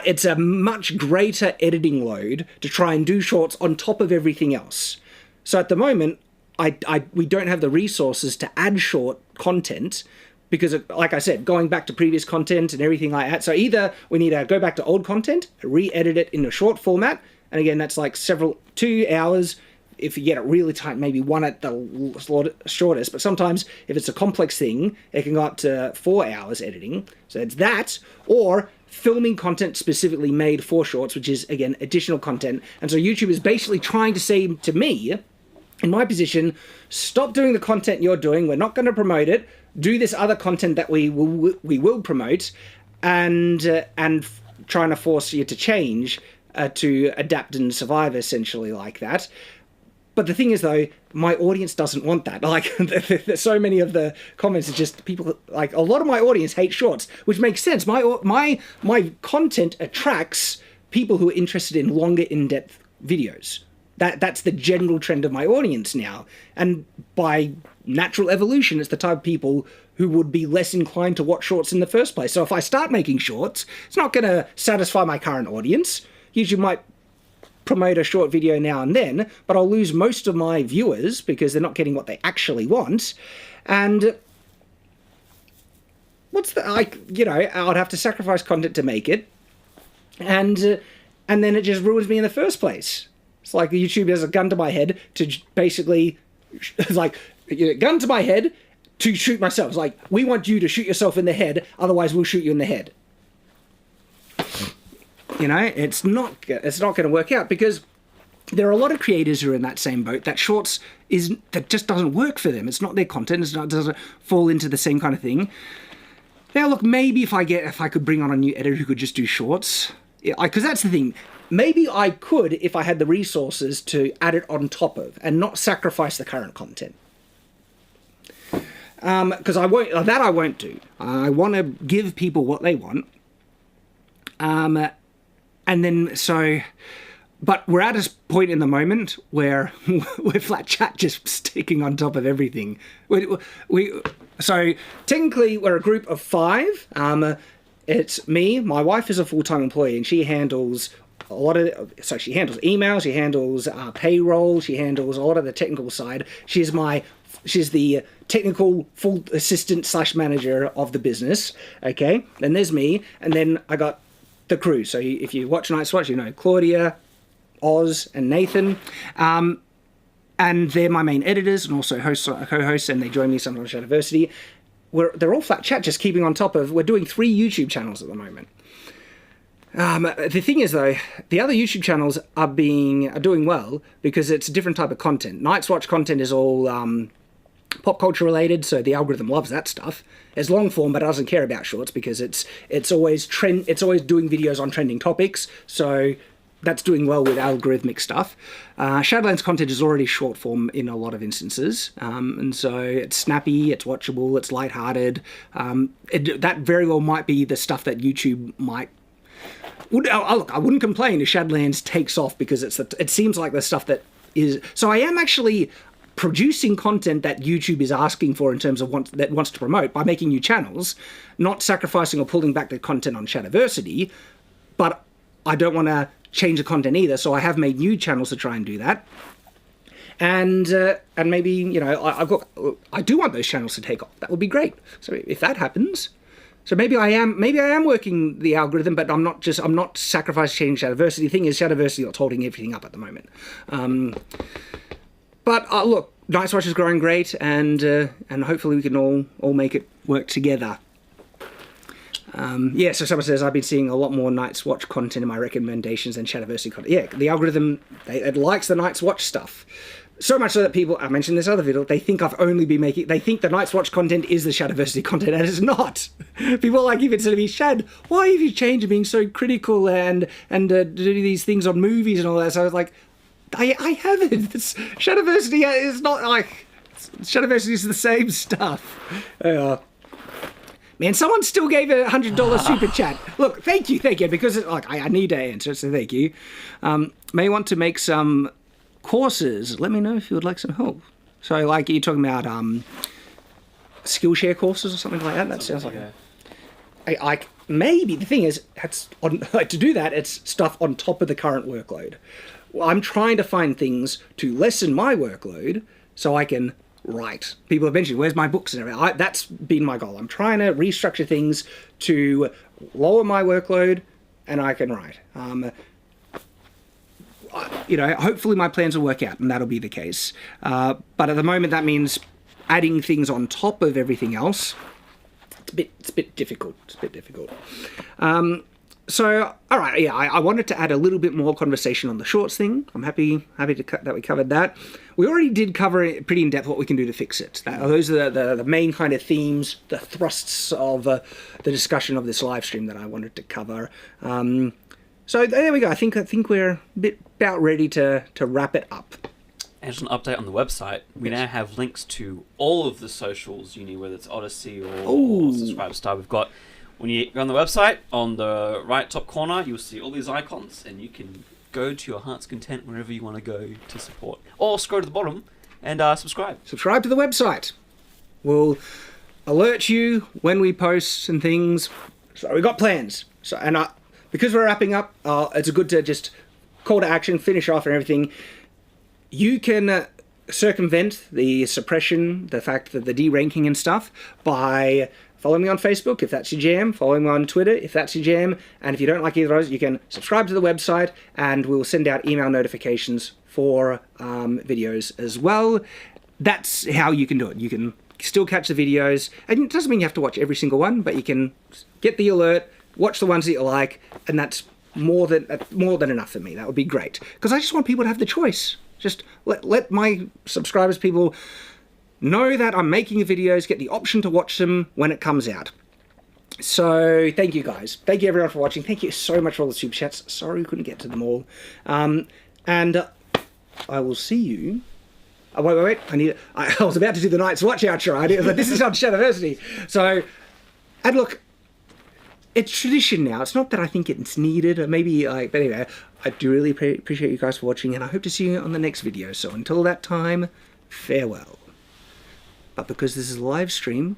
It's a much greater editing load to try and do shorts on top of everything else. So at the moment, we don't have the resources to add short content because, like I said, going back to previous content and everything like that. So either we need to go back to old content, re-edit it in a short format, and again, that's like 2 hours. If you get it really tight, maybe one at the shortest. But sometimes, if it's a complex thing, it can go up to 4 hours editing. So it's that, or filming content specifically made for shorts, which is, again, additional content. And so YouTube is basically trying to say to me, in my position, stop doing the content you're doing. We're not going to promote it. Do this other content that we will promote, and trying to force you to change, to adapt and survive, essentially, like that. But the thing is, though, my audience doesn't want that. Like, so many of the comments are just people, like, a lot of my audience hate shorts, which makes sense. My content attracts people who are interested in longer, in-depth videos. That's the general trend of my audience now. And by natural evolution, it's the type of people who would be less inclined to watch shorts in the first place. So if I start making shorts, it's not going to satisfy my current audience. YouTube might promote a short video now and then, but I'll lose most of my viewers because they're not getting what they actually want. And I'd have to sacrifice content to make it, and then it just ruins me in the first place. It's like YouTube has a gun to my head to basically, like, gun to my head to shoot myself. It's like, we want you to shoot yourself in the head, otherwise we'll shoot you in the head. It's not going to work out, because there are a lot of creators who are in that same boat, that shorts that just doesn't work for them. It's not their content. It doesn't fall into the same kind of thing. Now, look, maybe if I could bring on a new editor who could just do shorts, because that's the thing. Maybe I could if I had the resources to add it on top of and not sacrifice the current content. because I won't do. I want to give people what they want. And then but we're at a point in the moment where we're flat chat just sticking on top of everything. So technically we're a group of 5. It's me, my wife is a full-time employee, and she handles she handles email, she handles payroll, she handles a lot of the technical side. She's the technical full assistant / manager of the business. Okay, then there's me, and then I got the crew. So if you watch Night's Watch, you know Claudia, Oz, and Nathan. And they're my main editors and also co-hosts, and they join me sometimes at Shadiversity. They're all flat chat, just keeping on top of. We're doing 3 YouTube channels at the moment. The thing is, though, the other YouTube channels are doing well because it's a different type of content. Night's Watch content is all pop culture related, so the algorithm loves that stuff. It's long form, but it doesn't care about shorts because it's always doing videos on trending topics. So that's doing well with algorithmic stuff. Shadowlands content is already short form in a lot of instances, and so it's snappy, it's watchable, it's lighthearted. That very well might be the stuff that YouTube might. Look, I wouldn't complain if Shadowlands takes off because it seems like the stuff that is. So I am actually producing content that YouTube is asking for in terms of wants to promote by making new channels, not sacrificing or pulling back the content on Shadiversity, but I don't want to change the content either, so I have made new channels to try and do that. And maybe, I do want those channels to take off. That would be great. So if that happens, so maybe I am working the algorithm, but I'm not sacrificing Shadiversity. The thing is, Shadiversity is holding everything up at the moment. But look, Night's Watch is growing great, and hopefully we can all make it work together. So someone says, I've been seeing a lot more Night's Watch content in my recommendations than Shadiversity content. Yeah, the algorithm, it likes the Night's Watch stuff. So much so that people, I mentioned this other video, they think they think the Night's Watch content is the Shadiversity content, and it's not. People are like, even to me, Shad, why have you changed being so critical and do these things on movies and all that? So I was like, I haven't. Shadiversity is not like, Shadiversity is the same stuff. Man, someone still gave a $100 super chat. Look, thank you, because I need to answer, so thank you. May want to make some courses. Let me know if you would like some help. So, like, you're talking about Skillshare courses or something like that. That sounds like maybe the thing is, to do that, it's stuff on top of the current workload. Well, I'm trying to find things to lessen my workload so I can write. People have mentioned, where's my books and everything? That's been my goal. I'm trying to restructure things to lower my workload and I can write. Hopefully my plans will work out and that'll be the case. But at the moment, that means adding things on top of everything else. It's a bit difficult. So, all right, yeah, I wanted to add a little bit more conversation on the shorts thing. I'm happy that we covered that. We already did cover it pretty in depth what we can do to fix it. Those are the main kind of themes, the thrusts of the discussion of this live stream that I wanted to cover. So there we go. I think we're about ready to wrap it up. And just an update on the website. We now have links to all of the socials you need, whether it's Odyssey or Subscribestar. We've got. When you go on the website, on the right top corner, you'll see all these icons, and you can go to your heart's content wherever you want to go to support. Or scroll to the bottom and subscribe. Subscribe to the website. We'll alert you when we post and things. So we've got plans. So because we're wrapping up, it's good to just call to action, finish off and everything. You can circumvent the suppression, the fact that the deranking and stuff, by follow me on Facebook if that's your jam. Follow me on Twitter if that's your jam. And if you don't like either of those, you can subscribe to the website and we'll send out email notifications for videos as well. That's how you can do it. You can still catch the videos. And it doesn't mean you have to watch every single one, but you can get the alert, watch the ones that you like, and that's more than enough for me. That would be great. Because I just want people to have the choice. Just let my subscribers, people, know that I'm making videos, get the option to watch them when it comes out. So thank you guys. Thank you everyone for watching. Thank you so much for all the super chats. Sorry we couldn't get to them all. And I will see you Oh, wait. I was about to do the Night's Watch outro. I was like, this is on Shadowversity. So, and look, it's tradition now. It's not that I think it's needed, or maybe but anyway, I do really appreciate you guys for watching, and I hope to see you on the next video. So until that time, farewell. But because this is a live stream,